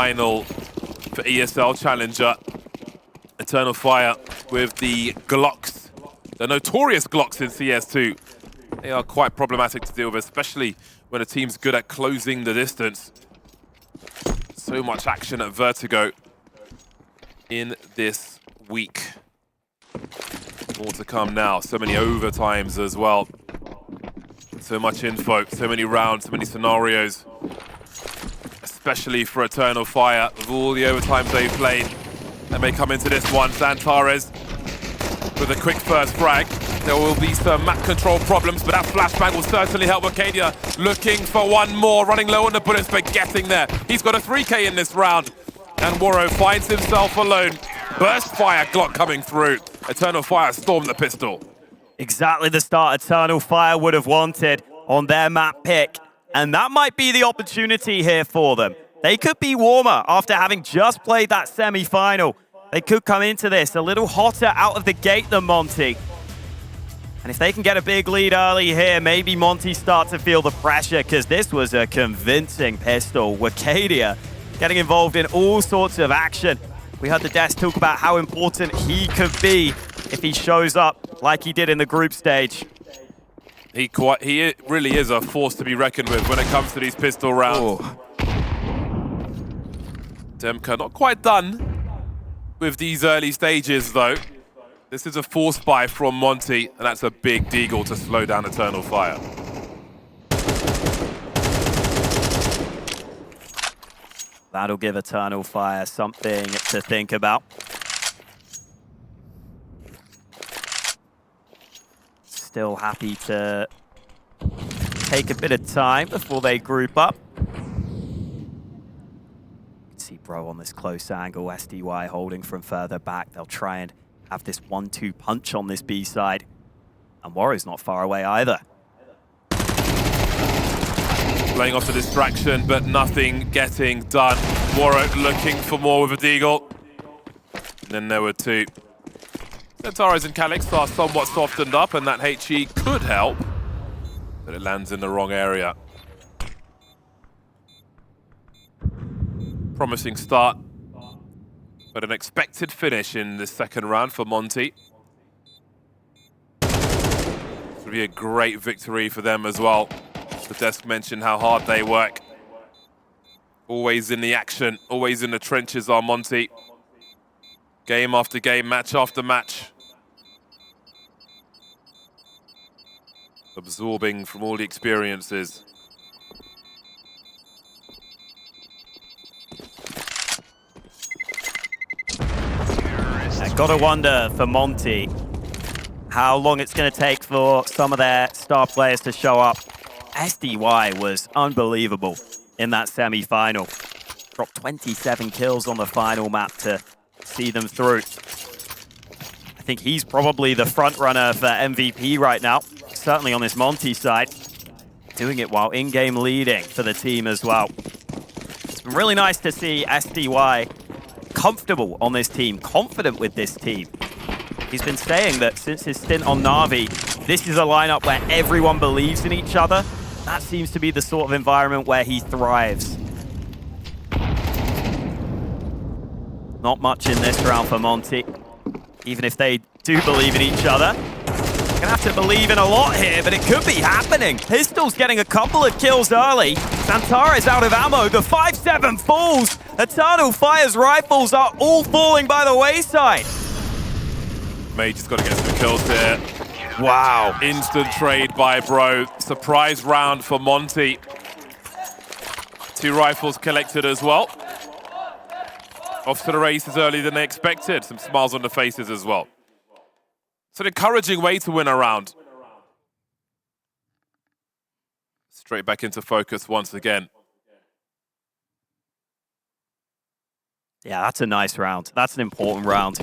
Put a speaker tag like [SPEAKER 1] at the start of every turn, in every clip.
[SPEAKER 1] Final for ESL Challenger. Eternal Fire with the Glocks. The notorious Glocks in CS2. They are quite problematic to deal with, especially when a team's good at closing the distance. So much action at Vertigo in this week. More to come now. So many overtimes as well. So much info, so many rounds, so many scenarios. Especially for Eternal Fire, with all the overtimes they've played. They may come into this one. xantares with a quick first frag. There will be some map control problems, but that flashbang will certainly help Arcadia. Looking for one more, running low on the bullets, but getting there. He's got a 3K in this round. And Waro finds himself alone. Burst fire Glock coming through. Eternal Fire stormed the pistol.
[SPEAKER 2] Exactly the start Eternal Fire would have wanted on their map pick. And that might be the opportunity here for them. They could be warmer after having just played that semi-final. They could come into this a little hotter out of the gate than Monte. And if they can get a big lead early here, maybe Monte start to feel the pressure, because this was a convincing pistol. Arcadia getting involved in all sorts of action. We heard the Desk talk about how important he could be if he shows up like he did in the group stage.
[SPEAKER 1] He really is a force to be reckoned with when it comes to these pistol rounds.
[SPEAKER 2] Oh.
[SPEAKER 1] Demka not quite done with these early stages though. This is a force buy from Monte, and that's a big deagle to slow down Eternal Fire.
[SPEAKER 2] That'll give Eternal Fire something to think about. Still happy to take a bit of time before they group up. See Bro on this close angle, SDY holding from further back. They'll try and have this 1-2 punch on this B side. And Warrior's not far away either.
[SPEAKER 1] Playing off the distraction, but nothing getting done. Waro looking for more with a deagle. And then there were two. xantares and Calyx are somewhat softened up, and that HE could help, but it lands in the wrong area. Promising start, but an expected finish in this second round for Monte. This would be a great victory for them as well. The Desk mentioned how hard they work. Always in the action, always in the trenches are Monte. Game after game, match after match. Absorbing from all the experiences.
[SPEAKER 2] I gotta wonder for Monte how long it's gonna take for some of their star players to show up. SDY was unbelievable in that semi-final. Dropped 27 kills on the final map to see them through. I think he's probably the front runner for MVP right now, certainly on this Monte side. Doing it while in-game leading for the team as well. It's been really nice to see SDY comfortable on this team, confident with this team. He's been saying that since his stint on NaVi, this is a lineup where everyone believes in each other. That seems to be the sort of environment where he thrives. Not much in this round for Monte. Even if they do believe in each other, they're gonna have to believe in a lot here, but it could be happening. Pistol's getting a couple of kills early. xantares out of ammo. The 5-7 falls. Eternal Fire's rifles are all falling by the wayside.
[SPEAKER 1] Mage has got to get some kills here.
[SPEAKER 2] Wow.
[SPEAKER 1] Instant trade by Bro. Surprise round for Monte. 2 rifles collected as well. Off to the races earlier than they expected. Some smiles on the faces as well. It's an encouraging way to win a round. Straight back into focus once again.
[SPEAKER 2] Yeah, that's a nice round. That's an important round.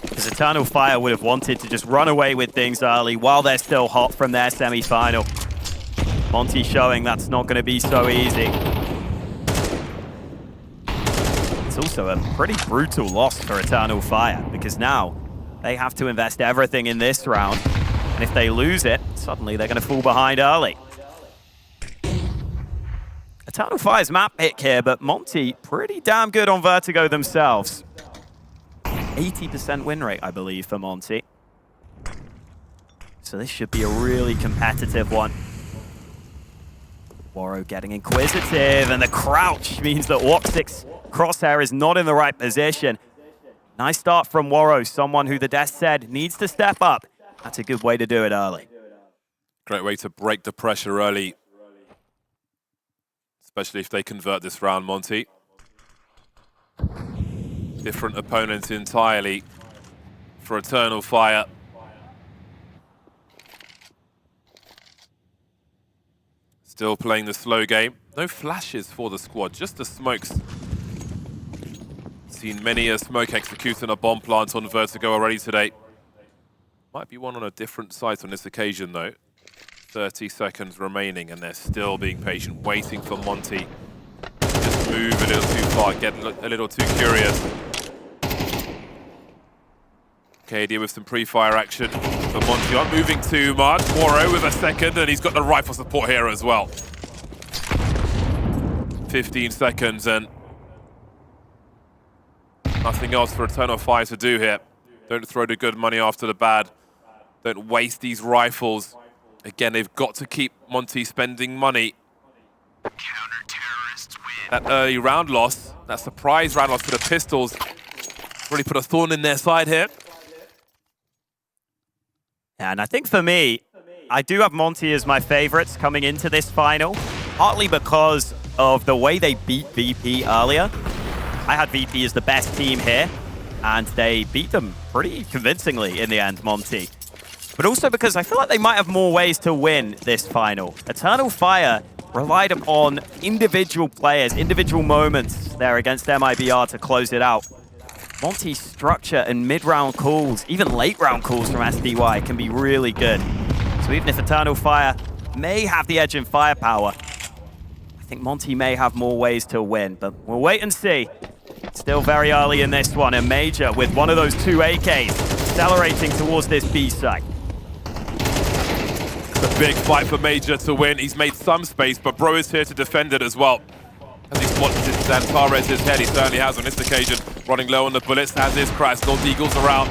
[SPEAKER 2] Because Eternal Fire would have wanted to just run away with things early while they're still hot from their semi-final. Monte showing that's not going to be so easy. It's also a pretty brutal loss for Eternal Fire, because now they have to invest everything in this round. And if they lose it, suddenly they're going to fall behind early. Eternal Fire's map pick here, but Monte pretty damn good on Vertigo themselves. 80% win rate, I believe, for Monte. So this should be a really competitive one. Waro getting inquisitive, and the crouch means that woxick's crosshair is not in the right position. Nice start from Waro, someone who the desk said needs to step up. That's a good way to do it early.
[SPEAKER 1] Great way to break the pressure early, especially if they convert this round, Monte. Different opponents entirely for Eternal Fire. Still playing the slow game. No flashes for the squad, just the smokes. Seen many a smoke executing a bomb plant on Vertigo already today. Might be one on a different site on this occasion though. 30 seconds remaining and they're still being patient, waiting for Monte to just move a little too far, get a little too curious. KD with some pre-fire action, but Monte aren't moving too much. Waro with a second, and he's got the rifle support here as well. 15 seconds and nothing else for Eternal Fire to do here. Don't throw the good money after the bad. Don't waste these rifles. Again, they've got to keep Monte spending money. That early round loss, that surprise round loss for the pistols, really put a thorn in their side here.
[SPEAKER 2] Yeah, and I think for me, I do have Monte as my favorites coming into this final, partly because of the way they beat VP earlier. I had VP as the best team here, and they beat them pretty convincingly in the end, Monte. But also because I feel like they might have more ways to win this final. Eternal Fire relied upon individual players, individual moments there against MIBR to close it out. Monte's structure and mid-round calls, even late-round calls from SDY can be really good. So even if Eternal Fire may have the edge in firepower, I think Monte may have more ways to win, but we'll wait and see. Still very early in this one, and Major with one of those two AKs accelerating towards this B site.
[SPEAKER 1] It's a big fight for Major to win. He's made some space, but Bro is here to defend it as well. As he spots xantares' head, he certainly has on this occasion. Running low on the bullets, has his crash, Gold Eagles around.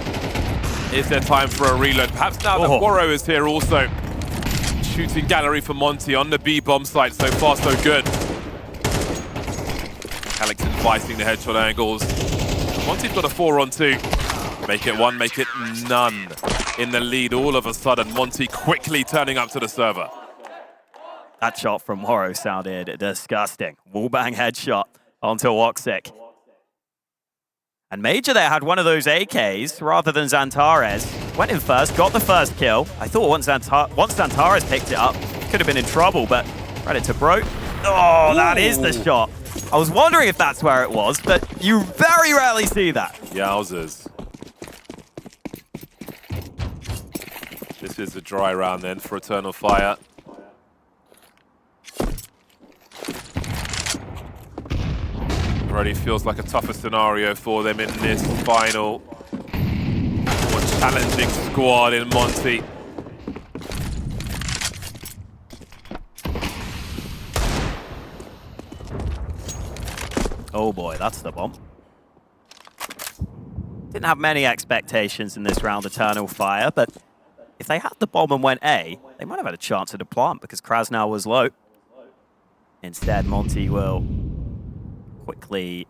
[SPEAKER 1] Is there time for a reload? Perhaps now that Waro is here also. Shooting gallery for Monte on the B bomb site. So far, so good. Alex inviting the headshot angles. Monte's got a 4-on-2. Make it one, make it none. In the lead all of a sudden. Monte quickly turning up to the server.
[SPEAKER 2] That shot from Waro sounded disgusting. Wallbang headshot onto woxick. And Major there had one of those AKs rather than xantares. Went in first, got the first kill. I thought once xantares picked it up, could have been in trouble, but credit to Bro. Oh, that is the shot. I was wondering if that's where it was, but you very rarely see that.
[SPEAKER 1] Yowzers. This is a dry round then for Eternal Fire. Already feels like a tougher scenario for them in this final. More challenging squad in Monte.
[SPEAKER 2] Oh boy, that's the bomb. Didn't have many expectations in this round, Eternal Fire, but if they had the bomb and went A, they might have had a chance at a plant because Krasnow was low. Instead, Monte will quickly...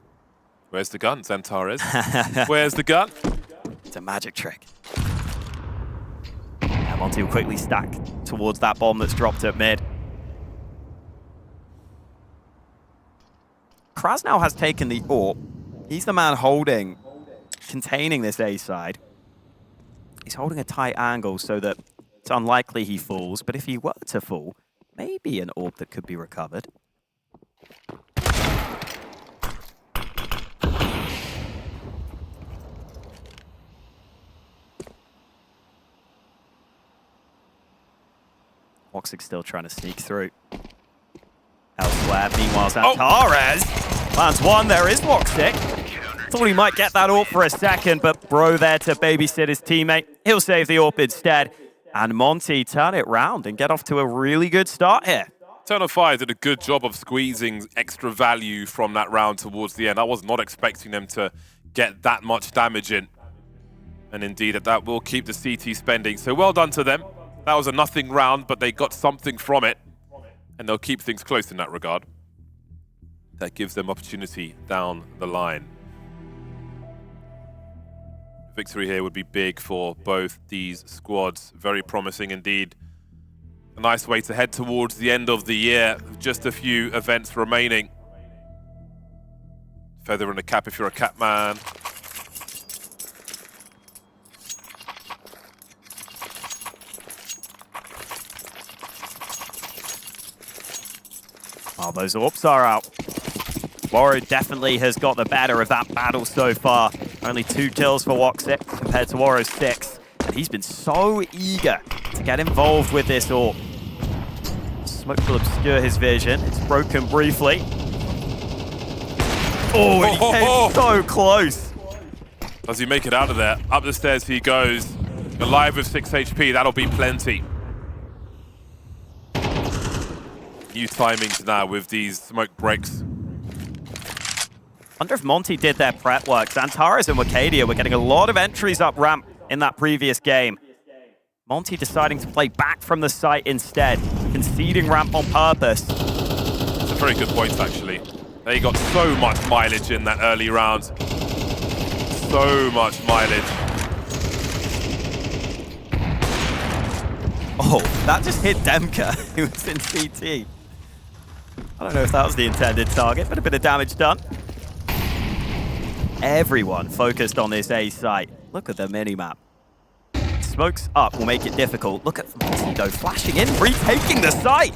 [SPEAKER 1] Where's the gun, xantares? Where's the gun?
[SPEAKER 2] It's a magic trick. Yeah, Monte will quickly stack towards that bomb that's dropped at mid. Krasnow has taken the AWP. He's the man containing this A side. He's holding a tight angle so that it's unlikely he falls, but if he were to fall, maybe an AWP that could be recovered. woxick's still trying to sneak through. Elsewhere, meanwhile, xantares lands one. There is woxick. Thought he might get that AWP for a second, but Bro there to babysit his teammate. He'll save the AWP instead. And Monte turn it round and get off to a really good start here.
[SPEAKER 1] Eternal Fire did a good job of squeezing extra value from that round towards the end. I was not expecting them to get that much damage in. And indeed, that will keep the CT spending. So well done to them. That was a nothing round, but they got something from it. And they'll keep things close in that regard. That gives them opportunity down the line. Victory here would be big for both these squads. Very promising indeed. A nice way to head towards the end of the year. Just a few events remaining. Feather in the cap if you're a cap man.
[SPEAKER 2] Oh, those ropz are out. zywoo definitely has got the better of that battle so far. Only 2 kills for wox compared to zywoo's 6. But he's been so eager to get involved with this AWP. Smoke will obscure his vision. It's broken briefly. Oh, he came so close.
[SPEAKER 1] Does he make it out of there? Up the stairs he goes. Alive with 6 HP, that'll be plenty. New timings now with these smoke breaks.
[SPEAKER 2] Wonder if Monte did their prep work. xantares and Wicadia were getting a lot of entries up ramp in that previous game. Monte deciding to play back from the site instead, conceding ramp on purpose.
[SPEAKER 1] That's a very good point, actually. They got so much mileage in that early round. So much mileage.
[SPEAKER 2] Oh, that just hit Demka, who was in CT. I don't know if that was the intended target, but a bit of damage done. Everyone focused on this A site. Look at the minimap. Smokes up will make it difficult. Look at Monte though, flashing in, retaking the site.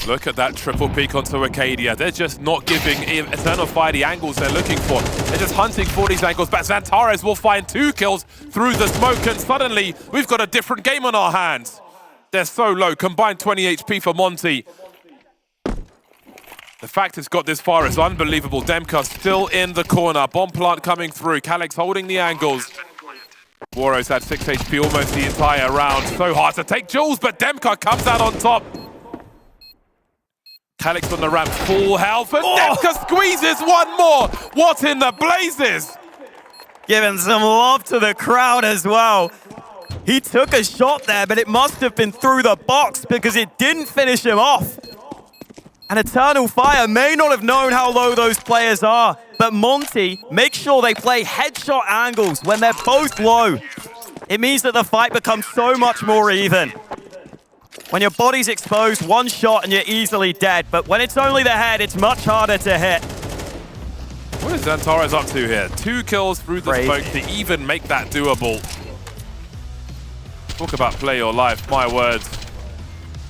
[SPEAKER 1] Look at that triple peek onto Wicadia. They're just not giving Eternal Fire the angles they're looking for. They're just hunting for these angles, but xantares will find 2 kills through the smoke, and suddenly we've got a different game on our hands. They're so low, combined 20 HP for Monte. The fact it's got this far is unbelievable. Demka still in the corner. Bomb plant coming through. Calyx holding the angles. zywoo's had 6 HP almost the entire round. So hard to take Jules, but Demka comes out on top. Calyx on the ramp, full health, and Demka squeezes one more. What in the blazes?
[SPEAKER 2] Giving some love to the crowd as well. He took a shot there, but it must have been through the box because it didn't finish him off. And Eternal Fire may not have known how low those players are, but Monte makes sure they play headshot angles when they're both low. It means that the fight becomes so much more even. When your body's exposed, one shot and you're easily dead, but when it's only the head, it's much harder to hit.
[SPEAKER 1] What is xantares up to here? 2 kills through the smoke to even make that doable. Talk about play your life, my words.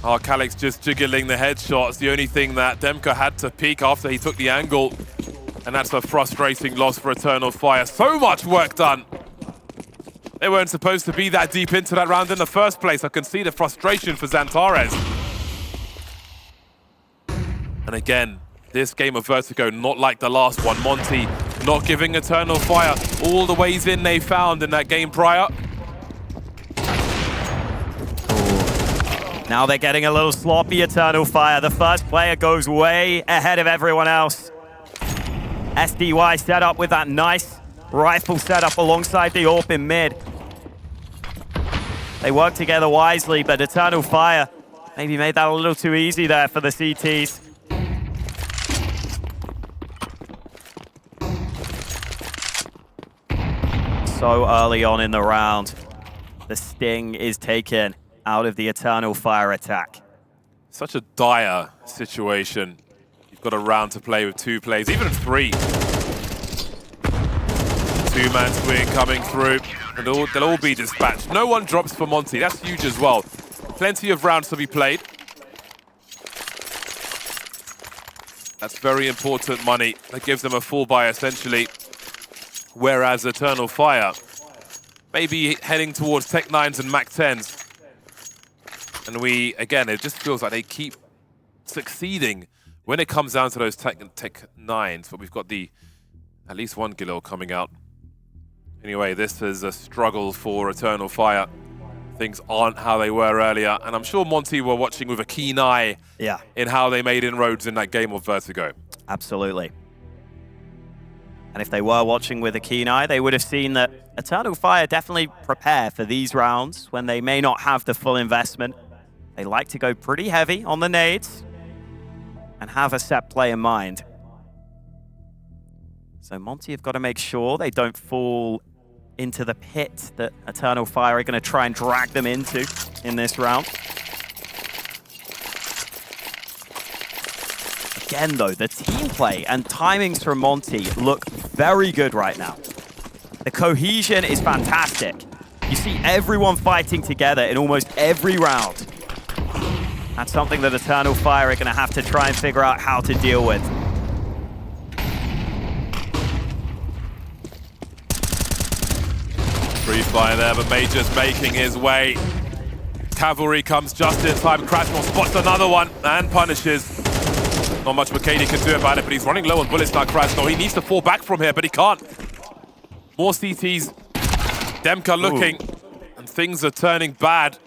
[SPEAKER 1] Oh, Calyx just jiggling the headshots. The only thing that Demka had to peek after he took the angle. And that's a frustrating loss for Eternal Fire. So much work done. They weren't supposed to be that deep into that round in the first place. I can see the frustration for xantares. And again, this game of Vertigo, not like the last one. Monte not giving Eternal Fire all the ways in they found in that game prior.
[SPEAKER 2] Now they're getting a little sloppy, Eternal Fire. The first player goes way ahead of everyone else. SDY set up with that nice rifle setup alongside the AWP in mid. They work together wisely, but Eternal Fire maybe made that a little too easy there for the CTs. So early on in the round, the sting is taken out of the Eternal Fire attack.
[SPEAKER 1] Such a dire situation. You've got a round to play with 2 plays, even 3. 2-man swing coming through, and they'll all be dispatched. No one drops for Monte. That's huge as well. Plenty of rounds to be played. That's very important money. That gives them a full buy, essentially. Whereas Eternal Fire may be heading towards Tech 9s and Mac 10s. And again, it just feels like they keep succeeding when it comes down to those Tech 9s. But we've got at least 1 Gilil coming out. Anyway, this is a struggle for Eternal Fire. things aren't how they were earlier. And I'm sure Monte were watching with a keen eye in how they made inroads in that game of Vertigo.
[SPEAKER 2] Absolutely. And if they were watching with a keen eye, they would have seen that Eternal Fire definitely prepare for these rounds when they may not have the full investment. They like to go pretty heavy on the nades and have a set play in mind. So Monte have got to make sure they don't fall into the pit that Eternal Fire are going to try and drag them into in this round. Again, though, the team play and timings from Monte look very good right now. The cohesion is fantastic. You see everyone fighting together in almost every round. That's something that Eternal Fire are going to have to try and figure out how to deal with.
[SPEAKER 1] Free fire there, but Major's making his way. Cavalry comes just in time. Crashmore spots another one and punishes. Not much McKady can do about it, but he's running low on bullets now, Crashmore. He needs to fall back from here, but he can't. More CTs. Demka looking, and things are turning bad.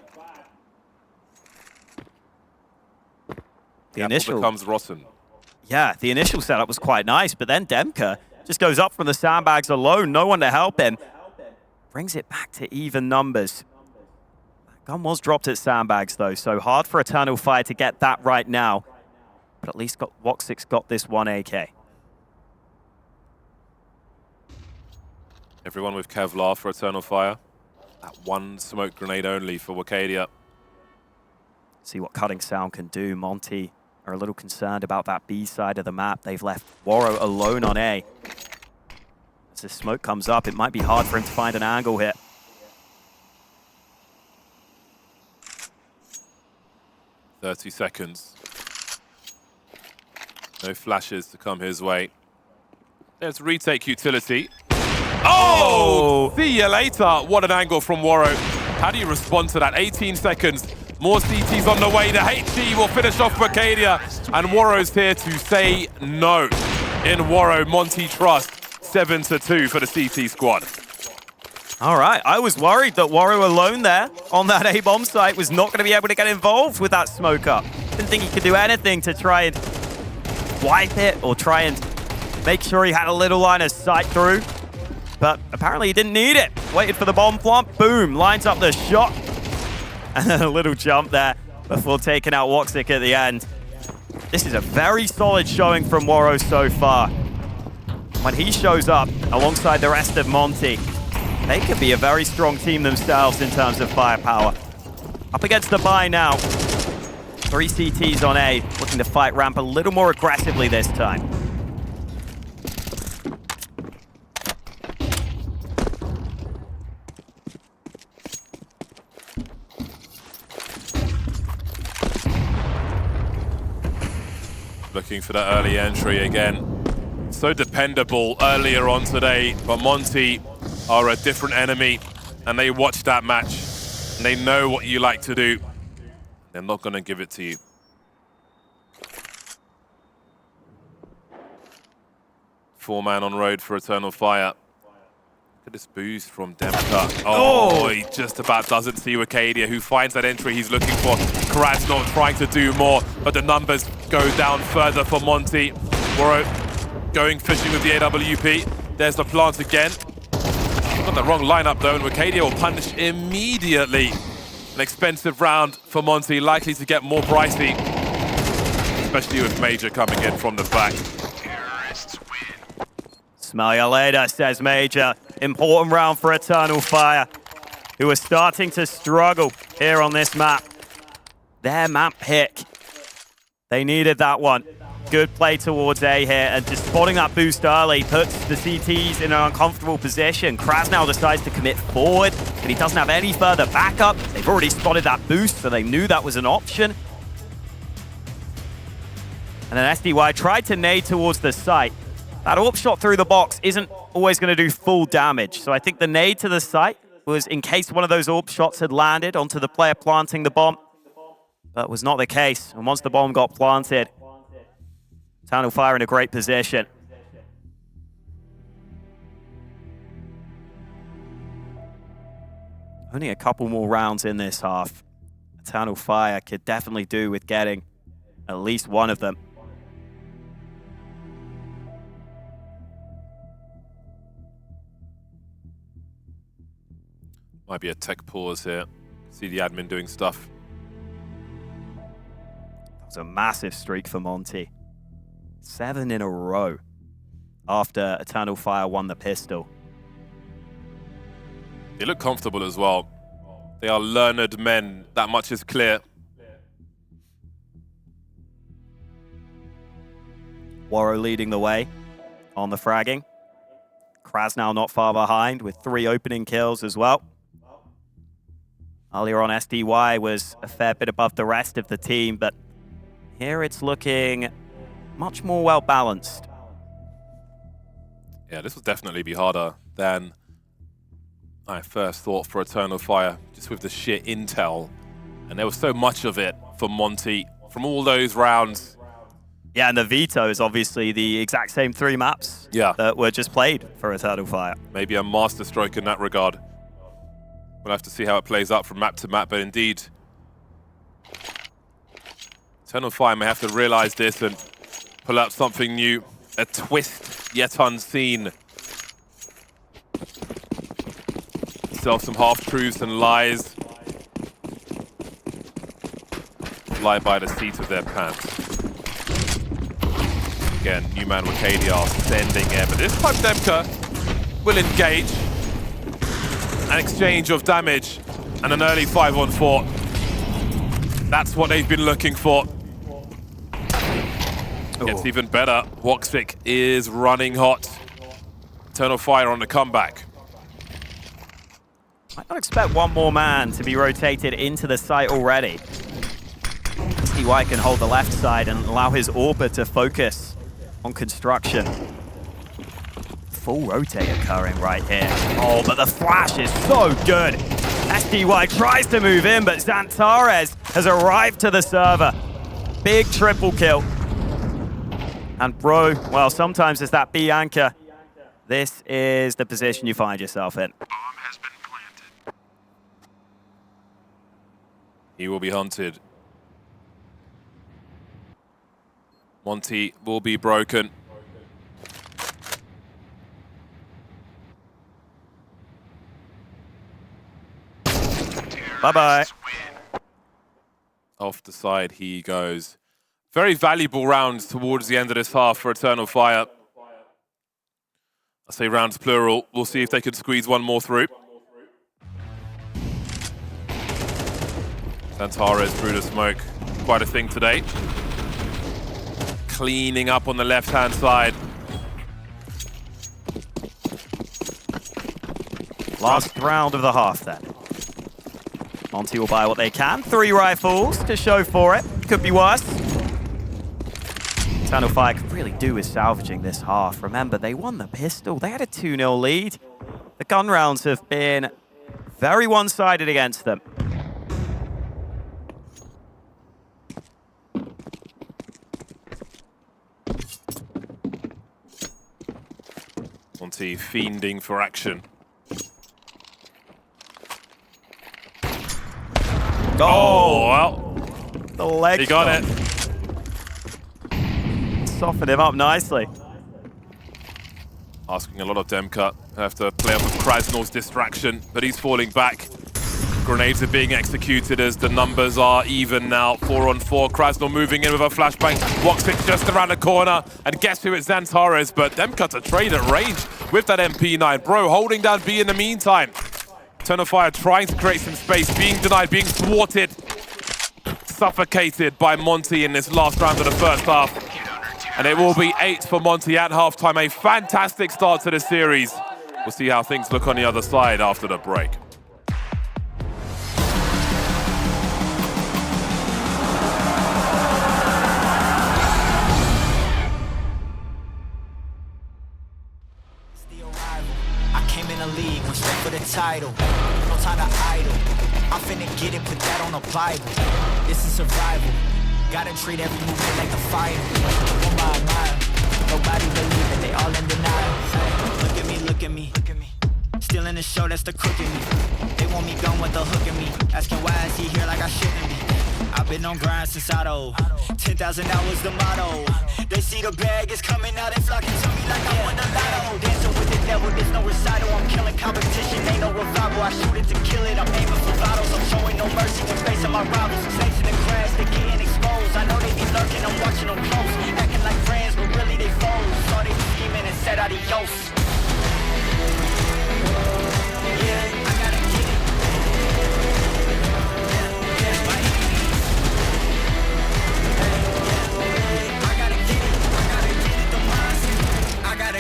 [SPEAKER 2] The initial
[SPEAKER 1] becomes rotten.
[SPEAKER 2] Yeah, the initial setup was quite nice, but then Demka just goes up from the sandbags alone, no one to help him. Brings it back to even numbers. That gun was dropped at sandbags though, so hard for Eternal Fire to get that right now. But at least Woxic got this one AK.
[SPEAKER 1] Everyone with Kevlar for Eternal Fire. That one smoke grenade only for Wakadia.
[SPEAKER 2] See what Cutting Sound can do. Monte are a little concerned about that B side of the map. They've left Waro alone on A. As the smoke comes up, it might be hard for him to find an angle here.
[SPEAKER 1] "30 seconds. No flashes to come his way. There's retake utility. Oh! See you later. What an angle from Waro. How do you respond to that? 18 seconds. More CTs on the way. The HG will finish off Brocadia. And Waro's here to say no. In Waro, Monte trust. 7-2 for the CT squad.
[SPEAKER 2] All right, I was worried that Waro alone there on that A-bomb site was not going to be able to get involved with that smoke up. Didn't think he could do anything to try and wipe it or try and make sure he had a little line of sight through. But apparently he didn't need it. Waited for the bomb plant, boom, lines up the shot. And then a little jump there before taking out Woxic at the end. This is a very solid showing from Waro so far. When he shows up alongside the rest of Monte, they could be a very strong team themselves in terms of firepower. Up against the buy now. 3 CTs on A, looking to fight ramp a little more aggressively this time.
[SPEAKER 1] Looking for that early entry again. So dependable earlier on today, but Monte are a different enemy, and they watch that match, and they know what you like to do. They're not going to give it to you. Four-man on road for Eternal Fire. Look at this boost from Demka. Oh, he just about doesn't see Wakadia, who finds that entry he's looking for. Krasnov trying to do more, but the numbers go down further for Monte. Waro going fishing with the AWP. There's the plant again. Got the wrong lineup though, and Wakadia will punish immediately. An expensive round for Monte, likely to get more pricey, especially with Major coming in from the back.
[SPEAKER 2] Smell you later, says Major. Important round for Eternal Fire, who are starting to struggle here on this map. Their map pick. They needed that one. Good play towards A here, and just spotting that boost early puts the CTs in an uncomfortable position. Krasnov decides to commit forward, but he doesn't have any further backup. They've already spotted that boost, so they knew that was an option. And then SDY tried to nade towards the site. That AWP shot through the box isn't always going to do full damage, so I think the nade to the site was in case one of those AWP shots had landed onto the player planting the bomb, but was not the case. And once the bomb got planted, Eternal Fire in a great position. Only a couple more rounds in this half. Eternal Fire could definitely do with getting at least one of them.
[SPEAKER 1] Might be a tech pause here. See the admin doing stuff.
[SPEAKER 2] That was a massive streak for Monte. 7 in a row after Eternal Fire won the pistol.
[SPEAKER 1] They look comfortable as well. They are learned men. That much is clear.
[SPEAKER 2] Waro leading the way on the fragging. Krasnow not far behind with 3 opening kills as well. Earlier on, SDY was a fair bit above the rest of the team, but here it's looking much more well-balanced.
[SPEAKER 1] Yeah, this will definitely be harder than I first thought for Eternal Fire, just with the sheer intel. And there was so much of it for Monte from all those rounds.
[SPEAKER 2] Yeah, and the veto is obviously the exact same 3 maps that were just played for Eternal Fire.
[SPEAKER 1] Maybe a masterstroke in that regard. We'll have to see how it plays out from map to map, but indeed, Eternal Fire may have to realize this and pull out something new. A twist yet unseen. Sell some half-truths and lies. Fly by the seat of their pants. Again, Newman Wacadia sending air, but this time Demka will engage. An exchange of damage and an early 5-on-4. That's what they've been looking for. Gets even better. Woxic is running hot. Eternal Fire on the comeback.
[SPEAKER 2] Might not expect one more man to be rotated into the site already. SDY can hold the left side and allow his Orba to focus on construction. Full rotate occurring right here. Oh, but the flash is so good. SDY tries to move in, but xantares has arrived to the server. Big triple kill. And bro, well, sometimes it's that B anchor. This is the position you find yourself in.
[SPEAKER 3] Bomb has been planted.
[SPEAKER 1] He will be hunted. Monte will be broken.
[SPEAKER 2] Bye-bye.
[SPEAKER 1] Off the side he goes. Very valuable rounds towards the end of this half for Eternal Fire. I say rounds plural. We'll see if they can squeeze one more through. xantares through the smoke. Quite a thing today. Cleaning up on the left-hand side.
[SPEAKER 2] Last round of the half then. Monte will buy what they can. 3 rifles to show for it. Could be worse. Eternal Fire could really do with salvaging this half. Remember, they won the pistol. They had a 2-0 lead. The gun rounds have been very one-sided against them.
[SPEAKER 1] Monte fiending for action. Oh, well.
[SPEAKER 2] The leg
[SPEAKER 1] He got it.
[SPEAKER 2] Softened him up nicely.
[SPEAKER 1] Asking a lot of Demka. Have to play up with Krasnow's distraction, but he's falling back. Grenades are being executed as the numbers are even now. 4-on-4. Krasnow moving in with a flashbang. Woxic just around the corner. And guess who? It's xantares, but Demka to trade at range with that MP9. Bro holding down B in the meantime. Eternal Fire trying to create some space, being denied, being thwarted. Suffocated by Monte in this last round of the first half. And it will be 8 for Monte at halftime. A fantastic start to the series. We'll see how things look on the other side after the break.
[SPEAKER 4] For the title, no time to idle. I'm finna get it, put that on a Bible. This is survival. Gotta treat every movement like a fight. Oh my, nobody believe it, they all in denial. Look at me, look at me, look at me. Still in Killing the show, that's the crook in me. They want me gone with the hook in me. Asking why is he here like I shouldn't be. I've been on grind since Otto. 10,000 hours the motto. They see the bag is coming out, they flocking to me like I won the lotto. Dancing with the devil, there's no recital. I'm killing competition, ain't no revival. I shoot it to kill it, I'm aiming for bottles. I'm showing no mercy when facing my rivals. Snakes in the grass, they getting exposed. I know they be lurking, I'm watching them close. Acting like friends, but really they foes. Saw they be scheming and said adios. Yeah, I gotta get it.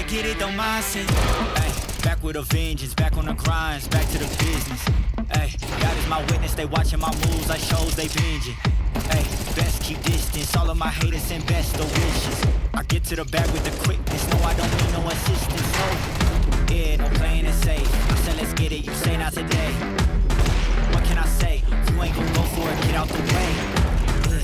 [SPEAKER 4] Get it, don't mindset. Ay, back with a vengeance, back on the grinds, back to the business. Ay, God is my witness, they watching my moves like shows they binging. Ay, best keep distance, all of my haters send best the wishes. I get to the bag with the quickness, no I don't need no assistance. No, yeah, no playing it safe. I said let's get it, you say not today. What can I say? You ain't gon' go for it, get out the way.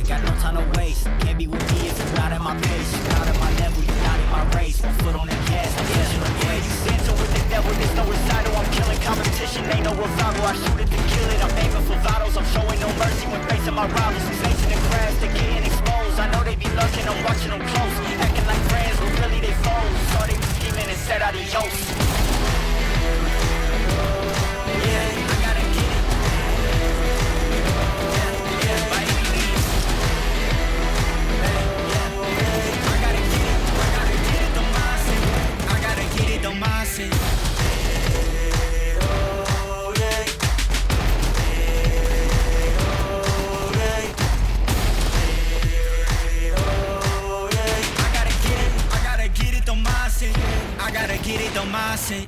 [SPEAKER 4] Got no time to waste. Can't be with me if you're not at my pace. You're not at my level, you're not in my race. One foot on the gas, I'm catching the way. You dancing with the devil, there's no recital. I'm killing competition, ain't no revival. I shoot it to kill it, I'm aiming for vitals. I'm showing no mercy when facing my rivals. These snakes in the grass, they're getting exposed. I know they be lurking, I'm watching them close. Acting like friends, but really they foes. Saw they be scheming and said adios. Yeah, I gotta get it. I gotta get it, don't mindset.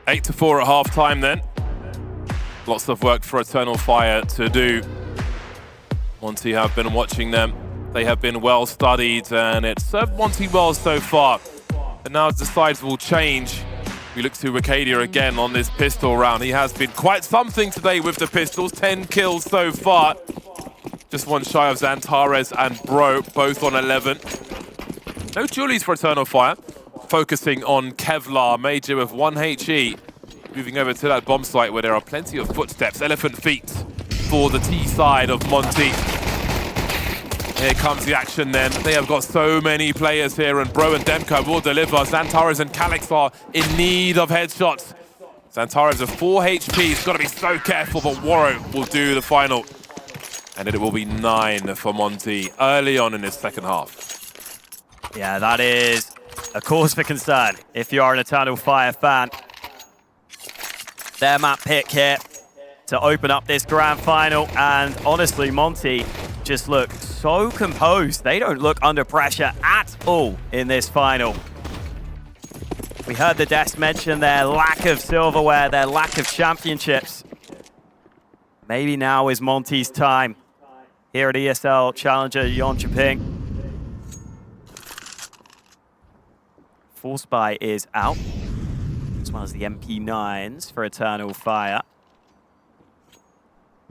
[SPEAKER 1] Eight to 4 at half-time then. Lots of work for Eternal Fire to do. Monte have been watching them. They have been well studied and it's served Monte well so far. But now the sides will change. We look to Ricadia again on this pistol round. He has been quite something today with the pistols. 10 kills so far. Just one shy of xantares and Bro, both on 11. No Julies for Eternal Fire. Focusing on Kevlar, Major with 1 HE. Moving over to that bomb site where there are plenty of footsteps, elephant feet for the T side of Monte. Here comes the action then. They have got so many players here and Bro and Demko will deliver. xantares and Calyx are in need of headshots. xantares have 4 HP, he's got to be so careful, but Warro will do the final. And it will be 9 for Monte early on in his second half.
[SPEAKER 2] Yeah, that is a cause for concern if you are an Eternal Fire fan. Their map pick here to open up this grand final, and honestly, Monte just look so composed. They don't look under pressure at all in this final. We heard the Des mention their lack of silverware, their lack of championships. Maybe now is Monte's time here at ESL Challenger Jönköping. Full Spy is out, as well as the MP9s for Eternal Fire.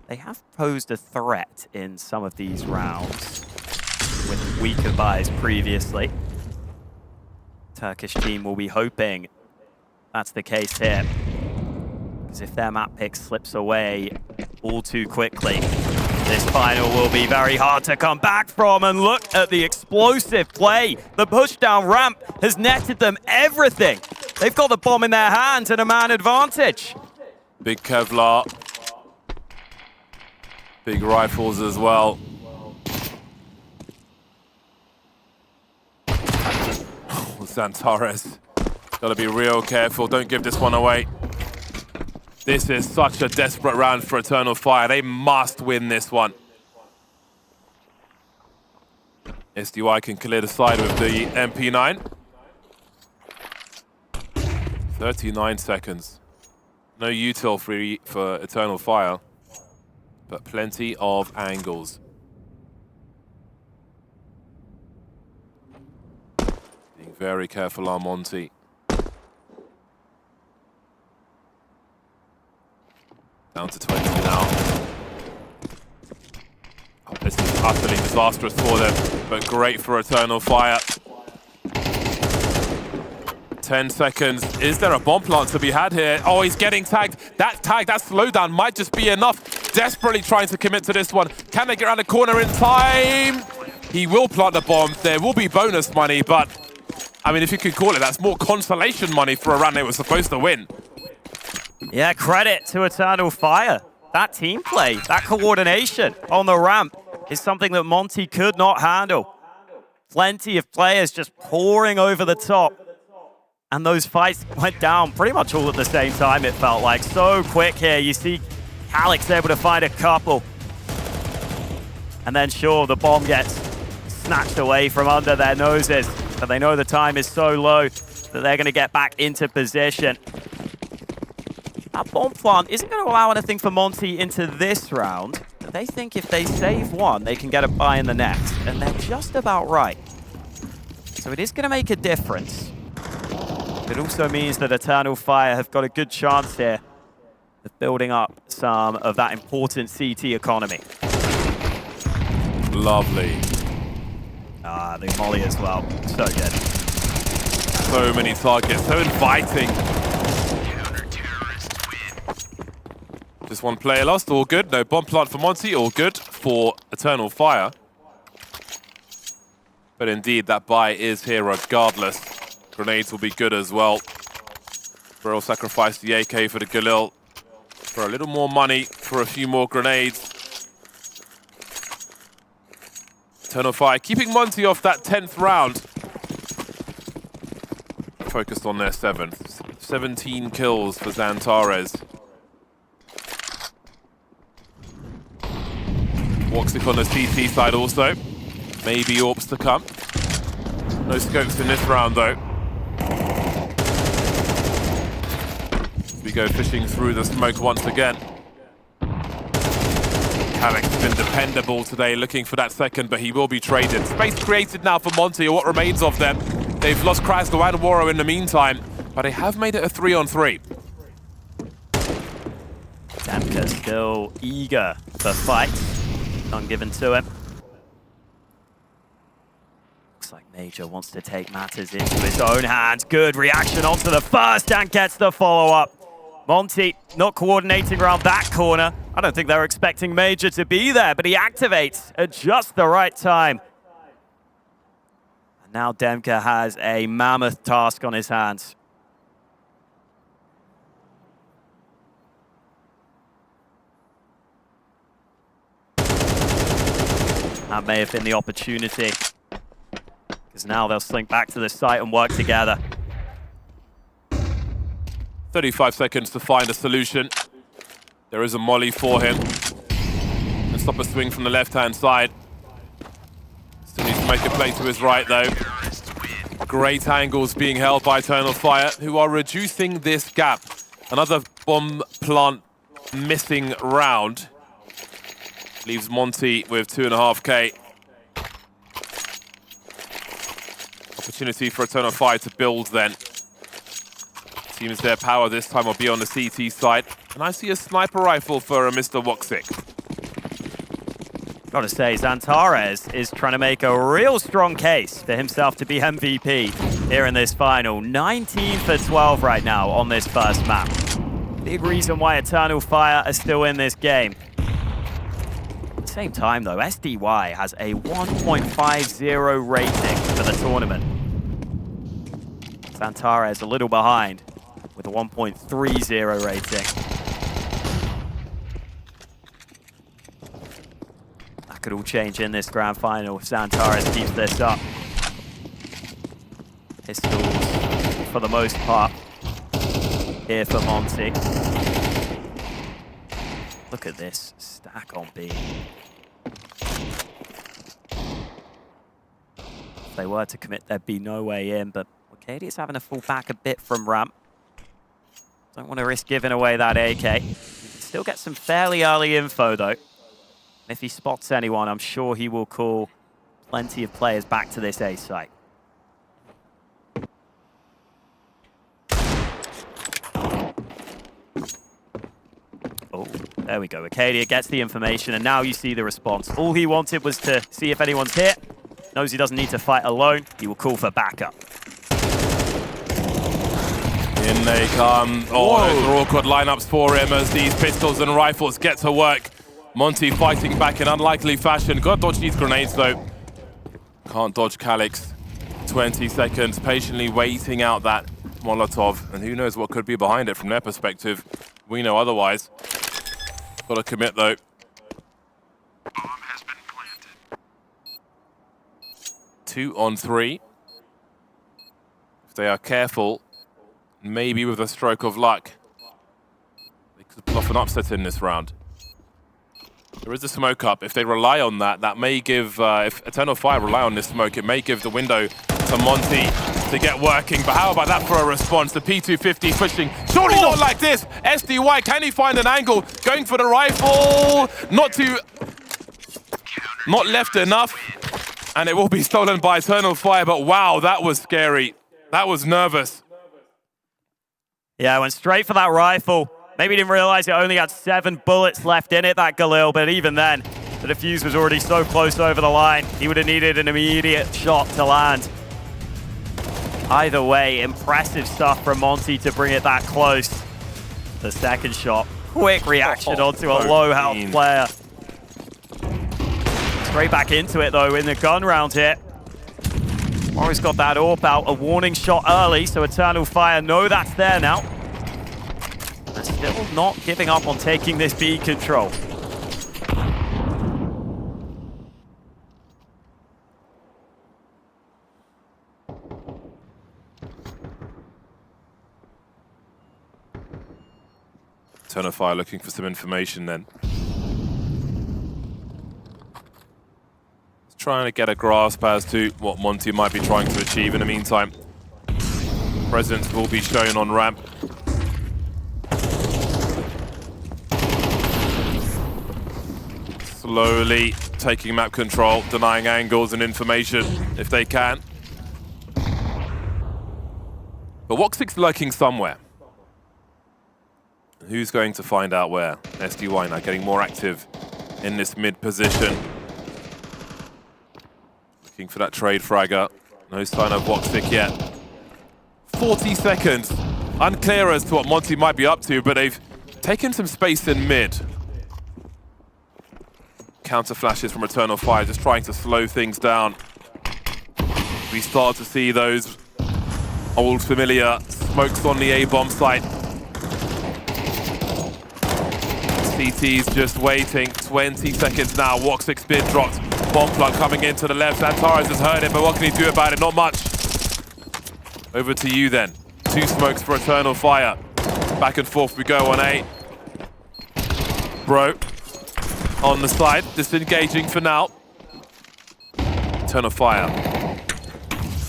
[SPEAKER 2] They have posed a threat in some of these rounds with weaker buys previously. Turkish team will be hoping that's the case here, because if their map pick slips away all too quickly, this final will be very hard to come back from. And look at the explosive play. The push down ramp has netted them everything. They've got the bomb in their hands and a man advantage.
[SPEAKER 1] Big Kevlar. Big rifles as well. xantares. Gotta be real careful. Don't give this one away. This is such a desperate round for Eternal Fire. They must win this one. SDY can clear the side with the MP9. 39 seconds. No util for Eternal Fire, but plenty of angles. Being very careful on Monte. Down to 20 now. Oh, this is utterly disastrous for them, but great for Eternal Fire. 10 seconds. Is there a bomb plant to be had here? Oh, he's getting tagged. That slowdown might just be enough. Desperately trying to commit to this one. Can they get around the corner in time? He will plant the bomb. There will be bonus money, but I mean, if you could call it, that's more consolation money for a round they were supposed to win.
[SPEAKER 2] Yeah, credit to Eternal Fire. That team play, that coordination on the ramp is something that Monte could not handle. Plenty of players just pouring over the top. And those fights went down pretty much all at the same time, it felt like. So quick here. You see Alex able to find a couple. And then sure, the bomb gets snatched away from under their noses. But they know the time is so low that they're going to get back into position. That bomb plant isn't going to allow anything for Monte into this round. But they think if they save one, they can get a buy in the next. And they're just about right. So it is going to make a difference. It also means that Eternal Fire have got a good chance here of building up some of that important CT economy.
[SPEAKER 1] Lovely.
[SPEAKER 2] Ah, the molly as well. So good.
[SPEAKER 1] So many targets, so inviting. Just one player lost, all good. No bomb plant for Monte, all good for Eternal Fire. But indeed, that buy is here regardless. Grenades will be good as well. Burrow sacrificed the AK for the Galil for a little more money, for a few more grenades. Eternal Fire keeping Monte off that 10th round. Focused on their 7th. 17 kills for xantares. Woxic on the CT side also. Maybe ropz to come. No scopes in this round though. We go fishing through the smoke once again. Alex has been dependable today, looking for that second, but he will be traded. Space created now for Monte, or what remains of them. They've lost krystal and Waro in the meantime, but they have made it a 3-on-3.
[SPEAKER 2] Damka still eager for fight. None given to him. Looks like Major wants to take matters into his own hands. Good reaction onto the first and gets the follow-up. Monte not coordinating around that corner. I don't think they're expecting Major to be there, but he activates at just the right time. And now Demka has a mammoth task on his hands. That may have been the opportunity, because now they'll slink back to the site and work together.
[SPEAKER 1] 35 seconds to find a solution. There is a molly for him. And stop a swing from the left-hand side. Still needs to make a play to his right, though. Great angles being held by Eternal Fire, who are reducing this gap. Another bomb plant missing round. Leaves Monte with 2.5k. Opportunity for Eternal Fire to build then. Seems their power this time will be on the CT side. And I see a sniper rifle for Mr. Woxic.
[SPEAKER 2] Gotta say, xantares is trying to make a real strong case for himself to be MVP here in this final. 19 for 12 right now on this first map. Big reason why Eternal Fire are still in this game. At the same time though, SDY has a 1.50 rating for the tournament. xantares a little behind with a 1.30 rating. That could all change in this grand final if xantares keeps this up. Pistols, for the most part, here for Monte. Look at this stack on B. If they were to commit, there'd be no way in, but Arcadia's having to fall back a bit from ramp. Don't want to risk giving away that AK. Still get some fairly early info, though. If he spots anyone, I'm sure he will call plenty of players back to this A site. Oh, there we go. Arcadia gets the information, and now you see the response. All he wanted was to see if anyone's hit. Knows he doesn't need to fight alone. He will call for backup.
[SPEAKER 1] In they come. Oh, those are awkward lineups for him as these pistols and rifles get to work. Monte fighting back in unlikely fashion. Got to dodge these grenades, though. Can't dodge Calyx. 20 seconds, patiently waiting out that Molotov. And who knows what could be behind it from their perspective. We know otherwise. Got to commit, though.
[SPEAKER 3] Bomb has been planted.
[SPEAKER 1] 2 on 3. If they are careful, maybe with a stroke of luck, they could pull off an upset in this round. There is a smoke up. If they rely on that, that may give, if Eternal Fire rely on this smoke, it may give the window to Monte to get working. But how about that for a response? The P250 pushing. Surely not like this. SDY, can he find an angle? Going for the rifle. Not left enough. And it will be stolen by Eternal Fire. But wow, that was scary. That was nervous.
[SPEAKER 2] Yeah, went straight for that rifle. Maybe didn't realize it only had 7 bullets left in it, that Galil, but even then, the defuse was already so close over the line. He would have needed an immediate shot to land. Either way, impressive stuff from Monte to bring it that close. The second shot, quick reaction onto a low health player. Straight back into it though in the gun round here. Morris got that AWP out, a warning shot early, so Eternal Fire know that's there now. They're still not giving up on taking this B control.
[SPEAKER 1] Eternal Fire looking for some information then. Trying to get a grasp as to what Monte might be trying to achieve in the meantime. Presence will be shown on ramp. Slowly taking map control, denying angles and information if they can. But Woxic's lurking somewhere. Who's going to find out where? SDY now getting more active in this mid position. Looking for that trade fragger. No sign of Woxic yet. 40 seconds. Unclear as to what Monte might be up to, but they've taken some space in mid. Counter flashes from Eternal Fire, just trying to slow things down. We start to see those old familiar smokes on the A-bomb site. CT's just waiting. 20 seconds now. Woxic's been dropped. Bomb plug coming into the left. xantares has heard it, but what can he do about it? Not much. Over to you then. 2 smokes for Eternal Fire. Back and forth we go on A. Bro. On the side, disengaging for now. Eternal Fire.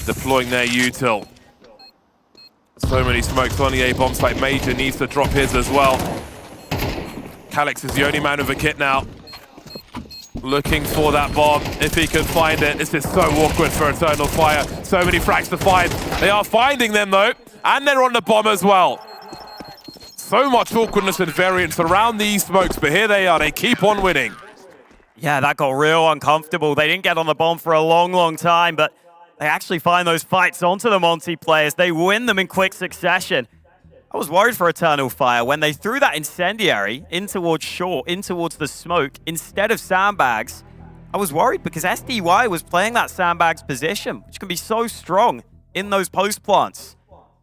[SPEAKER 1] Deploying their util. So many smokes on the A-bomb site. Major needs to drop his as well. Calyx is the only man with a kit now. Looking for that bomb, if he can find it. This is so awkward for Eternal Fire. So many frags to find. They are finding them though, and they're on the bomb as well. So much awkwardness and variance around these smokes, but here they are, they keep on winning.
[SPEAKER 2] Yeah, that got real uncomfortable. They didn't get on the bomb for a long, long time, but they actually find those fights onto the Monte players. They win them in quick succession. I was worried for Eternal Fire when they threw that incendiary in towards short, in towards the smoke, instead of sandbags. I was worried because SDY was playing that sandbags position, which can be so strong in those post plants.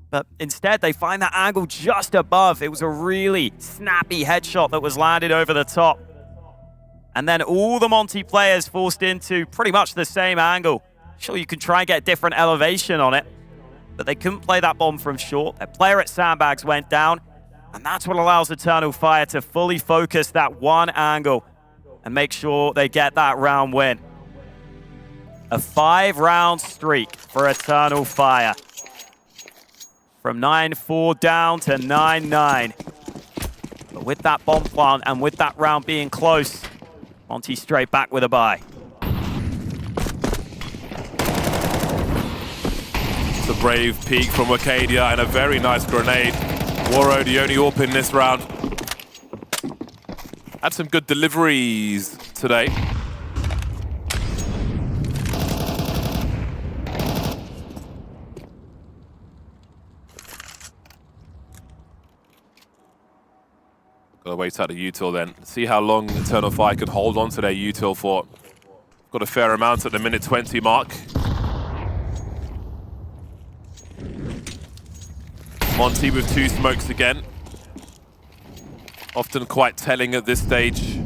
[SPEAKER 2] But instead, they find that angle just above. It was a really snappy headshot that was landed over the top. And then all the Monte players forced into pretty much the same angle. Sure, you can try and get different elevation on it, but they couldn't play that bomb from short. Their player at Sandbags went down, and that's what allows Eternal Fire to fully focus that one angle and make sure they get that round win. A 5-round streak for Eternal Fire. From 9-4 down to 9-9. But with that bomb plant and with that round being close, Monte straight back with a bye.
[SPEAKER 1] It's a brave peek from Arcadia and a very nice grenade. Waro, the only AWP in this round. Had some good deliveries today. Gotta wait out the util then. See how long Eternal Fire could hold on to their util for. Got a fair amount at the minute 20 mark. Monte with 2 smokes again. Often quite telling at this stage.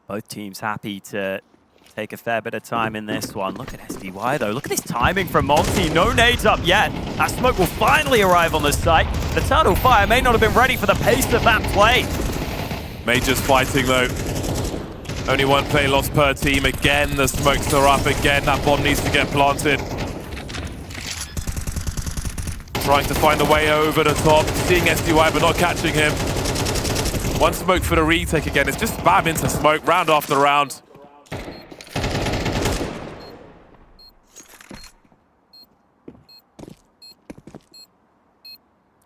[SPEAKER 2] Both teams happy to take a fair bit of time in this one. Look at SDY though. Look at this timing from Monte. No nades up yet. That smoke will finally arrive on the site. The Eternal Fire may not have been ready for the pace of that play.
[SPEAKER 1] Majors fighting though. Only 1 play lost per team. Again, the smokes are up. Again, that bomb needs to get planted. Trying to find a way over the top. Seeing SDY but not catching him. 1 smoke for the retake again. It's just spam into smoke, round after round.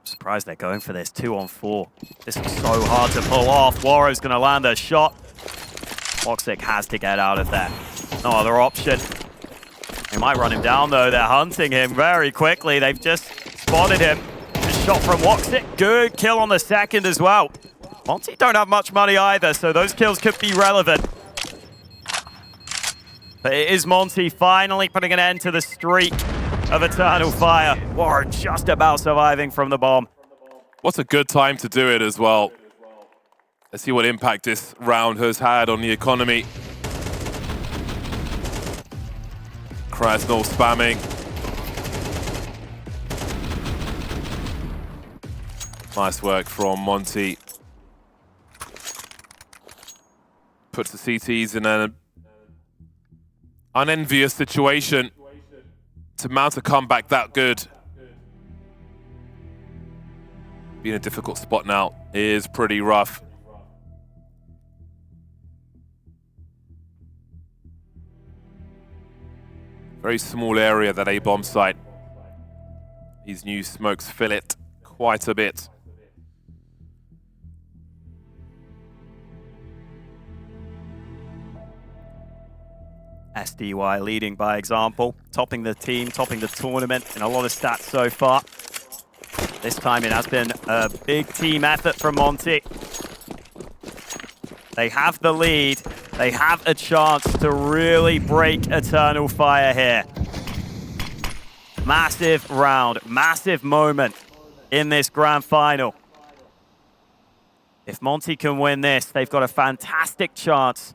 [SPEAKER 2] Surprised they're going for this 2-on-4. This is so hard to pull off. Waro's going to land a shot. Toxic has to get out of there. No other option. They might run him down though. They're hunting him very quickly. They've just spotted him. Just shot from Woxic. Good kill on the second as well. Monte don't have much money either, so those kills could be relevant. But it is Monte finally putting an end to the streak of Eternal Fire. Waro just about surviving from the bomb.
[SPEAKER 1] What's a good time to do it as well. Let's see what impact this round has had on the economy. Krasnal spamming. Nice work from Monte. Puts the CTs in an unenvious situation to mount a comeback that good. Being a difficult spot now is pretty rough. Very small area, that A-bomb site. These new smokes fill it quite a bit.
[SPEAKER 2] SDY leading by example, topping the team, topping the tournament in a lot of stats so far. This time it has been a big team effort from Monte. They have the lead. They have a chance to really break Eternal Fire here. Massive round, massive moment in this grand final. If Monte can win this, they've got a fantastic chance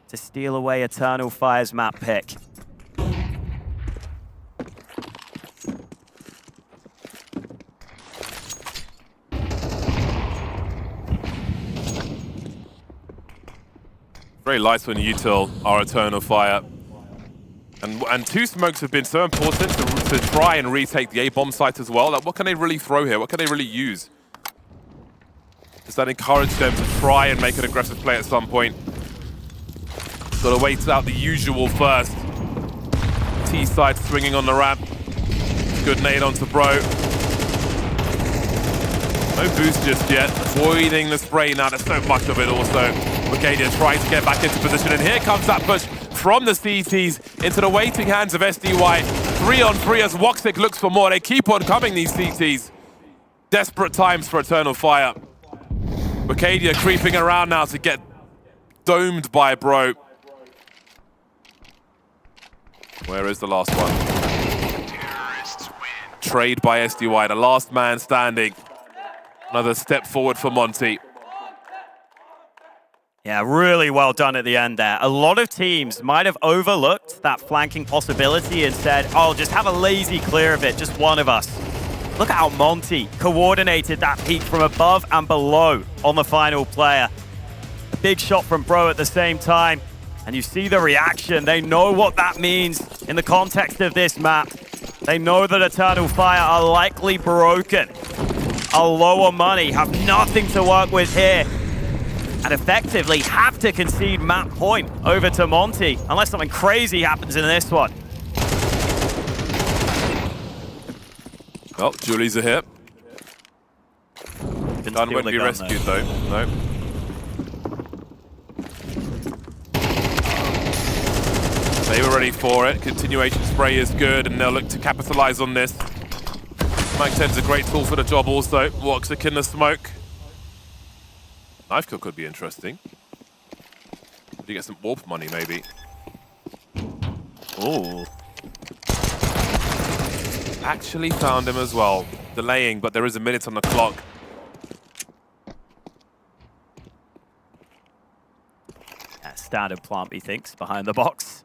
[SPEAKER 2] to steal away Eternal Fire's map pick.
[SPEAKER 1] Very light on util, our Eternal Fire. And 2 smokes have been so important to try and retake the A-bomb site as well. Like, what can they really throw here? What can they really use? Does that encourage them to try and make an aggressive play at some point? Got to wait out the usual first. T-side swinging on the ramp. Good nade onto Bro. No boost just yet. Avoiding the spray now. There's so much of it also. Arcadia trying to get back into position. And here comes that push from the CTs into the waiting hands of SDY. 3-on-3 as Woxic looks for more. They keep on coming, these CTs. Desperate times for Eternal Fire. Arcadia creeping around now to get domed by Bro. Where is the last one? Trade by SDY, the last man standing. Another step forward for Monte.
[SPEAKER 2] Yeah, really well done at the end there. A lot of teams might have overlooked that flanking possibility and said, oh, just have a lazy clear of it, just one of us. Look at how Monte coordinated that peek from above and below on the final player. A big shot from Bro at the same time. And you see the reaction. They know what that means in the context of this map. They know that Eternal Fire are likely broken. Are lower money, have nothing to work with here. And effectively have to concede map point over to Monte, unless something crazy happens in this one.
[SPEAKER 1] Well, Julie's a hit. Gun won't be rescued though. No. They were ready for it. Continuation spray is good, and they'll look to capitalize on this. Mike 10's a great tool for the job also. Woxic in the smoke. Knife kill could be interesting. Could you get some warp money maybe?
[SPEAKER 2] Ooh.
[SPEAKER 1] Actually found him as well. Delaying, but there is a minute on the clock.
[SPEAKER 2] Yeah, standard plant, he thinks, behind the box.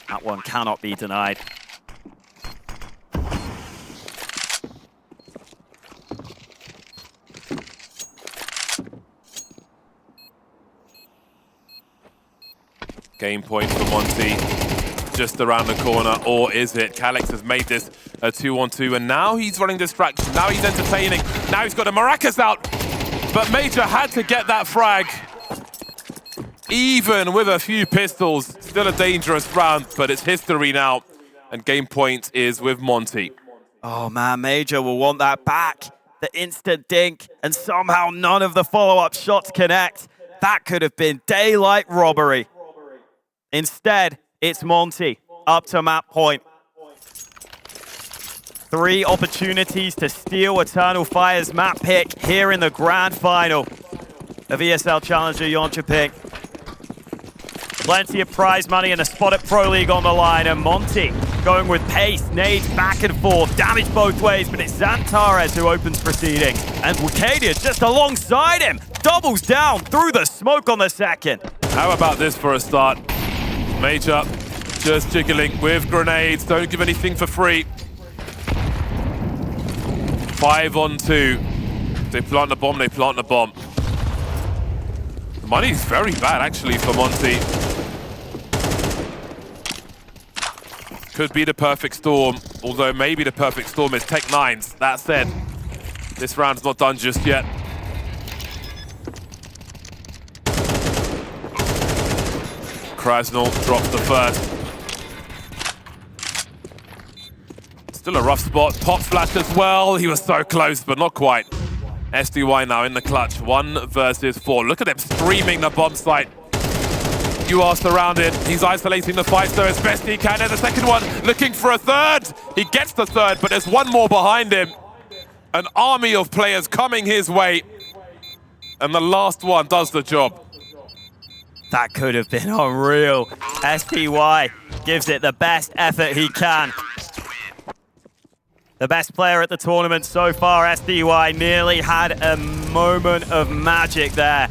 [SPEAKER 2] That one cannot be denied.
[SPEAKER 1] Game point for Monte, just around the corner, or is it? Calyx has made this a 2-on-2, and now he's running distraction, now he's entertaining, now he's got a Maracas out, but Major had to get that frag. Even with a few pistols, still a dangerous round, but it's history now, and game point is with Monte.
[SPEAKER 2] Oh man, Major will want that back. The instant dink, and somehow none of the follow-up shots connect. That could have been daylight robbery. Instead, it's Monte up to map point. 3 opportunities to steal Eternal Fire's map pick here in the grand final of ESL Challenger Jönköping. Plenty of prize money and a spot at Pro League on the line, and Monte going with pace, nades back and forth, damage both ways, but it's xantares who opens proceedings. And Wicadia just alongside him, doubles down through the smoke on the second.
[SPEAKER 1] How about this for a start? Major just jiggling with grenades, don't give anything for free. 5-on-2. They plant the bomb, they plant the bomb. The money's very bad actually for Monte. Could be the perfect storm, although maybe the perfect storm is Tech 9s. That said, this round's not done just yet. Krasnal drops the first. Still a rough spot. Pop flash as well. He was so close, but not quite. SDY now in the clutch. 1 versus 4. Look at them streaming the bomb site. You are surrounded. He's isolating the fight though as best he can. And the second one looking for a third. He gets the third, but there's one more behind him. An army of players coming his way. And the last one does the job.
[SPEAKER 2] That could have been unreal. SDY gives it the best effort he can. The best player at the tournament so far, SDY, nearly had a moment of magic there.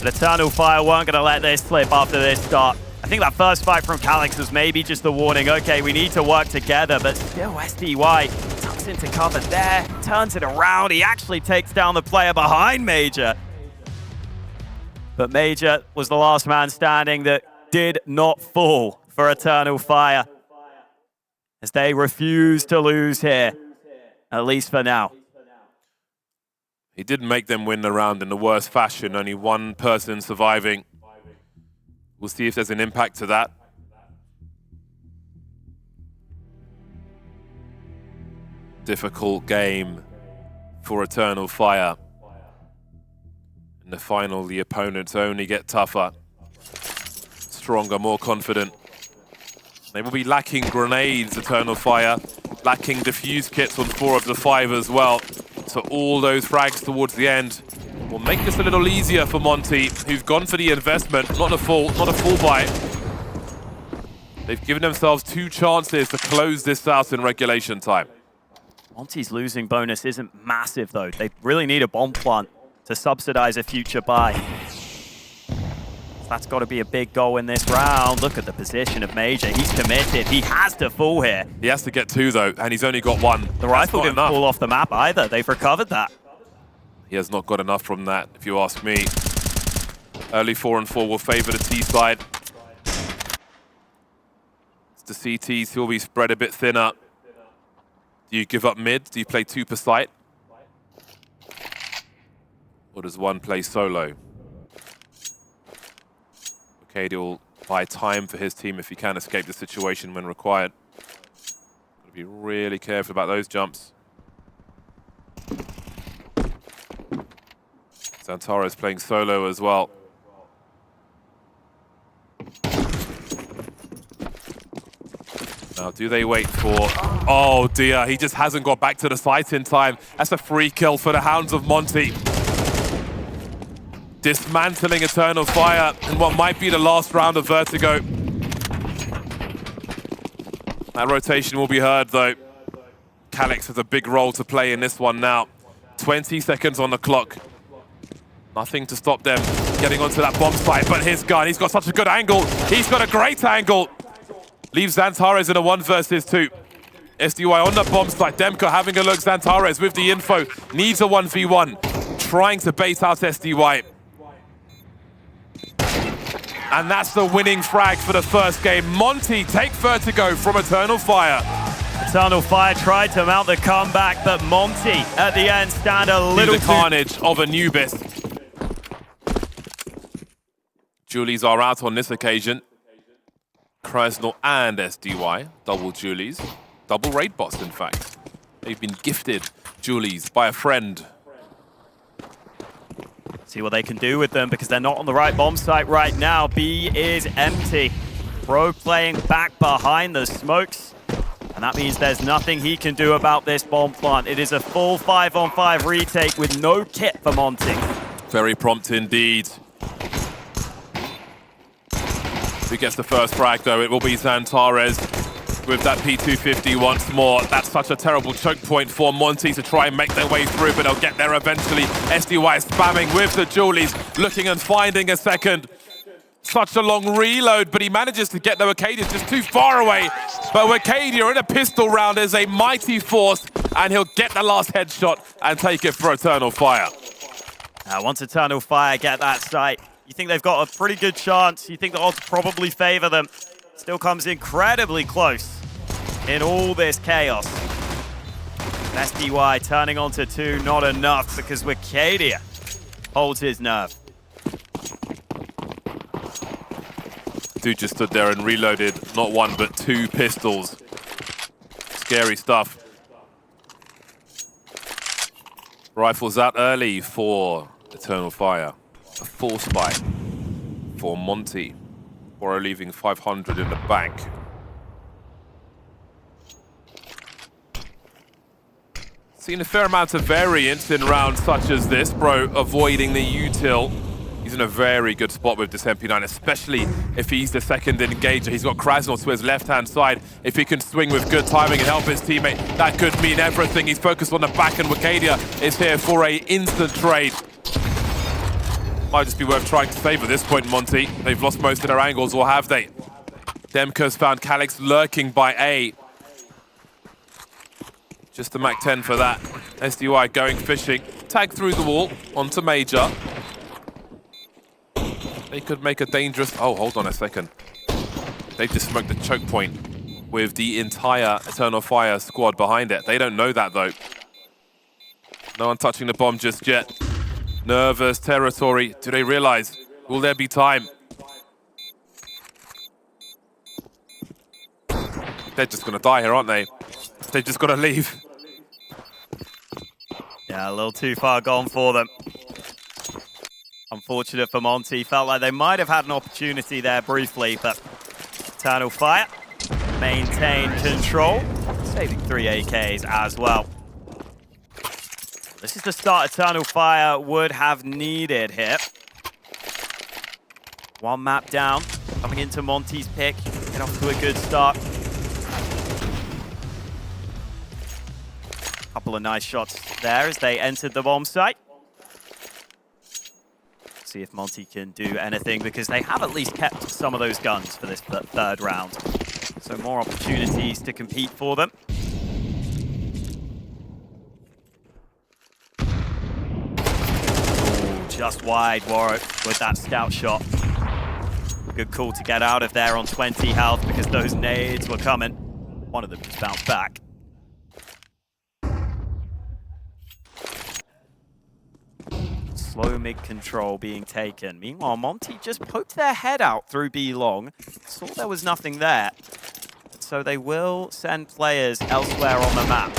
[SPEAKER 2] But Eternal Fire weren't going to let this slip after this start. I think that first fight from Calyx was maybe just a warning. Okay, we need to work together, but still SDY tucks into cover there, turns it around. He actually takes down the player behind Major. But Major was the last man standing that did not fall for Eternal Fire, as they refuse to lose here, at least for now.
[SPEAKER 1] He didn't make them win the round in the worst fashion, only one person surviving. We'll see if there's an impact to that. Difficult game for Eternal Fire. In the final, the opponents only get tougher, stronger, more confident. They will be lacking grenades, Eternal Fire, lacking defuse kits on 4 of the 5 as well. So all those frags towards the end will make this a little easier for Monte, who've gone for the investment, not a full buy. They've given themselves 2 chances to close this out in regulation time.
[SPEAKER 2] Monte's losing bonus isn't massive, though. They really need a bomb plant to subsidize a future buy. That's got to be a big goal in this round. Look at the position of Major. He's committed. He has to fall here.
[SPEAKER 1] He has to get 2, though, and he's only got 1.
[SPEAKER 2] The rifle didn't fall off the map either. They've recovered that.
[SPEAKER 1] He has not got enough from that, if you ask me. Early 4 and 4 will favor the T side. The CTs will be spread a bit thinner. Do you give up mid? Do you play 2 per site? Or does one play solo? Okay, he'll buy time for his team if he can escape the situation when required. Gotta be really careful about those jumps. xantares playing solo as well. Now, do they wait for... Oh dear, he just hasn't got back to the site in time. That's a free kill for the Hounds of Monte. Dismantling Eternal Fire in what might be the last round of Vertigo. That rotation will be heard, though. Calyx has a big role to play in this one now. 20 seconds on the clock. Nothing to stop them getting onto that bomb site, but his gun, he's got such a good angle. He's got a great angle. Leaves xantares in a 1 versus 2. SDY on the bomb site. Demko having a look. xantares with the info. Needs a 1v1. Trying to bait out SDY. And that's the winning frag for the first game. Monte take Vertigo from Eternal Fire.
[SPEAKER 2] Eternal Fire tried to mount the comeback, but Monte at the end stand a little
[SPEAKER 1] the carnage of Anubis. Julies are out on this occasion. Krasnal and SDY, double Julies. Double raid bots, in fact. They've been gifted Julies by a friend.
[SPEAKER 2] See what they can do with them, because they're not on the right bomb site right now. B is empty. Bro playing back behind the smokes. And that means there's nothing he can do about this bomb plant. It is a full 5-on-5 retake with no kit for Monte.
[SPEAKER 1] Very prompt indeed. Who gets the first frag, though? It will be xantares with that P250 once more. That's such a terrible choke point for Monte to try and make their way through, but they'll get there eventually. SDY spamming with the Julies, looking and finding a second. Such a long reload, but he manages to get there. Wacadia's just too far away. But Wacadia in a pistol round is a mighty force, and he'll get the last headshot and take it for Eternal Fire.
[SPEAKER 2] Now, once Eternal Fire get that site, you think they've got a pretty good chance. You think the odds probably favor them. Still comes incredibly close in all this chaos. SDY turning onto 2, not enough, because Wacadia holds his nerve.
[SPEAKER 1] Dude just stood there and reloaded not 1 but 2 pistols. Scary stuff. Rifles out early for Eternal Fire. A force buy for Monte, or leaving 500 in the bank. Seen a fair amount of variance in rounds such as this. Bro avoiding the util. He's in a very good spot with this MP9, especially if he's the second engager. He's got Krasnal to his left-hand side. If he can swing with good timing and help his teammate, that could mean everything. He's focused on the back, and Wacadia is here for an instant trade. Might just be worth trying to save at this point, Monte. They've lost most of their angles, or have they? Demko's found Calyx lurking by A. Just the Mac 10 for that. SDY going fishing. Tag through the wall onto Major. They could make a dangerous... Oh, hold on a second. They've just smoked the choke point with the entire Eternal Fire squad behind it. They don't know that, though. No one touching the bomb just yet. Nervous territory. Do they realize? Will there be time? They're just going to die here, aren't they? They've just got to leave.
[SPEAKER 2] Yeah, a little too far gone for them. Unfortunate for Monte. Felt like they might have had an opportunity there briefly, but Eternal Fire maintain control, saving 3 AKs as well. This is the start Eternal Fire would have needed here. One map down, coming into Monte's pick. Get off to a good start. Couple of nice shots there as they entered the bomb site. See if Monte can do anything, because they have at least kept some of those guns for this third round. So more opportunities to compete for them. Ooh, just wide Warwick with that scout shot. Good call to get out of there on 20 health, because those nades were coming. One of them just bounced back. Slow mid-control being taken. Meanwhile, Monte just poked their head out through B long. Saw there was nothing there. So they will send players elsewhere on the map.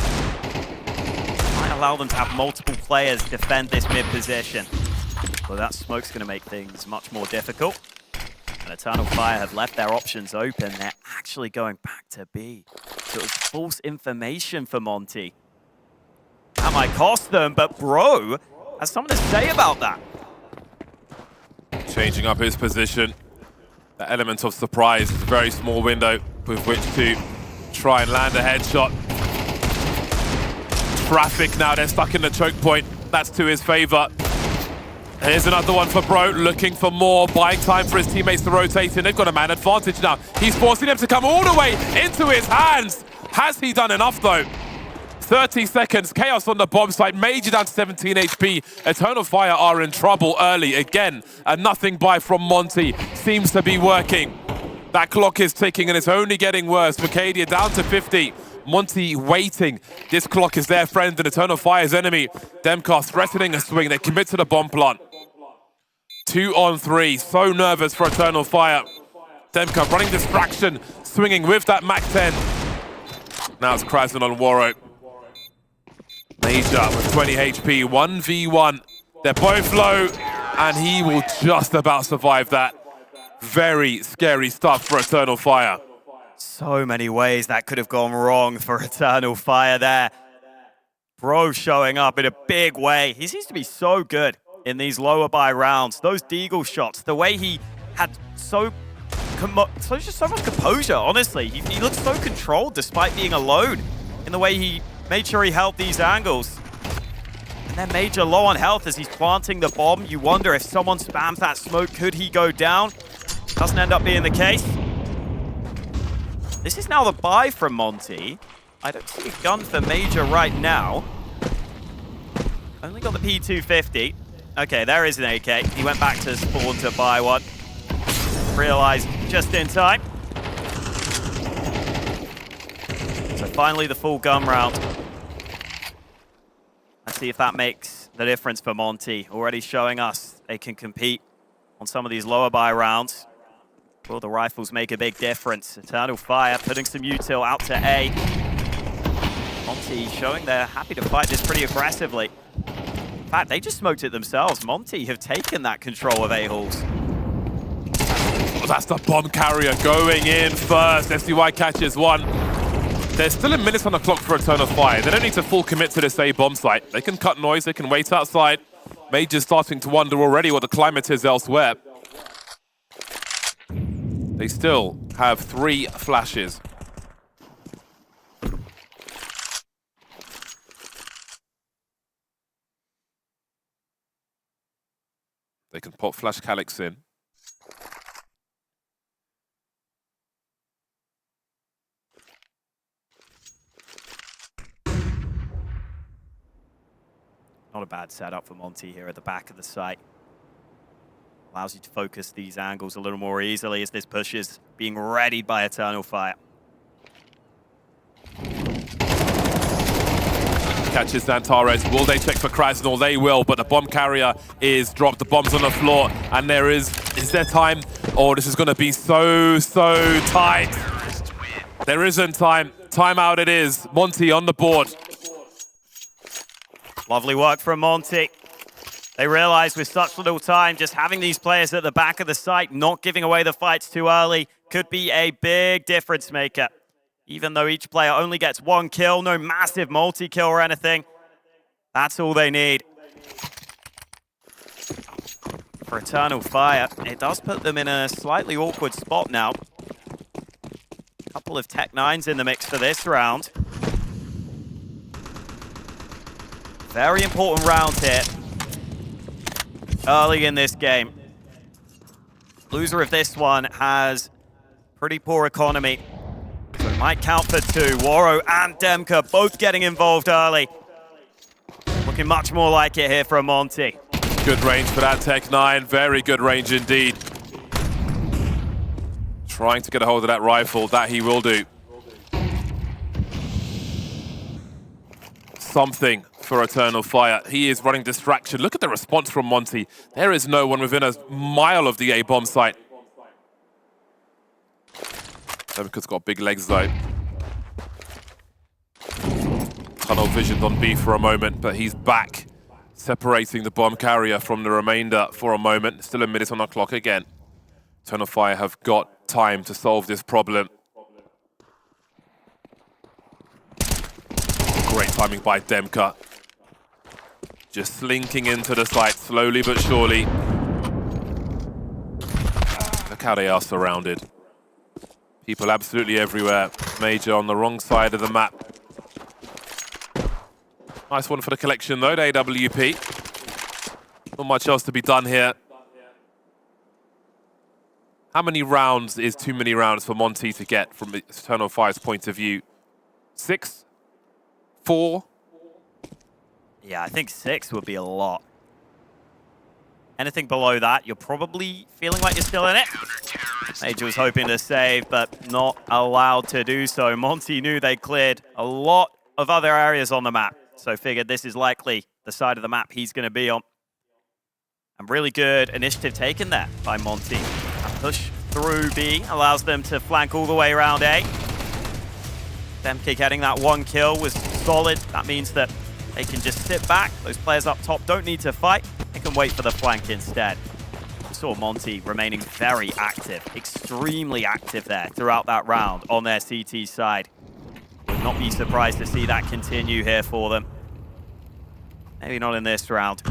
[SPEAKER 2] Might allow them to have multiple players defend this mid position. So that smoke's going to make things much more difficult. And Eternal Fire have left their options open. They're actually going back to B. So it was false information for Monte. That might cost them, but Bro has something to say about that.
[SPEAKER 1] Changing up his position. The element of surprise is a very small window with which to try and land a headshot. Traffic now, they're stuck in the choke point. That's to his favor. Here's another one for Bro, looking for more, buying time for his teammates to rotate in. They've got a man advantage now. He's forcing them to come all the way into his hands. Has he done enough though? 30 seconds, chaos on the bomb site, Major down to 17 HP. Eternal Fire are in trouble early. Again, a nothing buy from Monte seems to be working. That clock is ticking and it's only getting worse. Vacadia down to 50. Monte waiting. This clock is their friend and Eternal Fire's enemy. Demcar threatening a swing. They commit to the bomb plant. 2 on 3. So nervous for Eternal Fire. Demcar running distraction, swinging with that Mac 10. Now it's Krasn on Warrow. Major with 20 HP, 1v1. They're both low, and he will just about survive that. Very scary stuff for Eternal Fire.
[SPEAKER 2] So many ways that could have gone wrong for Eternal Fire there. Bro showing up in a big way. He seems to be so good in these lower buy rounds. Those Deagle shots, the way he had so much composure, honestly. He looked so controlled despite being alone in the way he made sure he held these angles. And then Major low on health as he's planting the bomb. You wonder if someone spams that smoke, could he go down? Doesn't end up being the case. This is now the buy from Monte. I don't see a gun for Major right now. Only got the P250. Okay, there is an AK. He went back to spawn to buy one. Realized just in time. So finally the full gun round. Let's see if that makes the difference for Monte. Already showing us they can compete on some of these lower buy rounds. Will the rifles make a big difference? Eternal Fire putting some util out to A. Monte showing they're happy to fight this pretty aggressively. In fact, they just smoked it themselves. Monte have taken that control of A-halls.
[SPEAKER 1] Oh, that's the bomb carrier going in first. SDY catches one. There's still a minute on the clock for Eternal Fire. They don't need to full commit to this A bomb site. They can cut noise, they can wait outside. Major's starting to wonder already what the climate is elsewhere. They still have 3 flashes. They can pop flash Calyx in.
[SPEAKER 2] Not a bad setup for Monte here at the back of the site. Allows you to focus these angles a little more easily as this push is being readied by Eternal Fire.
[SPEAKER 1] Catches xantares. Will they check for Krasnal? They will, but the bomb carrier is dropped. The bomb's on the floor, and is there time? Oh, this is going to be so tight. There isn't time. Timeout it is. Monte on the board.
[SPEAKER 2] Lovely work from Monte. They realize with such little time, just having these players at the back of the site, not giving away the fights too early, could be a big difference maker. Even though each player only gets 1 kill, no massive multi-kill or anything, That's all they need. For Eternal Fire, it does put them in a slightly awkward spot now. Couple of Tech 9s in the mix for this round. Very important round here. Early in this game. Loser of this one has pretty poor economy. So it might count for two. Waro and Demka both getting involved early. Looking much more like it here from Monte.
[SPEAKER 1] Good range for that Tech 9. Very good range indeed. Trying to get a hold of that rifle. That he will do. Something for Eternal Fire. He is running distraction. Look at the response from Monte. There is no one within a mile of the A-bomb site. Demka's got big legs though. Tunnel visioned on B for a moment, but he's back, separating the bomb carrier from the remainder for a moment. Still a minute on the clock again. Eternal Fire have got time to solve this problem. Great timing by Demka. Just slinking into the site slowly but surely. Look how they are surrounded. People absolutely everywhere. Major on the wrong side of the map. Nice one for the collection though, the AWP. Not much else to be done here. How many rounds is too many rounds for Monte to get from Eternal Fire's point of view? 6? 4?
[SPEAKER 2] Yeah, I think 6 would be a lot. Anything below that, you're probably feeling like you're still in it. Major was hoping to save, but not allowed to do so. Monte knew they cleared a lot of other areas on the map, so figured this is likely the side of the map he's going to be on. And really good initiative taken there by Monte. A push through B allows them to flank all the way around A. Demka getting that 1 kill was solid. That means that they can just sit back. Those players up top don't need to fight. They can wait for the flank instead. We saw Monte remaining very active, extremely active there throughout that round on their CT side. Would not be surprised to see that continue here for them. Maybe not in this round,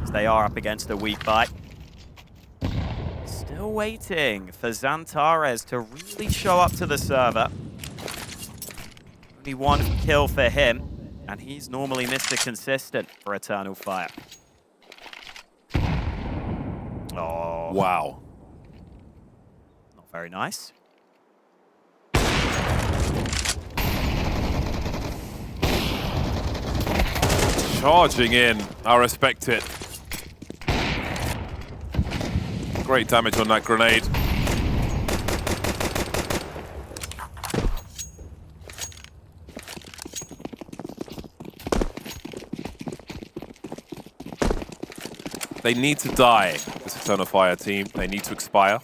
[SPEAKER 2] as they are up against a weak buy. Still waiting for xantares to really show up to the server. Only 1 kill for him, and he's normally Mr. Consistent for Eternal Fire. Oh.
[SPEAKER 1] Wow.
[SPEAKER 2] Not very nice.
[SPEAKER 1] Charging in. I respect it. Great damage on that grenade. They need to die, this Eternal Fire team. They need to expire.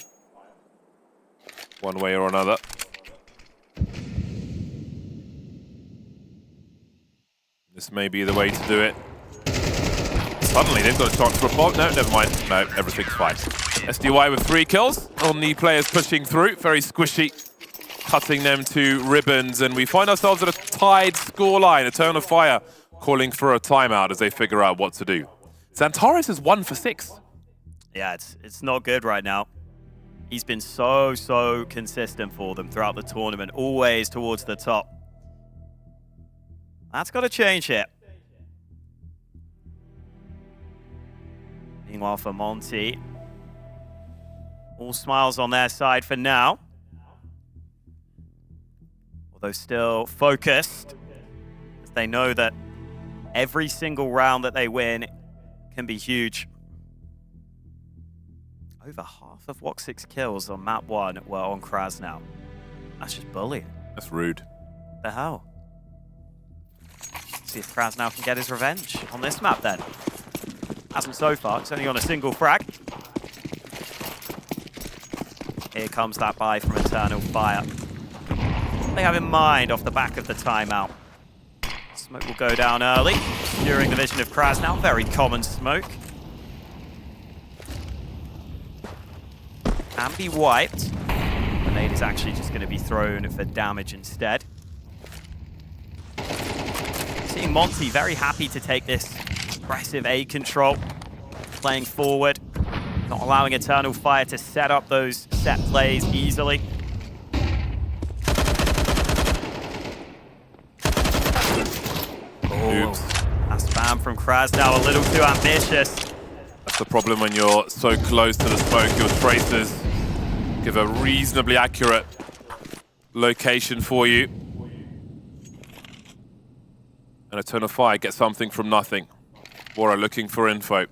[SPEAKER 1] One way or another. This may be the way to do it. Suddenly they've got a chance for a bomb. No, never mind. No, everything's fine. SDY with 3 kills on the players pushing through. Very squishy. Cutting them to ribbons. And we find ourselves at a tied scoreline. Eternal Fire calling for a timeout as they figure out what to do. xantares is 1 for 6.
[SPEAKER 2] Yeah, it's not good right now. He's been so consistent for them throughout the tournament, always towards the top. That's got to change here. Meanwhile for Monte, all smiles on their side for now. Although still focused, as they know that every single round that they win can be huge. Over half of Woxic's kills on map 1 were on Kraz now. That's just bullying.
[SPEAKER 1] That's rude.
[SPEAKER 2] The hell? See if Kraz now can get his revenge on this map then. Hasn't so far, it's only on a single frag. Here comes that buy from Eternal Fire. What they have in mind off the back of the timeout. Smoke will go down early, obscuring the vision of Kraz now. Very common smoke. Can be wiped. Grenade is actually just going to be thrown for damage instead. Seeing seeing Monte very happy to take this aggressive A control, playing forward, not allowing Eternal Fire to set up those set plays easily.
[SPEAKER 1] Oops.
[SPEAKER 2] That spam from kraz now a little too ambitious.
[SPEAKER 1] That's the problem when you're so close to the smoke. Your tracers give a reasonably accurate location for you. And Eternal Fire gets something from nothing. Wara looking for info.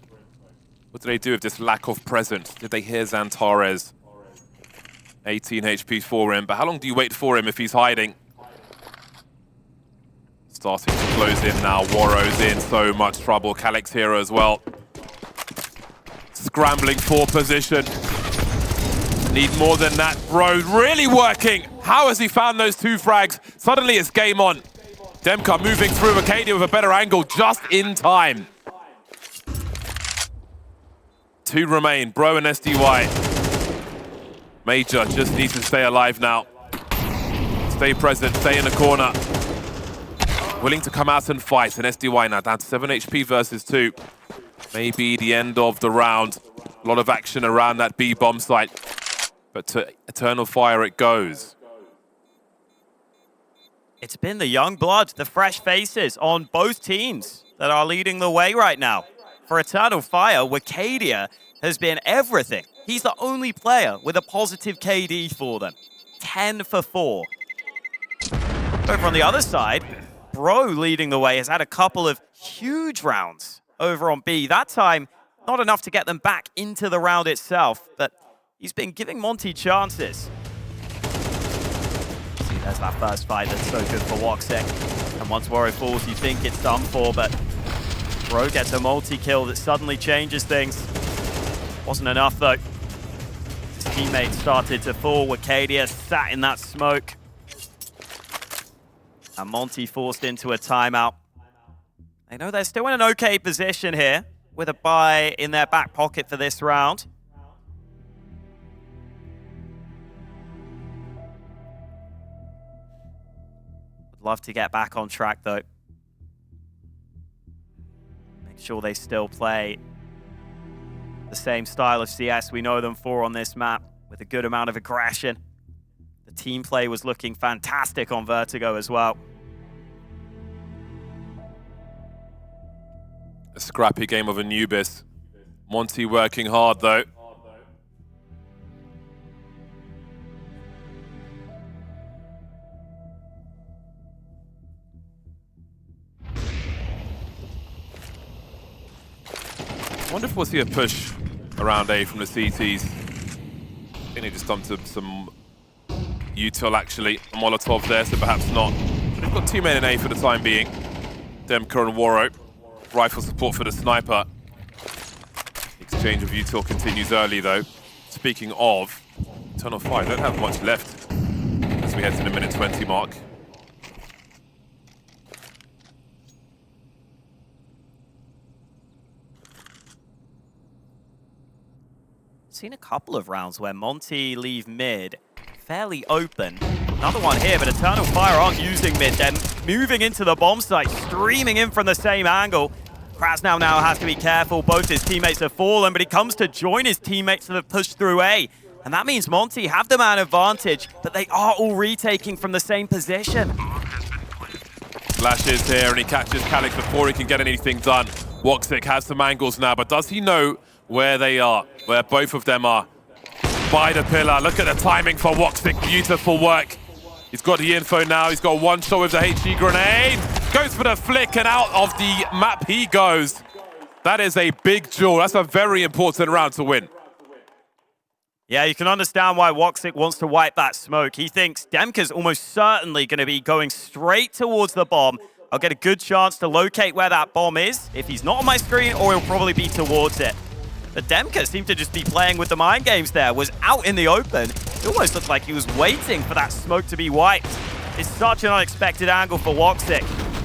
[SPEAKER 1] What did they do with this lack of presence? Did they hear xantares? 18 HP for him, but how long do you wait for him if he's hiding? Starting to close in now. Waro's in so much trouble. Calyx Hero as well. Scrambling for position. Need more than that. Bro, really working. How has he found those 2 frags? Suddenly it's game on. Demka moving through Acadia with a better angle just in time. 2 remain, Bro and SDY. Major just needs to stay alive now. Stay present, stay in the corner. Willing to come out and fight, and SDY now down to 7 HP versus 2. Maybe the end of the round. A lot of action around that B bomb site. But to Eternal Fire it goes.
[SPEAKER 2] It's been the young blood, the fresh faces on both teams that are leading the way right now. For Eternal Fire, Wakadia has been everything. He's the only player with a positive KD for them. 10 for 4. Over on the other side, Bro leading the way has had a couple of huge rounds over on B. That time, not enough to get them back into the round itself, but he's been giving Monte chances. See, there's that first fight that's so good for woxic. And once Warrior falls, you think it's done for, but Bro gets a multi-kill that suddenly changes things. Wasn't enough, though. His teammates started to fall. Wakadia sat in that smoke. And Monte forced into a timeout. They know they're still in an okay position here, with a buy in their back pocket for this round. Would love to get back on track, though. Make sure they still play the same style of CS we know them for on this map, with a good amount of aggression. The team play was looking fantastic on Vertigo as well.
[SPEAKER 1] A scrappy game of Anubis. Monte working hard though. I wonder if we'll see a push around A from the CTs. I think they just dumped some util actually. A Molotov there, so perhaps not. But they've got 2 men in A for the time being. Demka and Waro. Rifle support for the sniper. Exchange of util continues early though. Speaking of, Eternal Fire don't have much left as we head to the minute 20 mark.
[SPEAKER 2] Seen a couple of rounds where Monte leave mid fairly open. Another one here, but Eternal Fire aren't using mid. They're moving into the bomb site, streaming in from the same angle. krazz now has to be careful. Both his teammates have fallen, but he comes to join his teammates that have pushed through A. And that means Monte have the man advantage, but they are all retaking from the same position.
[SPEAKER 1] Flashes here, and he catches Calyx before he can get anything done. woxic has some angles now, but does he know where they are, where both of them are? By the pillar. Look at the timing for woxic. Beautiful work. He's got the info now. He's got one shot with the HE grenade. Goes for the flick, and out of the map he goes. That is a big duel. That's a very important round to win.
[SPEAKER 2] Yeah, you can understand why woxic wants to wipe that smoke. He thinks Demka's almost certainly going to be going straight towards the bomb. I'll get a good chance to locate where that bomb is. If he's not on my screen, or he'll probably be towards it. But Demka seemed to just be playing with the mind games there, was out in the open. It almost looked like he was waiting for that smoke to be wiped. It's such an unexpected angle for woxic.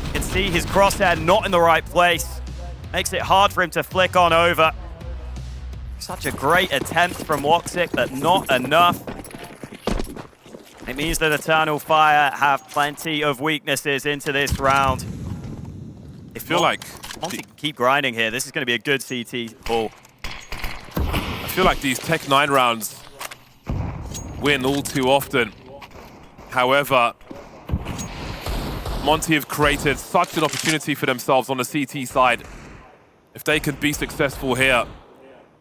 [SPEAKER 2] You can see his crosshair not in the right place. Makes it hard for him to flick on over. Such a great attempt from woxic, but not enough. It means that Eternal Fire have plenty of weaknesses into this round.
[SPEAKER 1] I feel like
[SPEAKER 2] Monte can keep grinding here. This is going to be a good CT ball.
[SPEAKER 1] I feel like these Tech 9 rounds win all too often. However, Monte have created such an opportunity for themselves on the CT side. If they can be successful here,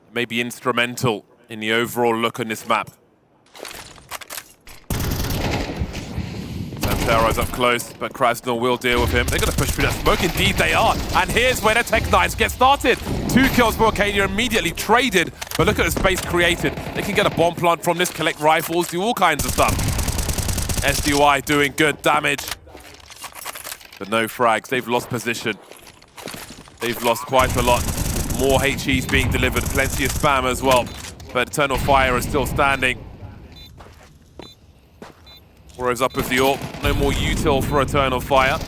[SPEAKER 1] it may be instrumental in the overall look on this map. xantares up close, but Krasnal will deal with him. They're going to push through that smoke. Indeed, they are. And here's where the Tech 9s get started. 2 kills for Arcadia immediately traded, but look at the space created. They can get a bomb plant from this, collect rifles, do all kinds of stuff. SDY doing good damage, but no frags. They've lost position. They've lost quite a lot. More HEs being delivered, plenty of spam as well, but Eternal Fire is still standing. Warriors up with the AWP. No more util for Eternal Fire.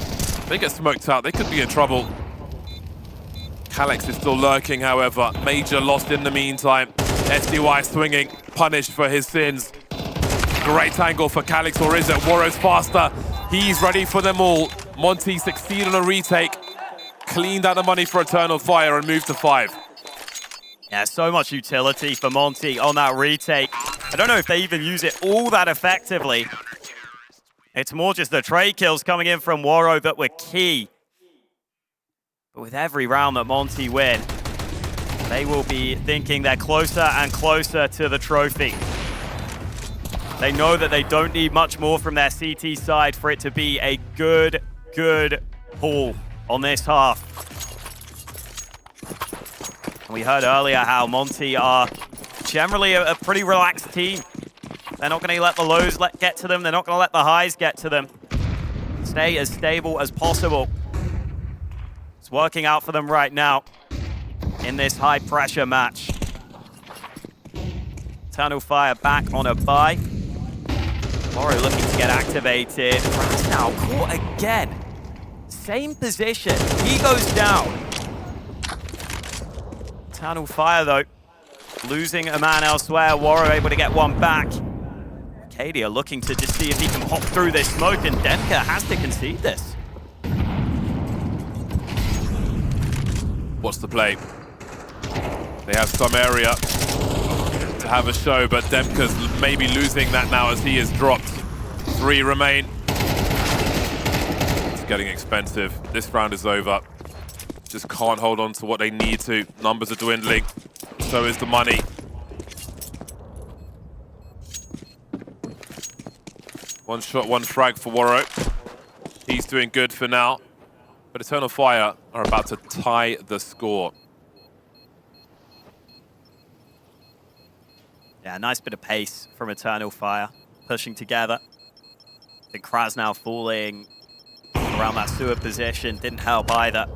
[SPEAKER 1] They get smoked out. They could be in trouble. Calyx is still lurking, however. Major lost in the meantime. SDY swinging, punished for his sins. Great angle for Calyx, or is it? Warriors faster. He's ready for them all. Monte succeed on a retake. Cleaned out the money for Eternal Fire and moved to 5.
[SPEAKER 2] Yeah, so much utility for Monte on that retake. I don't know if they even use it all that effectively. It's more just the trade kills coming in from Waro that were key. But with every round that Monte win, they will be thinking they're closer and closer to the trophy. They know that they don't need much more from their CT side for it to be a good haul on this half. And we heard earlier how Monte are generally a pretty relaxed team. They're not going to let the lows get to them. They're not going to let the highs get to them. Stay as stable as possible. It's working out for them right now in this high-pressure match. Eternal Fire back on a buy. Moro looking to get activated. Now caught again. Same position. He goes down. Eternal Fire, though, losing a man elsewhere. Waro able to get one back. Arcadia looking to just see if he can pop through this smoke, and Denka has to concede this.
[SPEAKER 1] What's the play? They have some area to have a show, but Demka's maybe losing that now as he is dropped. 3 remain. It's getting expensive. This round is over. Just can't hold on to what they need to. Numbers are dwindling. So is the money. One shot, one frag for Waro. He's doing good for now. But Eternal Fire are about to tie the score.
[SPEAKER 2] Yeah, nice bit of pace from Eternal Fire, pushing together. I think Krasnal falling around that sewer position didn't help either.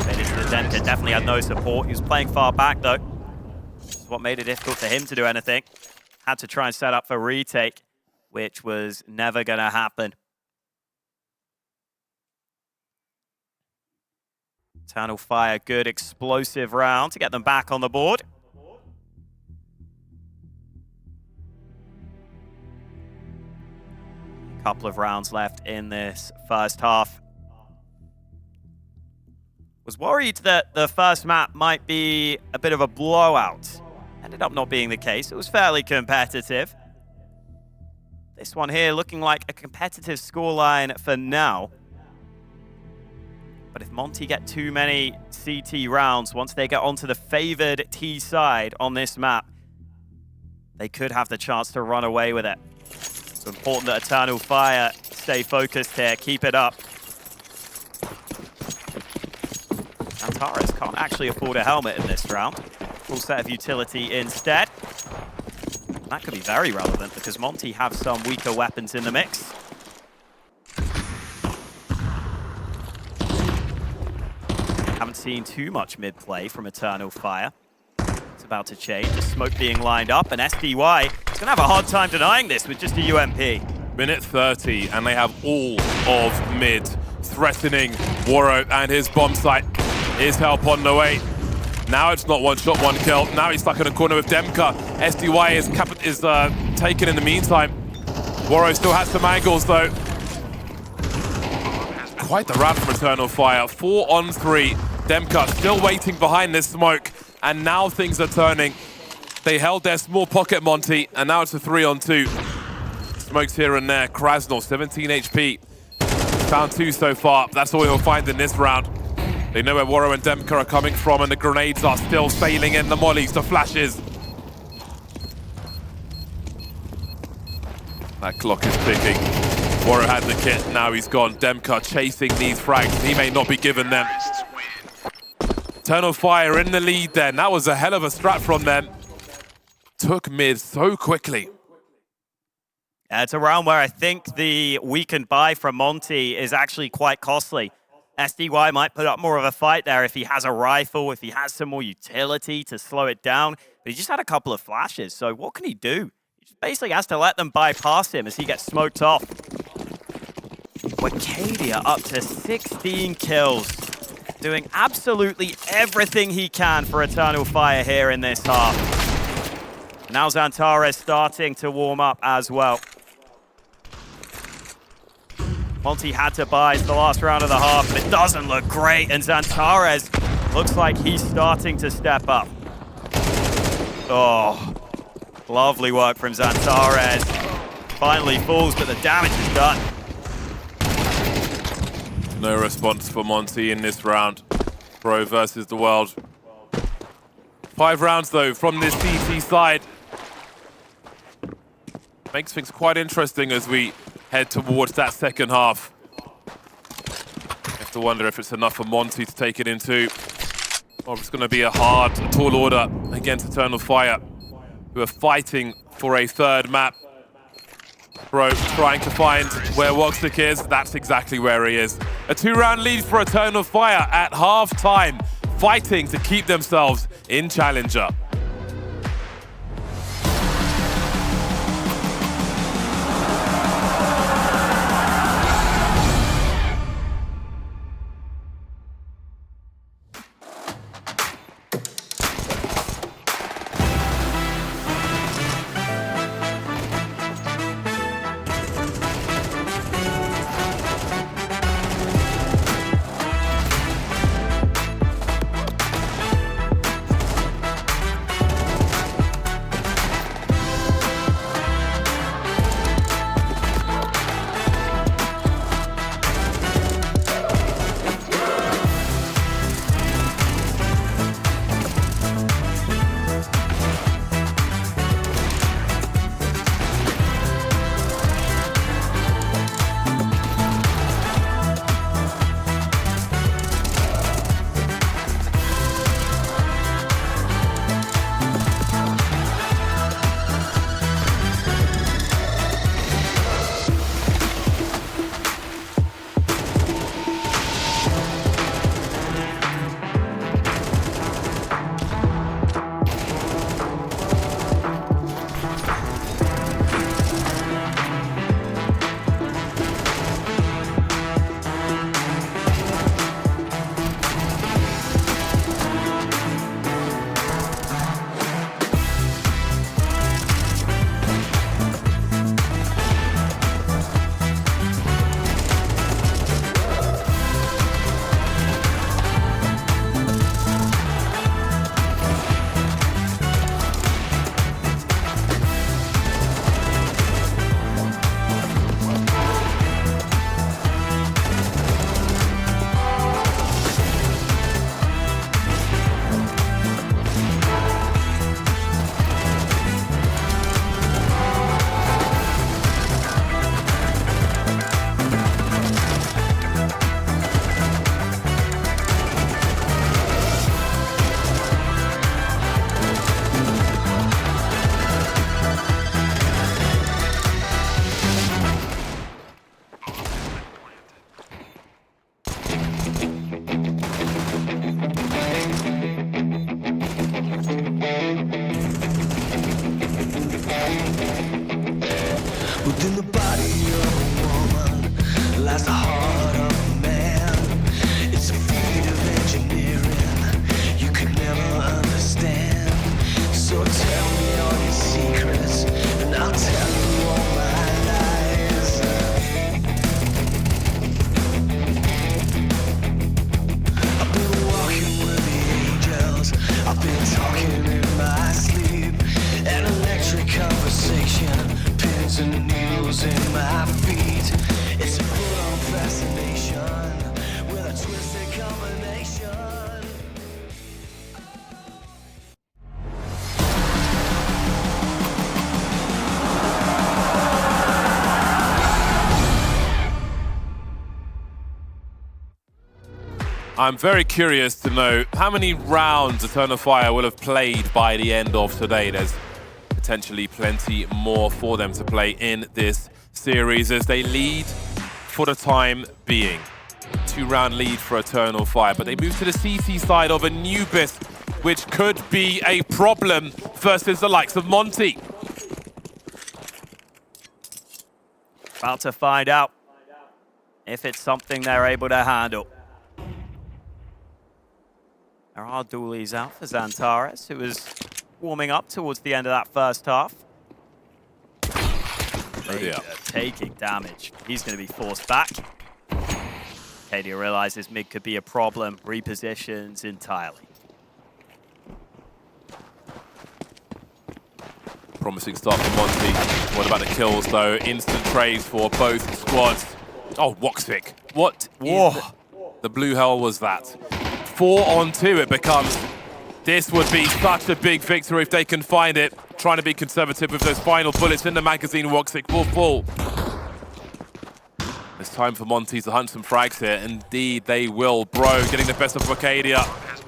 [SPEAKER 2] Made it to the Denka, definitely had no support. He was playing far back though. This is what made it difficult for him to do anything. Had to try and set up for retake, which was never gonna happen. Eternal Fire, good explosive round to get them back on the board. Couple of rounds left in this first half. Was worried that the first map might be a bit of a blowout. Ended up not being the case. It was fairly competitive. This one here looking like a competitive scoreline for now. But if Monte get too many CT rounds, once they get onto the favored T side on this map, they could have the chance to run away with it. So important that Eternal Fire stay focused here, keep it up. xantares can't actually afford a helmet in this round. Full set of utility instead. That could be very relevant because Monte have some weaker weapons in the mix. Haven't seen too much mid-play from Eternal Fire. It's about to change. The smoke being lined up, and SDY is going to have a hard time denying this with just a UMP.
[SPEAKER 1] Minute 30, and they have all of mid, threatening Waro and his bomb site. His help on the way. Now it's not one shot, one kill. Now he's stuck in a corner with Demka. SDY is taken in the meantime. Waro still has some angles, though. quite the round from Eternal Fire. 4 on 3. Demka still waiting behind this smoke, and now things are turning. They held their small pocket, Monte, and now it's a 3 on 2. Smokes here and there. Krasnal, 17 HP. Found 2 so far. That's all he'll find in this round. They know where Waro and Demka are coming from, and the grenades are still sailing in, the mollies, the flashes. That clock is ticking. Waro had the kit, now he's gone. Demka chasing these frags. He may not be given them. Eternal Fire in the lead then. That was a hell of a strat from them. Took mid so quickly.
[SPEAKER 2] It's a round where I think the weakened buy from Monte is actually quite costly. SDY might put up more of a fight there if he has a rifle, if he has some more utility to slow it down. But he just had a couple of flashes, so what can he do? He just basically has to let them bypass him as he gets smoked off. Wakadia up to 16 kills. Doing absolutely everything he can for Eternal Fire here in this half. Now xantares starting to warm up as well. Monte had to buy the last round of the half, but it doesn't look great, and xantares looks like he's starting to step up. Oh, lovely work from xantares. Finally falls, but the damage is done.
[SPEAKER 1] No response for Monte in this round. Pro versus the world. 5 rounds though from this CT side. Makes things quite interesting as we head towards that second half. You have to wonder if it's enough for Monte to take it into, or if it's going to be a hard, tall order against Eternal Fire, who are fighting for a third map. Bro trying to find where Wogstik is. That's exactly where he is. A 2-round lead for Eternal Fire at half-time, fighting to keep themselves in Challenger.
[SPEAKER 5] Within the body of a woman lies the heart of a man. It's a feat of engineering you could never understand. So tell me all your secrets and I'll tell you all my lies.
[SPEAKER 1] I'm very curious to know how many rounds Eternal Fire will have played by the end of today. There's potentially plenty more for them to play in this series as they lead for the time being. 2-round lead for Eternal Fire, but they move to the CT side of Anubis, which could be a problem versus the likes of Monte.
[SPEAKER 2] About to find out if it's something they're able to handle. There are dualies out for xantares, who was warming up towards the end of that first half.
[SPEAKER 1] Oh dear.
[SPEAKER 2] Taking damage. He's going to be forced back. Kadia realizes mid could be a problem, repositions entirely.
[SPEAKER 1] Promising start for Monte. What about the kills though? Instant trades for both squads. Oh, Woxic. What in the blue hell was that? 4 on 2 it becomes. This would be such a big victory if they can find it. Trying to be conservative with those final bullets in the magazine. Woxic will fall. It's time for Monte to hunt some frags here. Indeed, they will. Bro getting the best of Arcadia.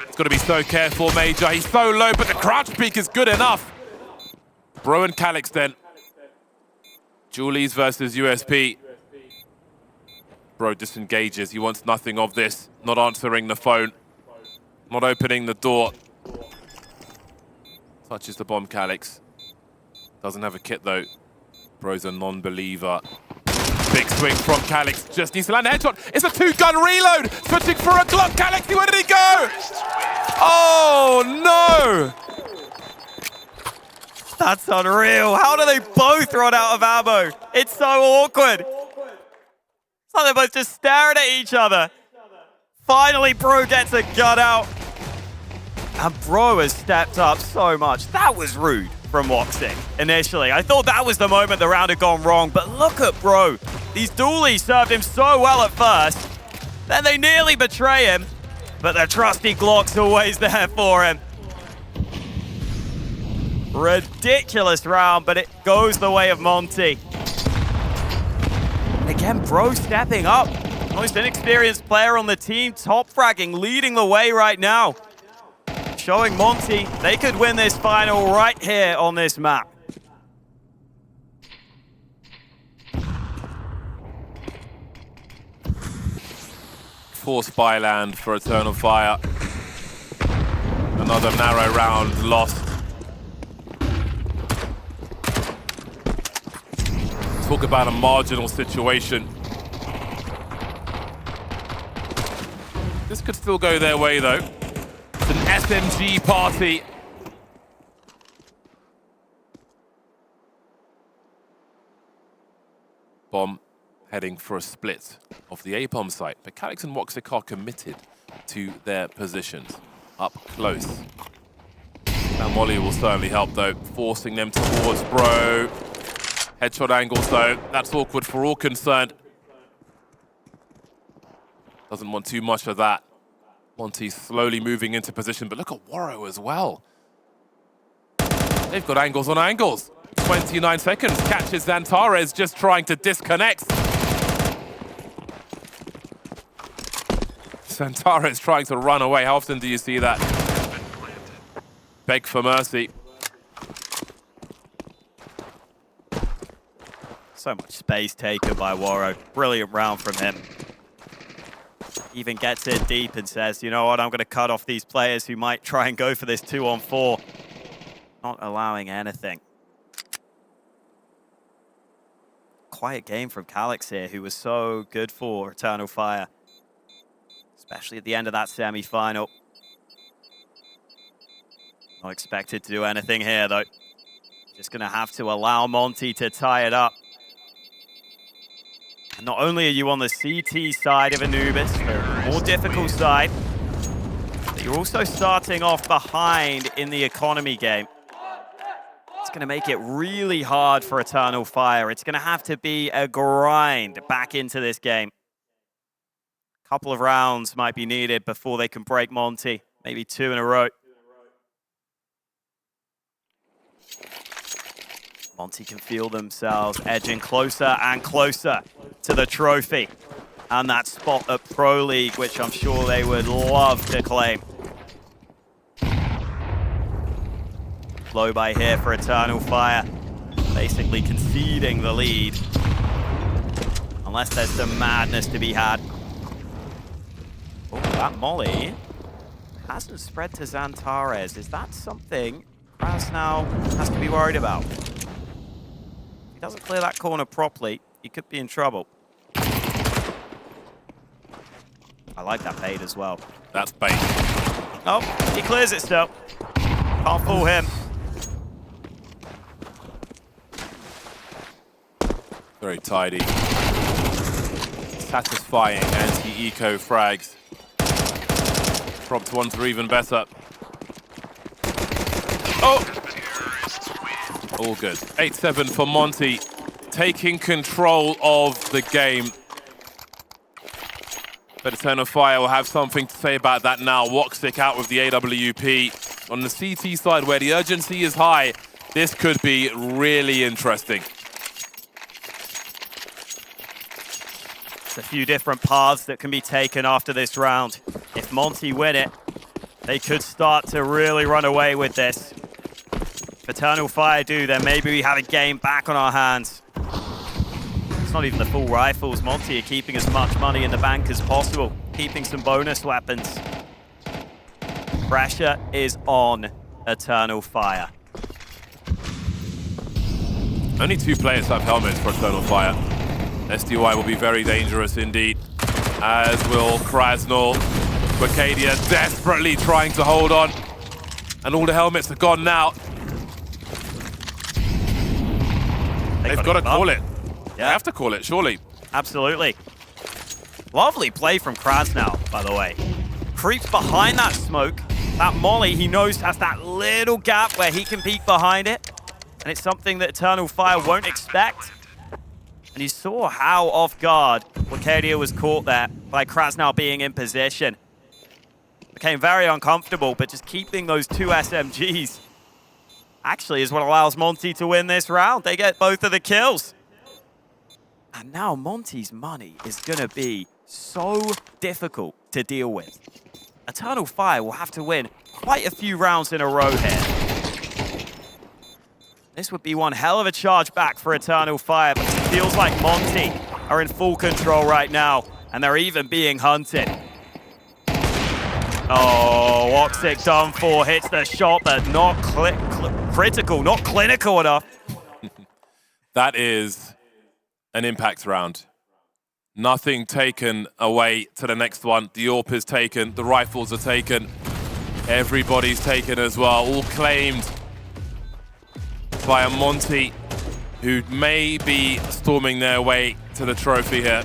[SPEAKER 1] He's got to be so careful, Major. He's so low, but the crouch peak is good enough. Bro and Calix then. Julies versus USP. Bro disengages. He wants nothing of this. Not answering the phone. Not opening the door. Touches the bomb, Calix. Doesn't have a kit though. Bro's a non-believer. Big swing from Calix. Just needs to land a headshot. It's a 2-gun reload. Switching for a Glock. Calix, where did he go? Oh no!
[SPEAKER 2] That's unreal. How do they both run out of ammo? It's so awkward. It's like they're both just staring at each other. Finally, Bro gets a gun out. And Bro has stepped up so much. That was rude from Woxic initially. I thought that was the moment the round had gone wrong, but look at Bro. These dualies served him so well at first. Then they nearly betray him, but the trusty Glock's always there for him. Ridiculous round, but it goes the way of Monte. Again, Bro stepping up. Most inexperienced player on the team, top fragging, leading the way right now. Showing Monte they could win this final right here on this map.
[SPEAKER 1] Forced byland for Eternal Fire. Another narrow round lost. Talk about a marginal situation. This could still go their way though. It's an SMG party. Bomb heading for a split of the A-bomb site, but Calix and Woxic are committed to their positions up close. Now Molly will certainly help though, forcing them towards Bro. Headshot angles though, that's awkward for all concerned. Doesn't want too much of that. Monte slowly moving into position, but look at Warrow as well. They've got angles on angles. 29 seconds, catches xantares just trying to disconnect. xantares trying to run away. How often do you see that? Beg for mercy.
[SPEAKER 2] So much space taken by Warrow. Brilliant round from him. Even gets in deep and says, you know what, I'm going to cut off these players who might try and go for this 2-on-4. Not allowing anything. Quiet game from Calix here, who was so good for Eternal Fire. Especially at the end of that semi-final. Not expected to do anything here, though. Just going to have to allow Monte to tie it up. Not only are you on the CT side of Anubis, the more difficult side, but you're also starting off behind in the economy game. It's going to make it really hard for Eternal Fire. It's going to have to be a grind back into this game. A couple of rounds might be needed before they can break Monte, maybe 2 in a row. Monte can feel themselves edging closer and closer to the trophy. and that spot at Pro League, which I'm sure they would love to claim. Low by here for Eternal Fire, basically conceding the lead. Unless there's some madness to be had. Oh, that molly hasn't spread to xantares. Is that something kraz now has to be worried about? If he doesn't clear that corner properly, he could be in trouble. I like that bait as well.
[SPEAKER 1] That's bait.
[SPEAKER 2] Oh, he clears it still. Can't fool him.
[SPEAKER 1] Very tidy. Satisfying anti-eco frags. ropz ones are even better. Oh! All good. 8-7 for Monte, taking control of the game. But Eternal Fire will have something to say about that now. Woxic out with the AWP. On the CT side, where the urgency is high, this could be really interesting.
[SPEAKER 2] A few different paths that can be taken after this round. If Monte win it, they could start to really run away with this. If Eternal Fire do, then maybe we have a game back on our hands. It's not even the full rifles. Monte are keeping as much money in the bank as possible, keeping some bonus weapons. Pressure is on Eternal Fire.
[SPEAKER 1] Only 2 players have helmets for Eternal Fire. SDY will be very dangerous indeed, as will Krasnal. Wicadia desperately trying to hold on, and all the helmets are gone now. They've got to call it.
[SPEAKER 2] Yeah.
[SPEAKER 1] They have to call it, surely.
[SPEAKER 2] Absolutely. Lovely play from Krasnal, by the way. Creeps behind that smoke. That molly, he knows, has that little gap where he can peek behind it, and it's something that Eternal Fire won't expect. And you saw how off guard Wicadia was caught there by Krasnal being in position. Became very uncomfortable, but just keeping those 2 SMGs actually is what allows Monte to win this round. They get both of the kills. And now Monte's money is going to be so difficult to deal with. Eternal Fire will have to win quite a few rounds in a row here. This would be one hell of a charge back for Eternal Fire, but it feels like Monte are in full control right now, and they're even being hunted. Oh, Woxic done for, hits the shot, but not critical, not clinical enough.
[SPEAKER 1] That is an impact round. Nothing taken away to the next one. The AWP is taken, the rifles are taken, everybody's taken as well, all claimed by a Monte, who may be storming their way to the trophy here.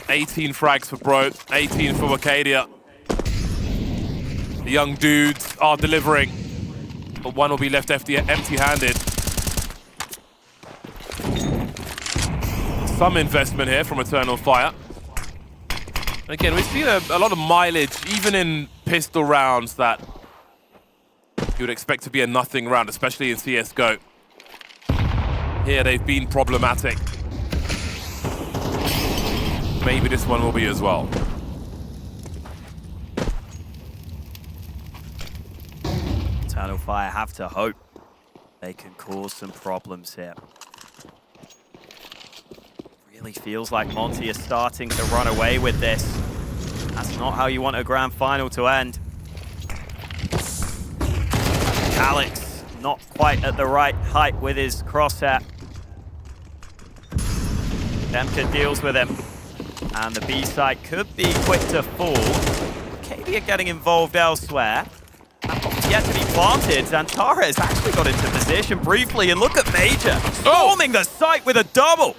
[SPEAKER 1] 18 frags for Bro, 18 for Wicadia. The young dudes are delivering, but one will be left empty-handed. Some investment here from Eternal Fire. Again, we've seen a lot of mileage, even in pistol rounds, that you would expect to be a nothing round, especially in CSGO. Here they've been problematic. Maybe this one will be as well.
[SPEAKER 2] Eternal Fire have to hope they can cause some problems here. Really feels like Monte is starting to run away with this. That's not how you want a grand final to end. Alex, not quite at the right height with his crosshair. Demka deals with him. And the B side could be quick to fall. Wicadia getting involved elsewhere. Yet to be planted. xantares actually got into position briefly, and look at Major storming the site with a double.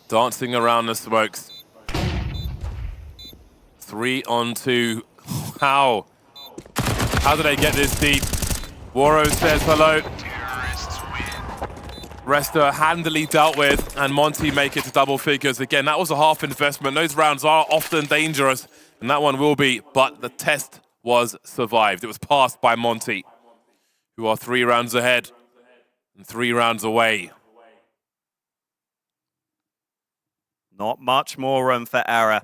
[SPEAKER 1] Dancing around the smokes. 3 on 2. How? How did they get this deep? Waro says hello. Resta handily dealt with, and Monte make it to double figures. Again, that was a half investment. Those rounds are often dangerous, and that one will be, but the test was survived. It was passed by Monte, who are 3 rounds ahead and 3 rounds away
[SPEAKER 2] Not much more room for error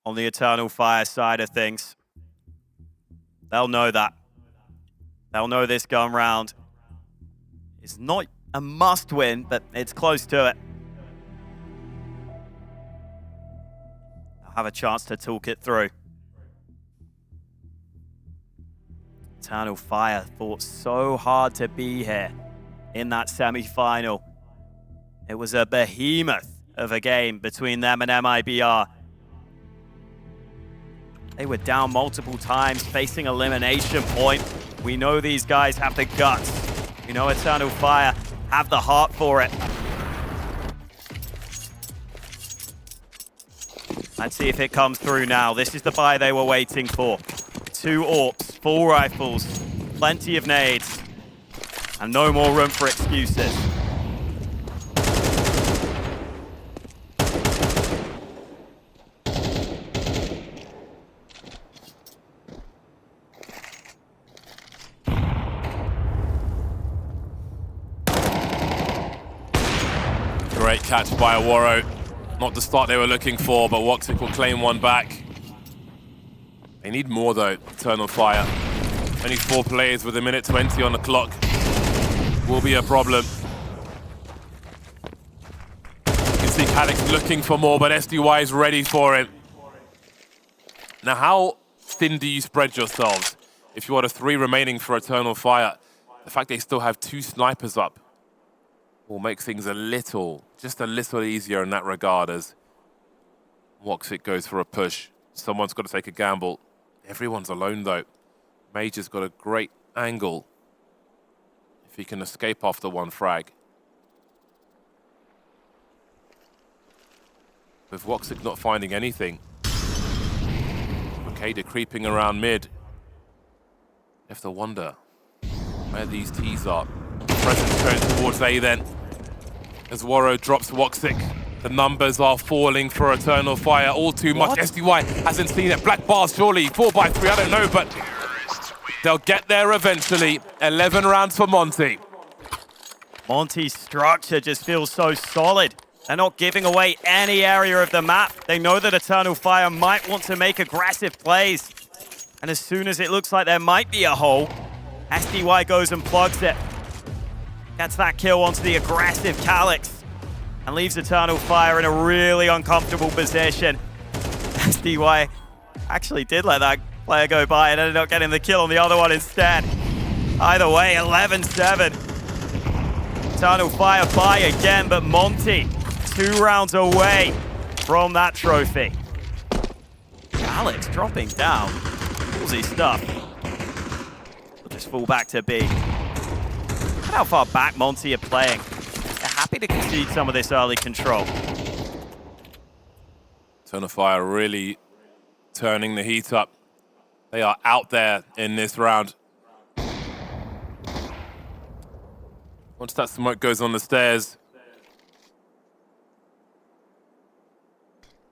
[SPEAKER 2] on the Eternal Fire side of things. They'll know that. They'll know this gun round is not a must-win, but it's close to it. They'll have a chance to talk it through. Eternal Fire fought so hard to be here in that semi-final. It was a behemoth of a game between them and MIBR. They were down multiple times, facing elimination point. We know these guys have the guts. We know Eternal Fire have the heart for it. Let's see if it comes through now. This is the buy they were waiting for. 2 AWPs, 4 rifles, plenty of nades, and no more room for excuses.
[SPEAKER 1] Great catch by Awaro. Not the start they were looking for, but woxic will claim one back. They need more though, Eternal Fire. Only 4 players with 1:20 on the clock will be a problem. You can see Calix looking for more, but SDY is ready for him. Now, how thin do you spread yourselves if you are the 3 remaining for Eternal Fire? The fact they still have 2 snipers up will make things just a little easier in that regard as woxic goes for a push. Someone's got to take a gamble. Everyone's alone though. Major's got a great angle if he can escape after 1 frag. With woxic not finding anything. Makeda creeping around mid. You have to wonder where these T's are. Presence going towards A then. As Waro drops woxic. The numbers are falling for Eternal Fire all too much. SDY hasn't seen it. Black bars surely. 4x3, I don't know, but they'll get there eventually. 11 rounds for Monte.
[SPEAKER 2] Monte's structure just feels so solid. They're not giving away any area of the map. They know that Eternal Fire might want to make aggressive plays. And as soon as it looks like there might be a hole, SDY goes and plugs it. Gets that kill onto the aggressive Calix. And leaves Eternal Fire in a really uncomfortable position. SDY actually did let that player go by and ended up getting the kill on the other one instead. Either way, 11-7. Eternal Fire buy again, but Monte 2 rounds away from that trophy. Alex dropping down. Ballsy stuff. We'll just fall back to B. Look at how far back Monte are playing. They're happy to concede some of this early control.
[SPEAKER 1] Eternal Fire really turning the heat up. They are out there in this round. Once that smoke goes on the stairs,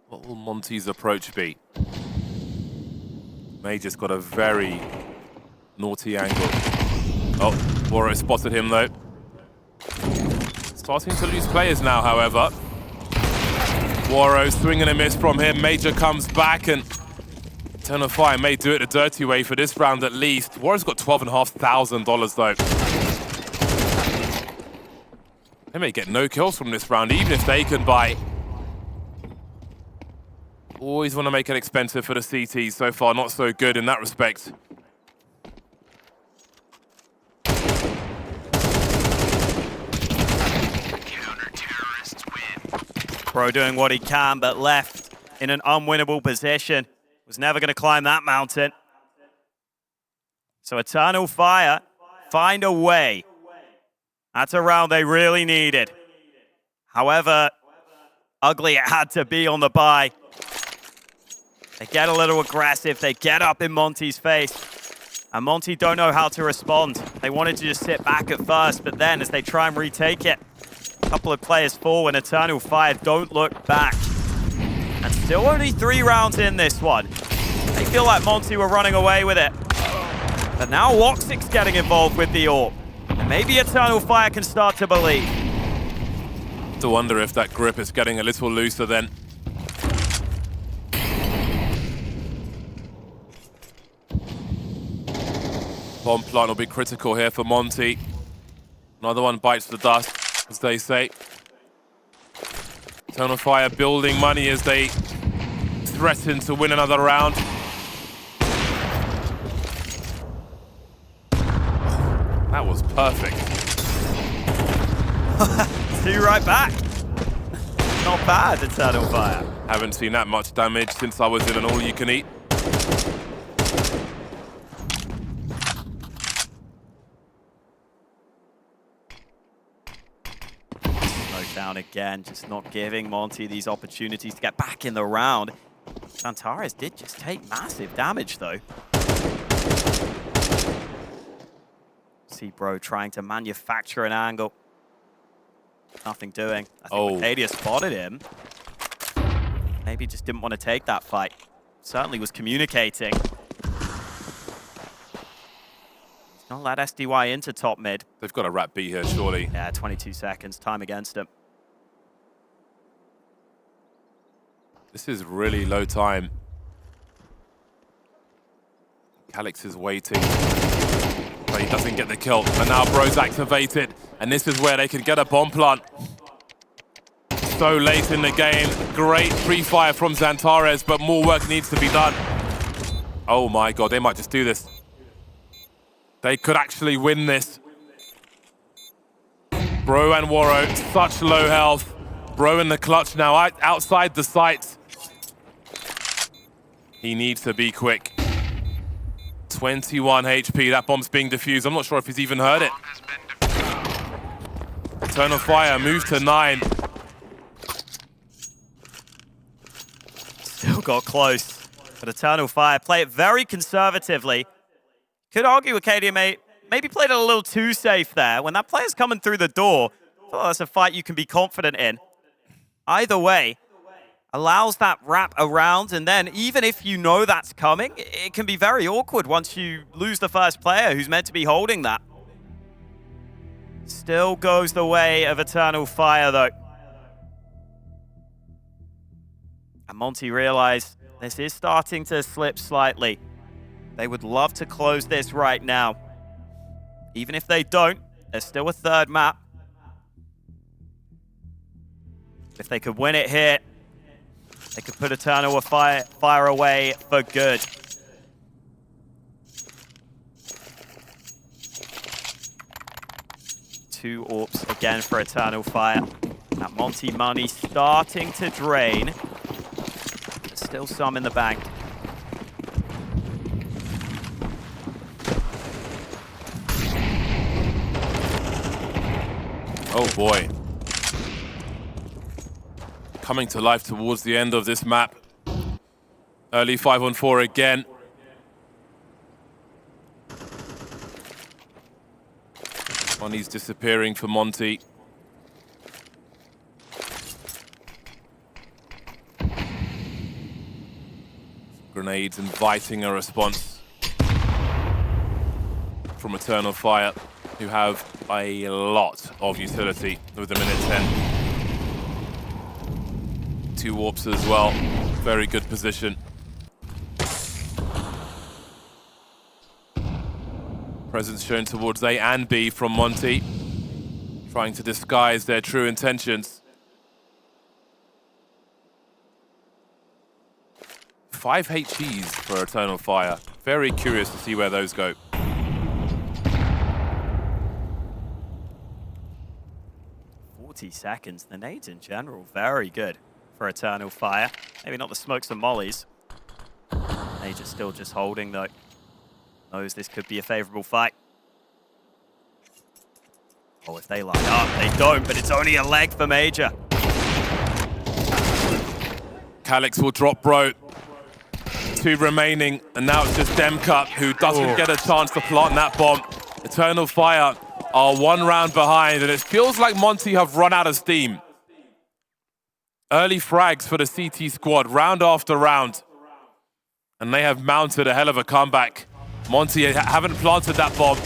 [SPEAKER 1] what will Monte's approach be? Major's got a very naughty angle. Oh, Waro spotted him though. Starting to lose players now, however. Waro swing and a miss from him. Major comes back and Eternal Fire may do it the dirty way for this round at least. Waro's got $12,500 though. They may get no kills from this round, even if they can buy. Always want to make it expensive for the CTs. So far, not so good in that respect.
[SPEAKER 3] Counter-terrorists win.
[SPEAKER 2] Pro doing what he can, but left in an unwinnable position. Was never going to climb that mountain. So Eternal Fire find a way. That's a round they really needed. However, ugly it had to be on the buy. They get a little aggressive. They get up in Monte's face. And Monte don't know how to respond. They wanted to just sit back at first, but then as they try and retake it, a couple of players fall and Eternal Fire don't look back. And still only 3 rounds in this one. They feel like Monte were running away with it. But now woxic's getting involved with the AWP. And maybe Eternal Fire can start to believe.
[SPEAKER 1] To wonder if that grip is getting a little looser then. Bomb plant will be critical here for Monte. Another one bites the dust, as they say. Eternal Fire building money as they threaten to win another round. That was perfect.
[SPEAKER 2] 2 right back. Not bad, Eternal Fire.
[SPEAKER 1] Haven't seen that much damage since I was in an all-you-can-eat.
[SPEAKER 2] Down again, just not giving Monte these opportunities to get back in the round. xantares did just take massive damage though. See Bro trying to manufacture an angle. Nothing doing. I think Arcadia spotted him. Maybe just didn't want to take that fight. Certainly was communicating. He's not let SDY into top mid.
[SPEAKER 1] They've got a rat B here, surely.
[SPEAKER 2] Yeah, 22 seconds, time against him.
[SPEAKER 1] This is really low time. Calix is waiting, but he doesn't get the kill. And now Bro's activated, and this is where they can get a bomb plant. So late in the game. Great pre-fire from xantares, but more work needs to be done. Oh my god, they might just do this. They could actually win this. Bro and Waro, such low health. Bro in the clutch now, outside the sights. He needs to be quick. 21 HP, that bomb's being defused. I'm not sure if he's even heard it. Eternal Fire, move to 9.
[SPEAKER 2] Still got close, but Eternal Fire play it very conservatively. Could argue Arcadia maybe played it a little too safe there. When that player's coming through the door, I feel that's a fight you can be confident in. Either way, allows that wrap around, and then even if you know that's coming, it can be very awkward once you lose the first player who's meant to be holding that. Still goes the way of Eternal Fire, though. And Monte realized this is starting to slip slightly. They would love to close this right now. Even if they don't, there's still a third map. If they could win it here, they could put Eternal Fire away for good. Two AWPs again for Eternal Fire. That Monte money starting to drain. There's still some in the bank.
[SPEAKER 1] Oh boy. Coming to life towards the end of this map. Early 5-on-4 again. Money's disappearing for Monte. Grenades inviting a response from Eternal Fire, who have a lot of utility with a minute 10. 2 warps as well. Very good position. Presence shown towards A and B from Monte, trying to disguise their true intentions. 5 HEs for Eternal Fire. Very curious to see where those go.
[SPEAKER 2] Seconds. The nades in general, very good for Eternal Fire. Maybe not the smokes and mollies. Major still just holding though. Knows this could be a favorable fight. Oh, if they line up, they don't, but it's only a leg for Major.
[SPEAKER 1] Calix will drop Bro. 2 remaining, and now it's just Demka who doesn't get a chance to plant that bomb. Eternal Fire are 1 round behind, and it feels like Monte have run out of steam. Early frags for the CT squad, round after round. And they have mounted a hell of a comeback. Monte haven't planted that bomb.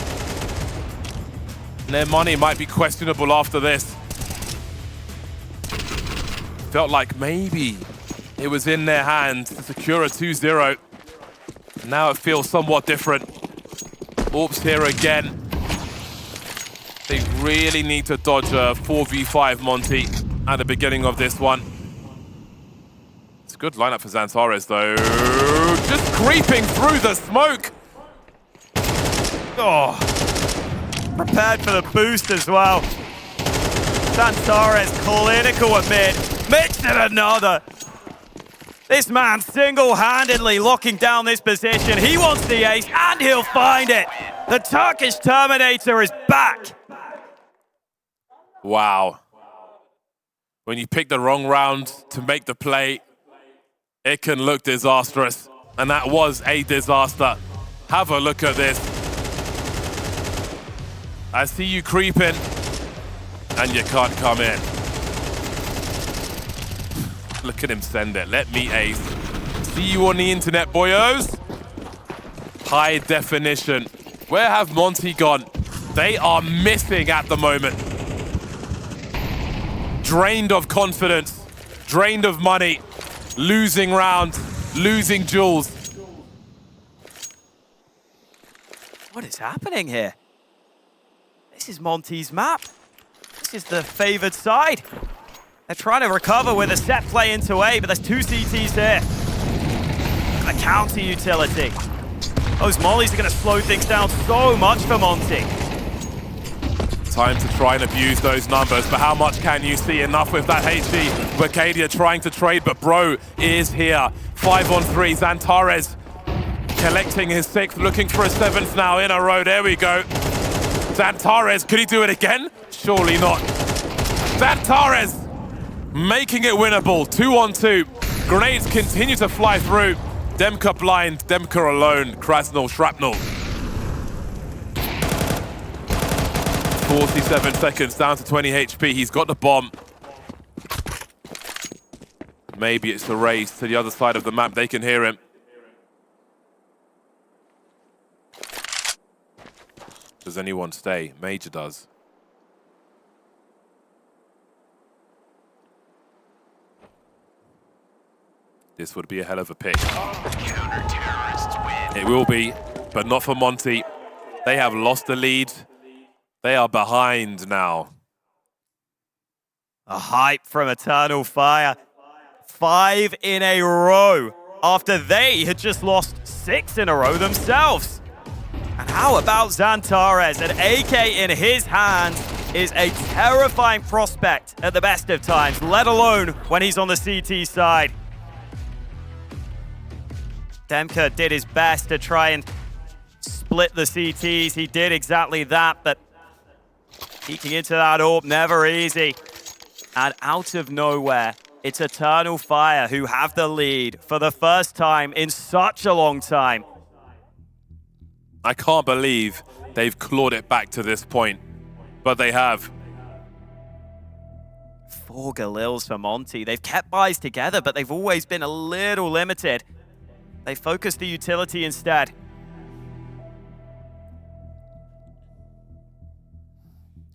[SPEAKER 1] And their money might be questionable after this. felt like maybe it was in their hands to secure a 2-0. Now it feels somewhat different. ropz here again. They really need to dodge a 4v5 Monte at the beginning of this one. It's a good lineup for xantares though. Just creeping through the smoke.
[SPEAKER 2] Oh, prepared for the boost as well. xantares clinical at mid, mixed in another. This man single-handedly locking down this position. He wants the ace and he'll find it. The Turkish Terminator is back.
[SPEAKER 1] Wow. When you pick the wrong round to make the play, it can look disastrous. And that was a disaster. Have a look at this. I see you creeping, and you can't come in. Look at him send it. Let me ace. See you on the internet, boyos. High definition. Where have Monte gone? They are missing at the moment. Drained of confidence, drained of money, losing rounds, losing jewels.
[SPEAKER 2] What is happening here? This is Monte's map. This is the favored side. They're trying to recover with a set play into A, but there's 2 CTs here. A counter utility. Those mollies are going to slow things down so much for Monte.
[SPEAKER 1] Time to try and abuse those numbers, but how much can you see? Enough with that HG. Berkadia trying to trade, but Bro is here. 5-on-3, xantares collecting his 6th, looking for a 7th now in a row. There we go. xantares, could he do it again? Surely not. xantares making it winnable. 2-on-2. Grenades continue to fly through. Demka blind, Demka alone. Krasnal shrapnel. 47 seconds, down to 20 HP. He's got the bomb. Maybe it's the race to the other side of the map. They can hear him. Does anyone stay? Major does. This would be a hell of a pick. It will be, but not for Monte. They have lost the lead. They are behind now.
[SPEAKER 2] A hype from Eternal Fire. 5 in a row after they had just lost 6 in a row themselves. And how about xantares? An AK in his hand is a terrifying prospect at the best of times, let alone when he's on the CT side. Demka did his best to try and split the CTs. He did exactly that, but peeking into that orb, never easy. And out of nowhere, it's Eternal Fire who have the lead for the first time in such a long time.
[SPEAKER 1] I can't believe they've clawed it back to this point, but they have.
[SPEAKER 2] 4 Galils for Monte. They've kept buys together, but they've always been a little limited. They focus the utility instead.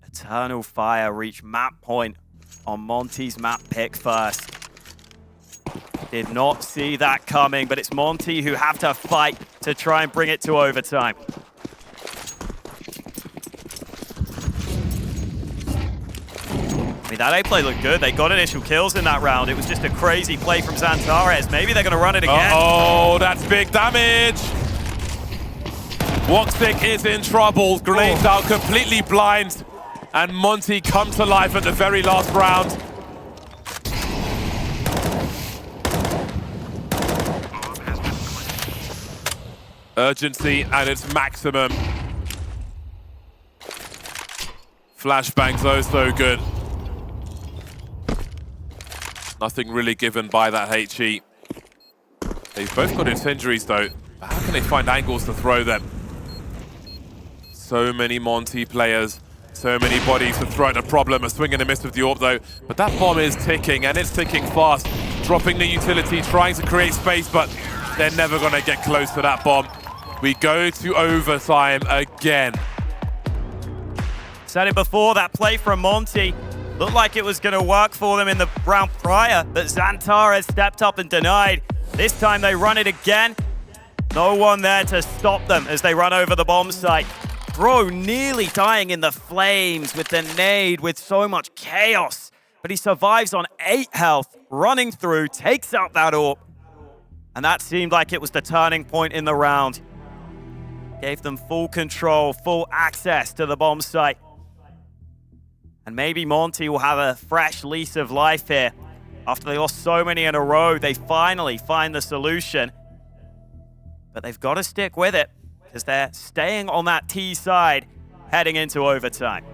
[SPEAKER 2] Eternal Fire reach map point on Monte's map pick first. Did not see that coming, but it's Monte who have to fight to try and bring it to overtime. I mean, that A play looked good. They got initial kills in that round. It was just a crazy play from xantares. Maybe they're going to run it again.
[SPEAKER 1] Oh, that's big damage. Woxic is in trouble. Grenades out completely blind. And Monte come to life at the very last round. Urgency at its maximum. Flashbangs, oh so good. Nothing really given by that HE. They've both got incendiaries though. But how can they find angles to throw them? So many Monte players, so many bodies to throw at the problem. A swing and a miss with the orb though. But that bomb is ticking, and it's ticking fast. Dropping the utility, trying to create space, but they're never gonna get close to that bomb. We go to overtime again.
[SPEAKER 2] Said it before, that play from Monte Looked like it was going to work for them in the round prior, but xantares stepped up and denied. This time they run it again. No one there to stop them as they run over the bomb site. Bro nearly dying in the flames with the nade, with so much chaos. But he survives on 8 health, running through, takes out that AWP. And that seemed like it was the turning point in the round. Gave them full control, full access to the bomb site. And maybe Monte will have a fresh lease of life here. After they lost so many in a row, they finally find the solution. But they've got to stick with it, because they're staying on that T side, heading into overtime.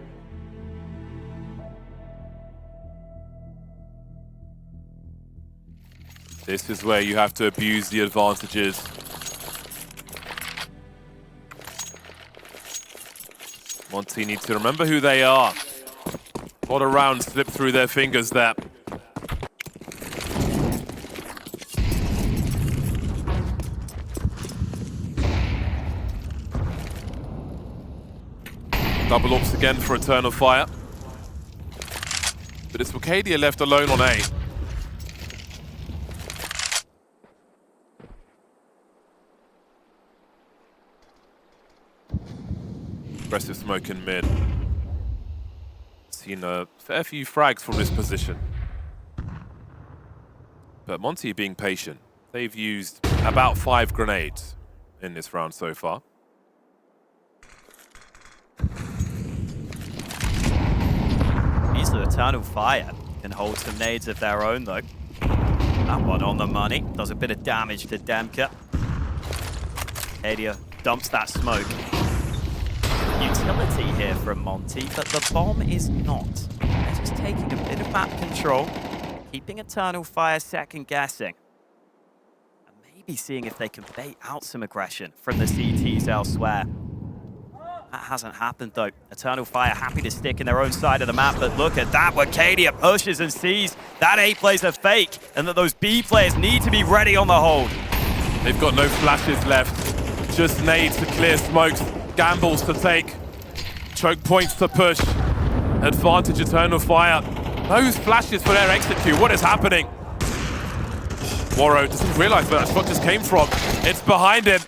[SPEAKER 1] This is where you have to abuse the advantages. Monte needs to remember who they are. What a round slipped through their fingers there. Double ups again for Eternal Fire. But it's Wicadia left alone on A. Aggressive smoke in mid. Seen a fair few frags from this position. But Monte being patient. They've used about 5 grenades in this round so far.
[SPEAKER 2] These are Eternal Fire. Can hold some nades of their own though. That one on the money. Does a bit of damage to Demka. Adia dumps that smoke. Utility here from Monte, but the bomb is not. They're just taking a bit of map control, keeping Eternal Fire second guessing, and maybe seeing if they can bait out some aggression from the CTs elsewhere. That hasn't happened though. Eternal Fire happy to stick in their own side of the map, but look at that. Wicadia pushes and sees that A plays are fake, and that those B players need to be ready on the hold.
[SPEAKER 1] They've got no flashes left, just nades to clear smokes. Gambles to take, choke points to push. Advantage Eternal Fire. Those flashes for their execute. What is happening? Warrow doesn't realize where that shot just came from. It's behind him.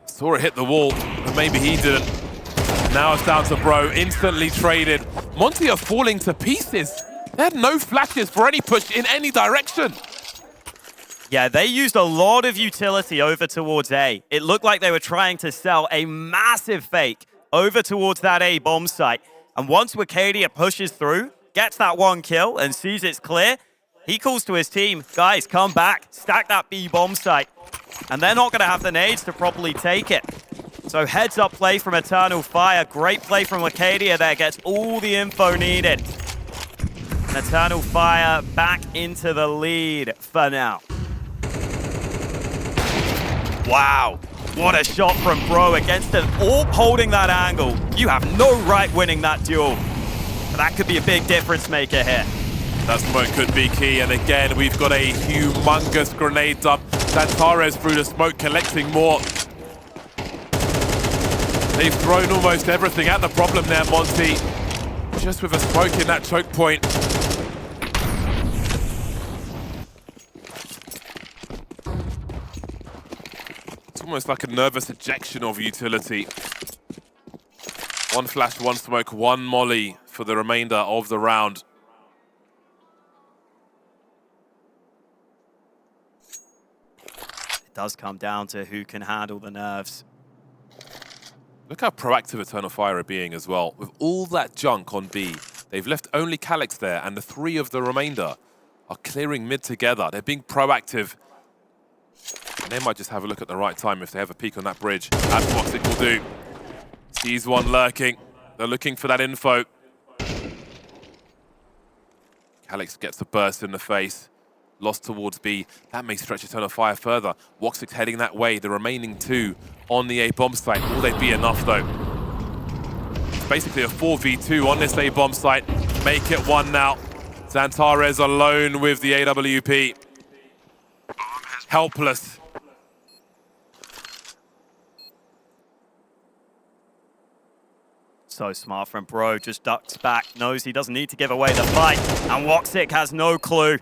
[SPEAKER 1] Saw it hit the wall, but maybe he didn't. Now it's down to Bro, instantly traded. Monte are falling to pieces. They had no flashes for any push in any direction.
[SPEAKER 2] Yeah, they used a lot of utility over towards A. It looked like they were trying to sell a massive fake over towards that A bomb site. And once Wicadia pushes through, gets that 1 kill and sees it's clear, he calls to his team, guys, come back, stack that B bomb site. And they're not going to have the nades to properly take it. So heads up play from Eternal Fire. Great play from Wicadia there, gets all the info needed. And Eternal Fire back into the lead for now. Wow, what a shot from Bro against an AWP holding that angle. You have no right winning that duel. But that could be a big difference maker here.
[SPEAKER 1] That smoke could be key, and again, we've got a humongous grenade dump. xantares through the smoke, collecting more. They've thrown almost everything at the problem there, Monte. Just with a smoke in that choke point. Almost like a nervous ejection of utility. 1 flash, 1 smoke, 1 molly for the remainder of the round.
[SPEAKER 2] It does come down to who can handle the nerves.
[SPEAKER 1] Look how proactive Eternal Fire are being as well. With all that junk on B, they've left only Calyx there, and the 3 of the remainder are clearing mid together. They're being proactive. And they might just have a look at the right time if they have a peek on that bridge, as Toxic will do. Sees one lurking. They're looking for that info. Calyx gets a burst in the face. Lost towards B. That may stretch Eternal Fire further. Woxic heading that way. The remaining 2 on the A bomb site. Will they be enough though? It's basically a 4v2 on this A bomb site. Make it 1 now. xantares alone with the AWP. Helpless.
[SPEAKER 2] So smart from Bro, just ducks back, knows he doesn't need to give away the fight, and woxic has no clue.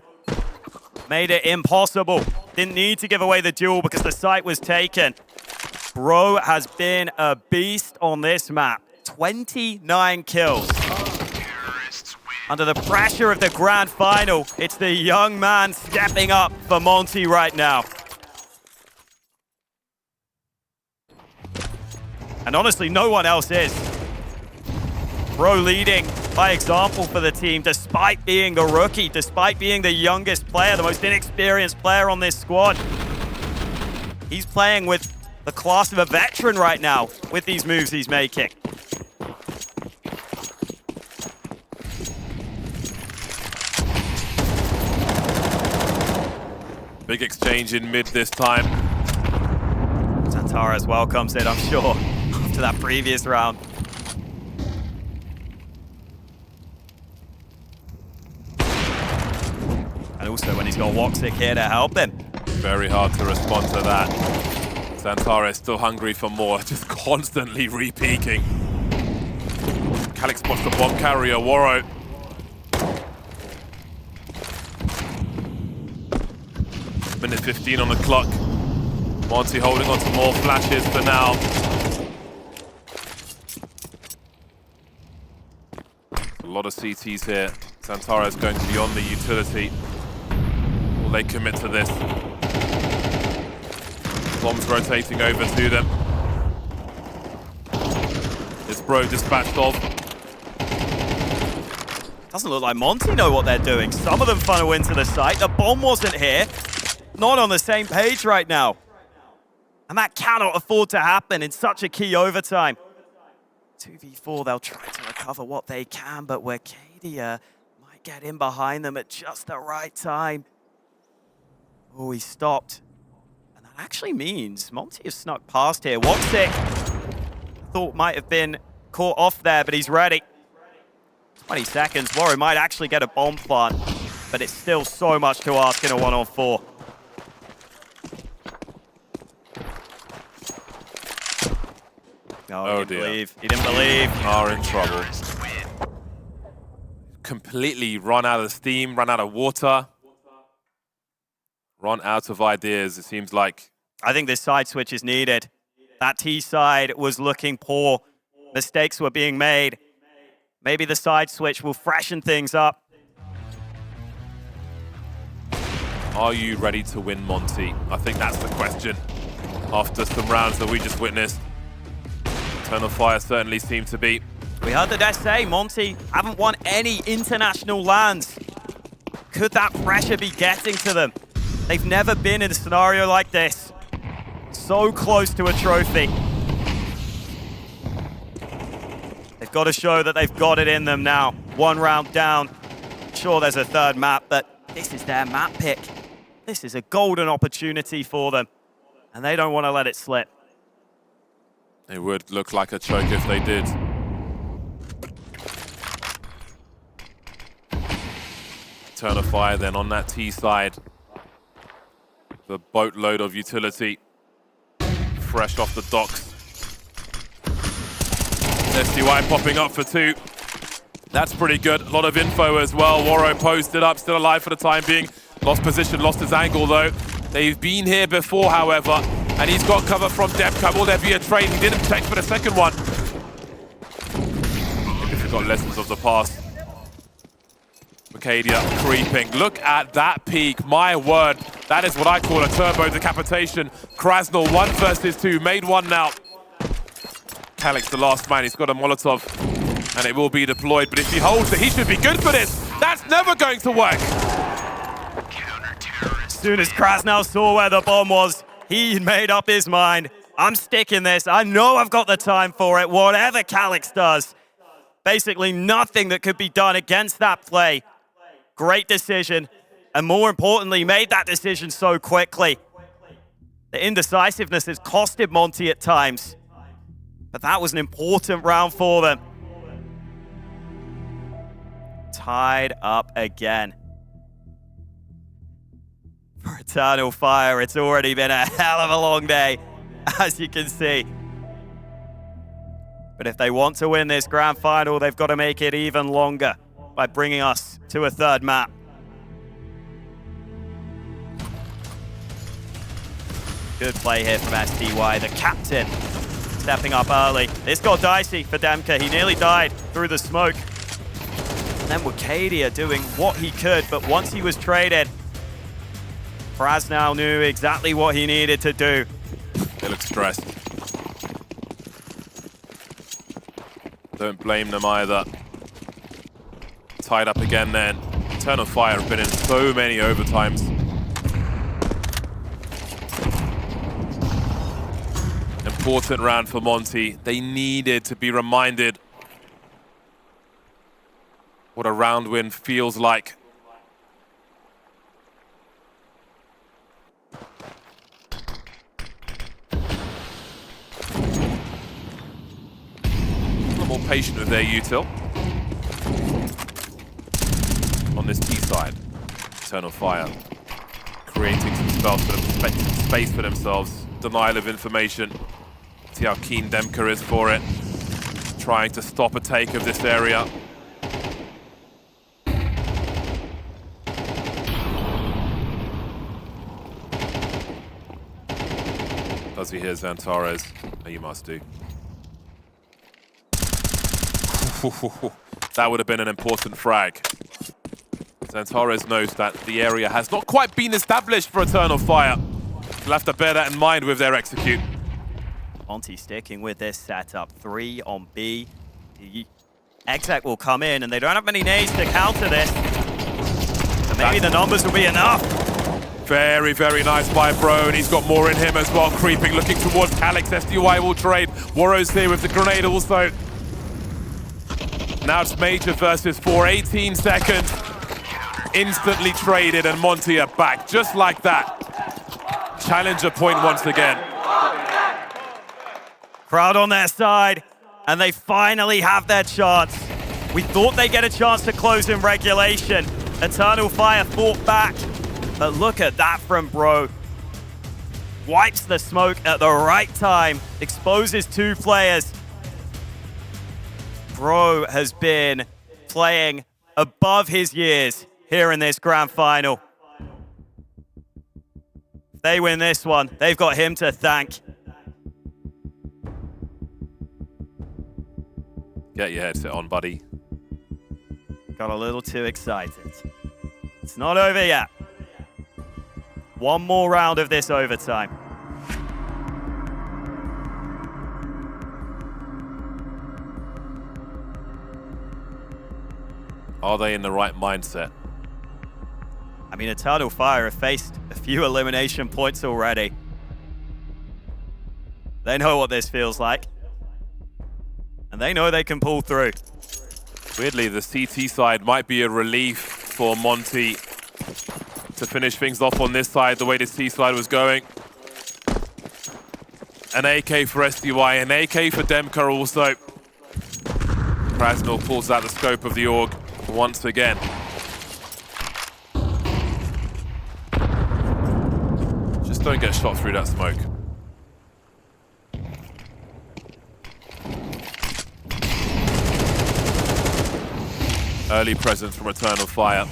[SPEAKER 2] Made it impossible. Didn't need to give away the duel because the site was taken. Bro has been a beast on this map. 29 kills. Under the pressure of the grand final, it's the young man stepping up for Monte right now. And honestly, no one else is. Bro leading by example for the team, despite being the rookie, despite being the youngest player, the most inexperienced player on this squad. He's playing with the class of a veteran right now with these moves he's making.
[SPEAKER 1] Big exchange in mid this time.
[SPEAKER 2] xantares welcomes it, I'm sure, after that previous round. And also when he's got woxic here to help him.
[SPEAKER 1] Very hard to respond to that. xantares still hungry for more, just constantly re-peeking. Calix spots the bomb carrier, Warrow. Minute 15 on the clock. Monte holding on to more flashes for now. A lot of CTs here. xantares going to be on the utility. Will they commit to this? Bombs rotating over to them. Is Bro dispatched off?
[SPEAKER 2] Doesn't look like Monte know what they're doing. Some of them funnel into the site. The bomb wasn't here. Not on the same page right now. And that cannot afford to happen in such a key overtime. 2v4, they'll try to recover what they can, but Wercadia might get in behind them at just the right time. Oh, he stopped. And that actually means Monte has snuck past here. woxic thought might have been caught off there, but he's ready. 20 seconds. Warrow might actually get a bomb plant, but it's still so much to ask in a 1-on-4. Oh, he didn't believe. He didn't believe.
[SPEAKER 1] Are in trouble. Completely run out of steam, run out of water. Run out of ideas, it seems like.
[SPEAKER 2] I think this side switch is needed. That T side was looking poor. Mistakes were being made. Maybe the side switch will freshen things up.
[SPEAKER 1] Are you ready to win, Monte? I think that's the question. After some rounds that we just witnessed. Eternal Fire certainly seemed to be.
[SPEAKER 2] We heard the devs say Monte haven't won any international lands. Could that pressure be getting to them? They've never been in a scenario like this. So close to a trophy. They've got to show that they've got it in them now. One round down. Sure, there's a third map, but this is their map pick. This is a golden opportunity for them, and they don't want to let it slip.
[SPEAKER 1] It would look like a choke if they did. Turn of Fire then on that T side. The boatload of utility. Fresh off the docks. SDY popping up for 2. That's pretty good. A lot of info as well. Warrow posted up, still alive for the time being. Lost position, lost his angle though. They've been here before, however. And he's got cover from Depco. Will there be a trade? He didn't check for the second one. Maybe he's got lessons of the past. Wercadia creeping. Look at that peak. My word. That is what I call a turbo decapitation. Krasnal 1 versus 2. Made 1 now. Calix the last man. He's got a Molotov. And it will be deployed. But if he holds it, he should be good for this. That's never going to work.
[SPEAKER 2] As soon as Krasnal saw where the bomb was, he made up his mind. I'm sticking this. I know I've got the time for it, whatever Calix does. Basically nothing that could be done against that play. Great decision. And more importantly, made that decision so quickly. The indecisiveness has costed Monte at times. But that was an important round for them. Tied up again. For Eternal Fire, it's already been a hell of a long day, as you can see. But But if they want to win this grand final, they've got to make it even longer by bringing us to a third map. Good play here from SDY, the captain, stepping up early. This got dicey for Demka. He nearly died through the smoke. And then Wakadia doing what he could, but once he was traded, FaZe now knew exactly what he needed to do.
[SPEAKER 1] They look stressed. Don't blame them either. Tied up again then. Eternal Fire have been in so many overtimes. Important round for Monte. They needed to be reminded what a round win feels like. A little more patient with their util. On this T side, Eternal Fire creating some space for themselves. Denial of information. See how keen Demka is for it. Trying to stop a take of this area. Does he hear xantares? Oh, you must do. That would have been an important frag. xantares knows that the area has not quite been established for Eternal Fire. They'll have to bear that in mind with their execute.
[SPEAKER 2] Monte sticking with this setup. 3 on B. The exec will come in, and they don't have many nades to counter this. So maybe the numbers will be enough.
[SPEAKER 1] Very, very nice by Bro, and he's got more in him as well. Creeping, looking towards Alex. SDY will trade. Warrow's here with the grenade also. Now it's Major versus 4. 18 seconds. Instantly traded, and Monte are back. Just like that. Challenger point once again.
[SPEAKER 2] Crowd on their side, and they finally have their chance. We thought they'd get a chance to close in regulation. Eternal Fire fought back, but look at that from Bro. Wipes the smoke at the right time, exposes 2 players. Bro has been playing above his years here in this grand final. If they win this one, they've got him to thank.
[SPEAKER 1] Get your headset on, buddy.
[SPEAKER 2] Got a little too excited. It's not over yet. One more round of this overtime.
[SPEAKER 1] Are they in the right mindset?
[SPEAKER 2] I mean, Eternal Fire have faced a few elimination points already. They know what this feels like. And they know they can pull through.
[SPEAKER 1] Weirdly, the CT side might be a relief for Monte to finish things off on this side, the way the C side was going. An AK for SDY, an AK for Demka also. Krasnil pulls out the scope of the org once again. Just don't get shot through that smoke. Early presence from Eternal Fire.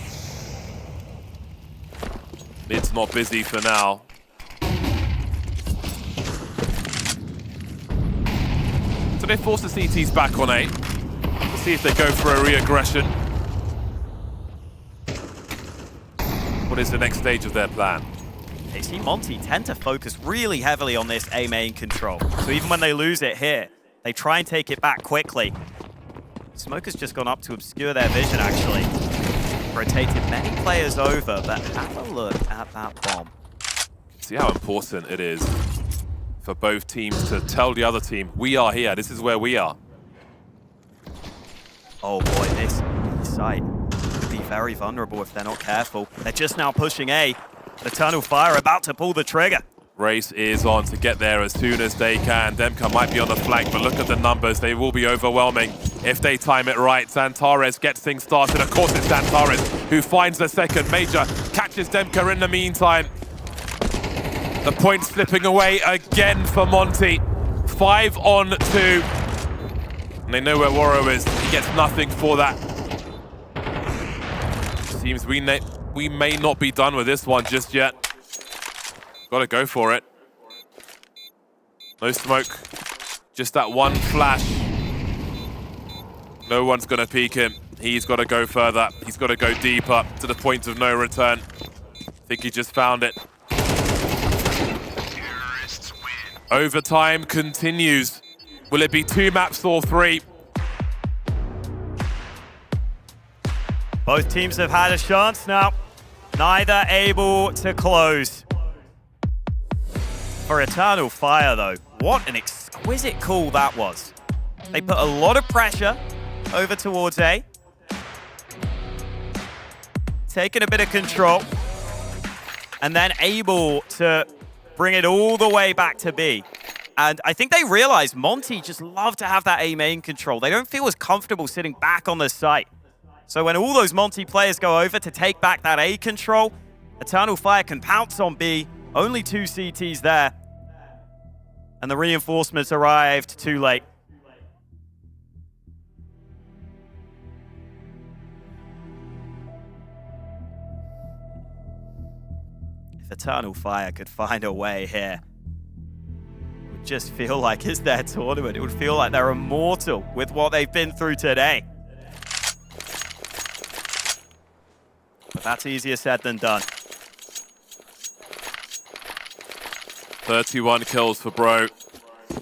[SPEAKER 1] Mid's not busy for now. So they force the CTs back on A. We'll see if they go for a re-aggression. What is the next stage of their plan?
[SPEAKER 2] They see Monte tend to focus really heavily on this A main control. So even when they lose it here, they try and take it back quickly. Smoke has just gone up to obscure their vision, actually. Rotated many players over, but have a look at that bomb.
[SPEAKER 1] See how important it is for both teams to tell the other team, we are here, this is where we are.
[SPEAKER 2] Oh boy, this site could be very vulnerable if they're not careful. They're just now pushing A. Eternal Fire about to pull the trigger.
[SPEAKER 1] Race is on to get there as soon as they can. Demka might be on the flank, but look at the numbers. They will be overwhelming if they time it right. xantares gets things started. Of course, it's xantares who finds the second. Major catches Demka in the meantime. The point slipping away again for Monte. 5 on 2. And they know where Waro is. He gets nothing for that. Seems we may not be done with this one just yet. Gotta go for it. No smoke. Just that one flash. No one's gonna peek him. He's gotta go further. He's gotta go deeper to the point of no return. I think he just found it. Overtime continues. Will it be 2 maps or 3?
[SPEAKER 2] Both teams have had a chance now. Neither able to close. For Eternal Fire, though, what an exquisite call that was. They put a lot of pressure over towards A. Taking a bit of control. And then able to bring it all the way back to B. And I think they realized Monte just love to have that A main control. They don't feel as comfortable sitting back on the site. So when all those Monte players go over to take back that A control, Eternal Fire can pounce on B. Only 2 CTs there. And the reinforcements arrived too late. If Eternal Fire could find a way here, it would just feel like it's their tournament. It would feel like they're immortal with what they've been through today. But that's easier said than done.
[SPEAKER 1] 31 kills for Bro.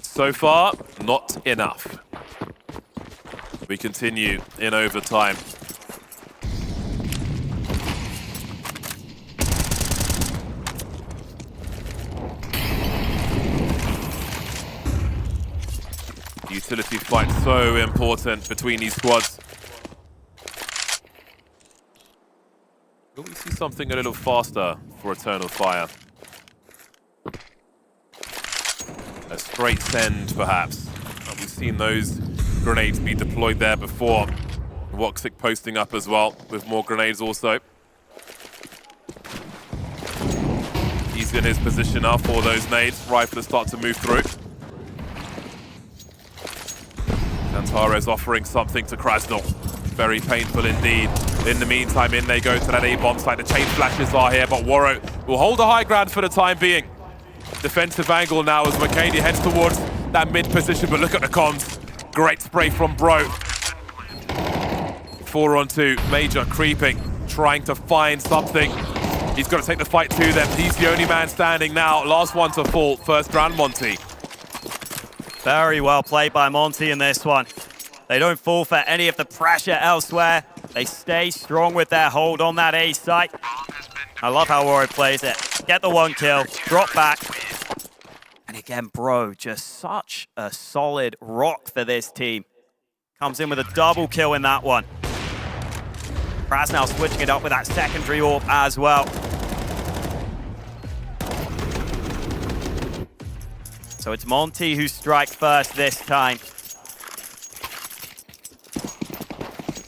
[SPEAKER 1] So far, not enough. We continue in overtime. Utility fight so important between these squads. Will we see something a little faster for Eternal Fire? A straight send, perhaps. We've seen those grenades be deployed there before. Woxic posting up as well, with more grenades also. He's in his position now for those nades. Rifle start to move through. xantares offering something to Krasnal. Very painful indeed. In the meantime, in they go to that A-bomb site. The chain flashes are here, but Waro will hold the high ground for the time being. Defensive angle now as Makani heads towards that mid position, but look at the comms. Great spray from Bro. 4 on 2, Major creeping, trying to find something. He's got to take the fight to them. He's the only man standing now. Last one to fall, first round Monte.
[SPEAKER 2] Very well played by Monte in this one. They don't fall for any of the pressure elsewhere. They stay strong with their hold on that A site. I love how Waro plays it. Get the 1 kill, drop back. And again, Bro, just such a solid rock for this team. Comes in with a double kill in that one. Krasnal switching it up with that secondary AWP as well. So it's Monte who strikes first this time.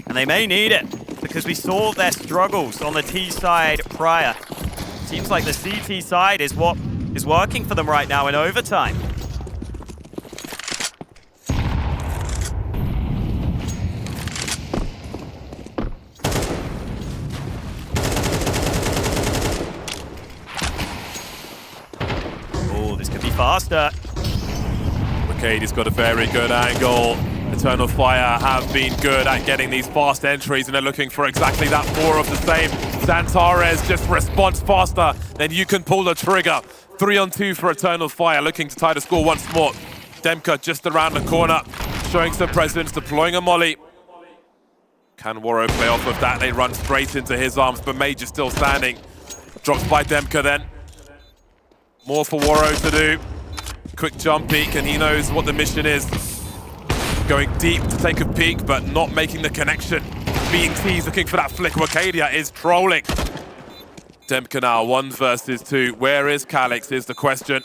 [SPEAKER 2] And they may need it, because we saw their struggles on the T side prior. Seems like the CT side is what is working for them right now in overtime. Oh, this could be faster.
[SPEAKER 1] Makadi's got a very good angle. Eternal Fire have been good at getting these fast entries, and they're looking for exactly that, more of the same. xantares just responds faster than you can pull the trigger. 3 on 2 for Eternal Fire, looking to tie the score once more. Demka just around the corner, showing some presence, deploying a molly. Can Waro play off of that? They run straight into his arms, but Major still standing. Drops by Demka then. More for Waro to do. Quick jump peek, and he knows what the mission is. Going deep to take a peek, but not making the connection. Being teased, looking for that flick. Wakadia is trolling. Demka now, 1 versus 2. Where is Calix is the question.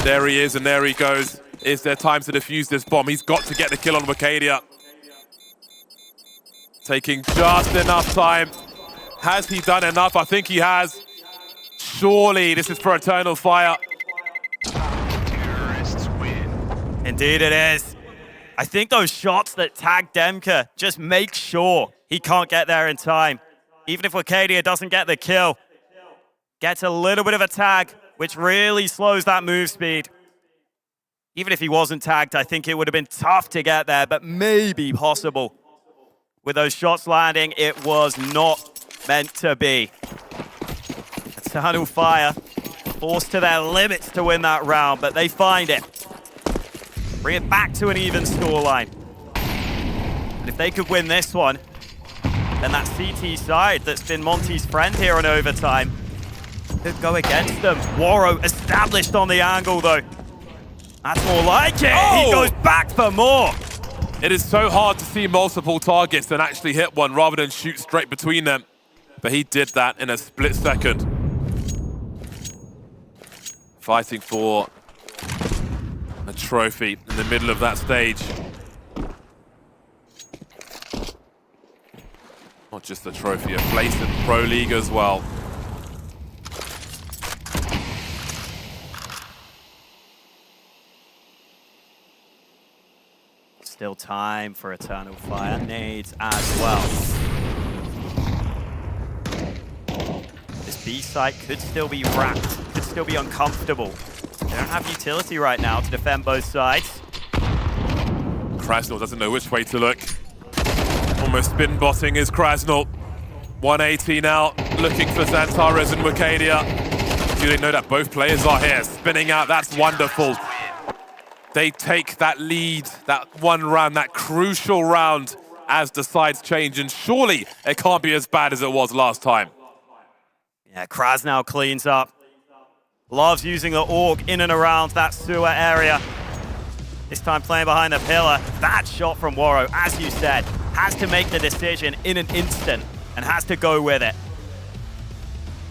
[SPEAKER 1] There he is, and there he goes. Is there time to defuse this bomb? He's got to get the kill on Wakadia. Taking just enough time. Has he done enough? I think he has. Surely this is for Eternal Fire.
[SPEAKER 3] Terrorists win.
[SPEAKER 2] Indeed it is. I think those shots that tag Demka just make sure he can't get there in time. Even if Wakadia doesn't get the kill, gets a little bit of a tag, which really slows that move speed. Even if he wasn't tagged, I think it would have been tough to get there, but maybe possible. With those shots landing, it was not meant to be. Eternal Fire forced to their limits to win that round, but they find it. Bring it back to an even scoreline. And if they could win this one, then that CT side that's been Monte's friend here in overtime could go against them. Waro established on the angle, though. That's more like it.
[SPEAKER 1] Oh!
[SPEAKER 2] He goes back for more.
[SPEAKER 1] It is so hard to see multiple targets and actually hit one rather than shoot straight between them. But he did that in a split second. Fighting for a trophy in the middle of that stage. Not just a trophy, a place in Pro League as well.
[SPEAKER 2] Still time for Eternal Fire. Nades as well. This B site could still be wrapped, could still be uncomfortable. They don't have utility right now to defend both sides.
[SPEAKER 1] Krasnal doesn't know which way to look. Almost spin botting is Krasnal. 180 now, looking for xantares and Wakadia. Do they know that both players are here? Spinning out, that's wonderful. They take that lead, that one round, that crucial round as the sides change, and surely it can't be as bad as it was last time.
[SPEAKER 2] Yeah, Kraz now cleans up. Loves using the Orc in and around that sewer area. This time playing behind the pillar. That shot from Waro, as you said, has to make the decision in an instant and has to go with it.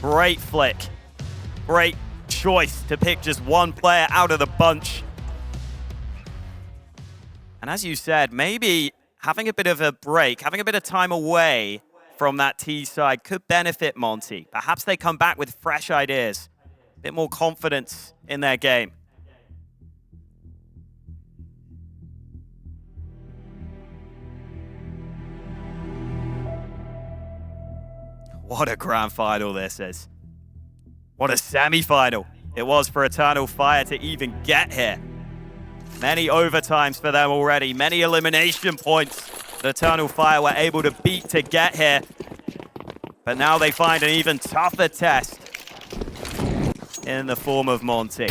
[SPEAKER 2] Great flick. Great choice to pick just one player out of the bunch. And as you said, maybe having a bit of a break, having a bit of time away from that T side could benefit Monte. Perhaps they come back with fresh ideas, a bit more confidence in their game. What a grand final this is. What a semi-final it was for Eternal Fire to even get here. Many overtimes for them already, many elimination points that Eternal Fire were able to beat to get here. But now they find an even tougher test in the form of Monte.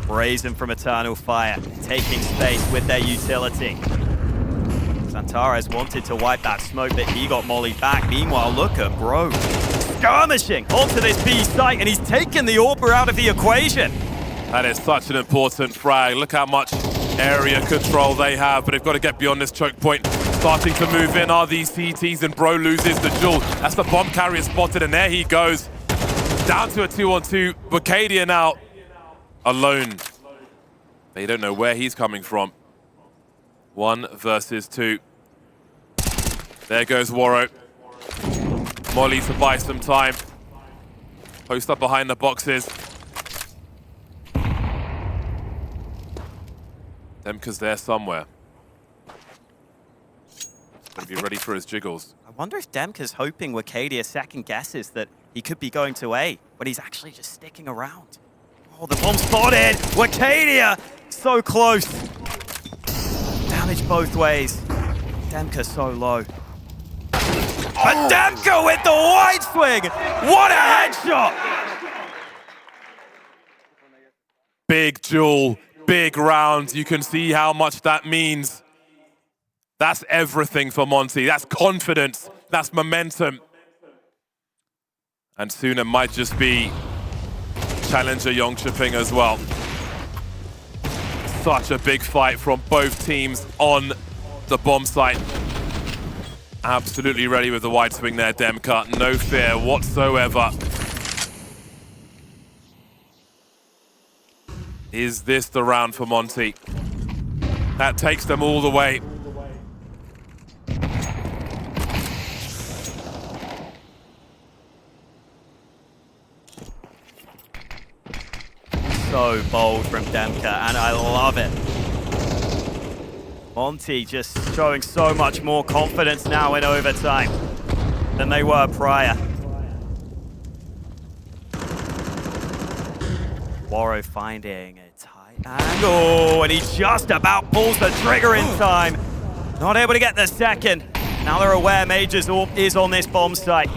[SPEAKER 2] Brazen from Eternal Fire, taking space with their utility. xantares wanted to wipe that smoke, but he got mollied back. Meanwhile, look at Bro skirmishing onto this B site, and he's taken the Orper out of the equation.
[SPEAKER 1] That is such an important frag. Look how much area control they have, but they've got to get beyond this choke point. Starting to move in are these CTs, and Bro loses the jewel. That's the bomb carrier spotted, and there he goes. Down to a 2-on-2. Wakadia now alone. They don't know where he's coming from. 1 versus 2. There goes Waro. Molly to buy some time. Post up behind the boxes. Demka's there somewhere. Gonna be ready for his jiggles.
[SPEAKER 2] I wonder if Demka's hoping Wakadia second guesses that he could be going to A, but he's actually just sticking around. Oh, the bomb spotted! Wakadia! So close! Damage both ways. Demka so low. But Demka with the wide swing! What a headshot!
[SPEAKER 1] Big jewel, big round. You can see how much that means. That's everything for Monte. That's confidence. That's momentum. And soon it might just be challenger Jönköping as well. Such a big fight from both teams on the bomb site. Absolutely ready with the wide swing there, Demka. No fear whatsoever. Is this the round for Monte? That takes them all the way.
[SPEAKER 2] so bold from Demka, and I love it. Monte just showing so much more confidence now in overtime than they were prior. Waro finding a tight angle, and he just about pulls the trigger in time. Not able to get the second. Now they're aware Majors is on this bomb site.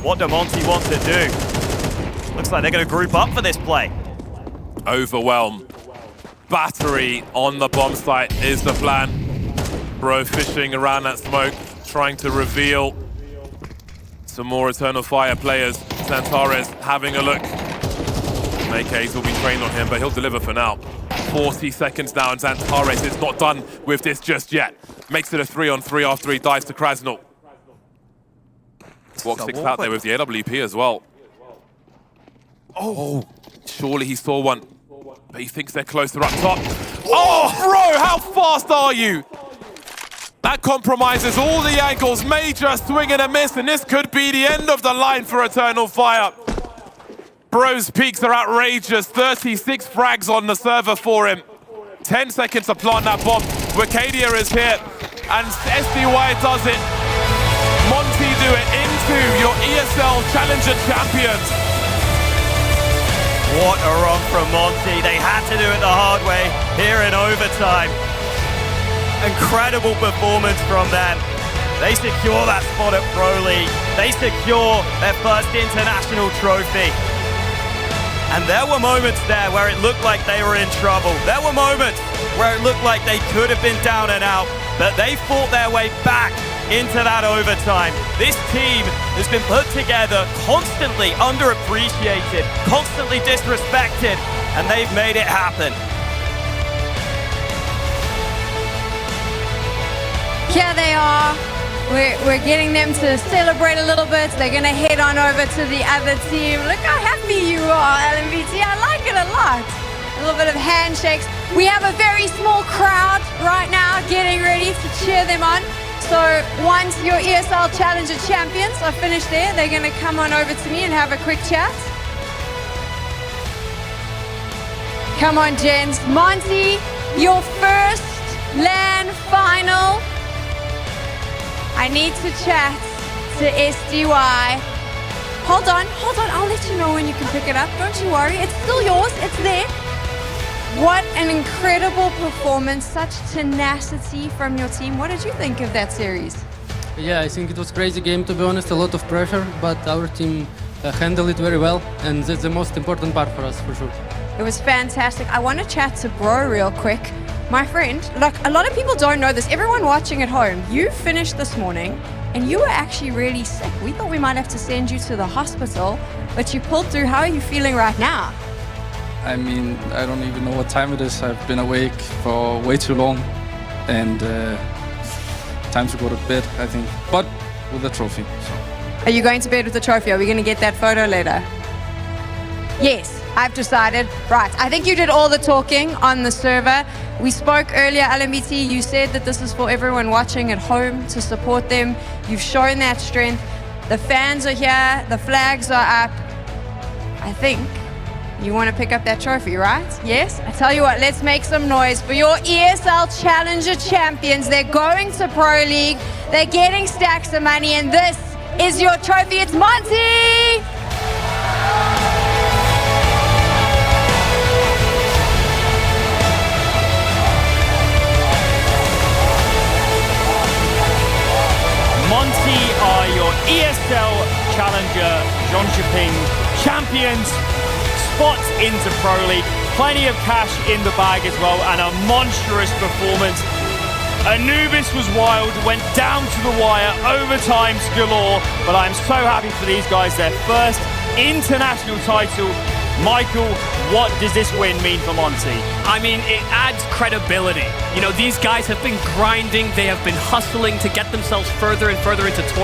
[SPEAKER 2] What do Monte want to do? Looks like they're going to group up for this play.
[SPEAKER 1] Overwhelm. Battery on the bomb site is the plan. Bro fishing around that smoke, trying to reveal some more Eternal Fire players. xantares having a look. AKs will be trained on him, but he'll deliver for now. 40 seconds now, and xantares is not done with this just yet. Makes it a 3-on-3 after he dives to Krasnal. Walk 6 out there with the AWP as well. Oh, surely he saw one, but he thinks they're closer up top. Oh, bro, how fast are you? That compromises all the angles. Major swing and a miss, and this could be the end of the line for Eternal Fire. Bro's peaks are outrageous. 36 frags on the server for him. 10 seconds to plant that bomb. Wicadia is here, and SDY does it. Monte do it into your ESL Challenger champions.
[SPEAKER 2] What a run from Monte. They had to do it the hard way here in overtime. Incredible performance from them. They secure that spot at Pro League. They secure their first international trophy. And there were moments there where it looked like they were in trouble. There were moments where it looked like they could have been down and out, but they fought their way back into that overtime. This team has been put together, constantly underappreciated, constantly disrespected, and they've made it happen.
[SPEAKER 6] Here they are. We're getting them to celebrate a little bit. They're going to head on over to the other team. Look how happy you are, LMBT. I like it a lot. A little bit of handshakes. We have a very small crowd right now getting ready to cheer them on. So once your ESL Challenger champions are finished there, they're going to come on over to me and have a quick chat. Come on, gents. Monte, your first LAN final. I need to chat to SDY. Hold on, I'll let you know when you can pick it up. Don't you worry, it's still yours, it's there. What an incredible performance, such tenacity from your team. What did you think of that series?
[SPEAKER 7] Yeah, I think it was a crazy game, to be honest, a lot of pressure, but our team handled it very well, and that's the most important part for us, for sure.
[SPEAKER 6] It was fantastic. I want to chat to Bro real quick. My friend, look, a lot of people don't know this. Everyone watching at home, you finished this morning and you were actually really sick. We thought we might have to send you to the hospital, but you pulled through. How are you feeling right now?
[SPEAKER 8] I mean, I don't even know what time it is. I've been awake for way too long, and time to go to bed, I think, but with the trophy. So.
[SPEAKER 6] Are you going to bed with the trophy? Are we going to get that photo later? Yes, I've decided. Right, I think you did all the talking on the server. We spoke earlier, LMBT, you said that this is for everyone watching at home to support them. You've shown that strength. The fans are here, the flags are up. I think you want to pick up that trophy, right? Yes? I tell you what, let's make some noise for your ESL Challenger champions. They're going to Pro League, they're getting stacks of money, and this is your trophy. It's Monte!
[SPEAKER 9] Monte are your ESL Challenger Jönköping champions. Spots into Pro League, plenty of cash in the bag as well, and a monstrous performance. Anubis was wild, went down to the wire, overtimes galore, but I'm so happy for these guys, their first international title. Michael, what does this win mean for Monte?
[SPEAKER 10] I mean, it adds credibility. You know, these guys have been grinding, they have been hustling to get themselves further and further into tournaments.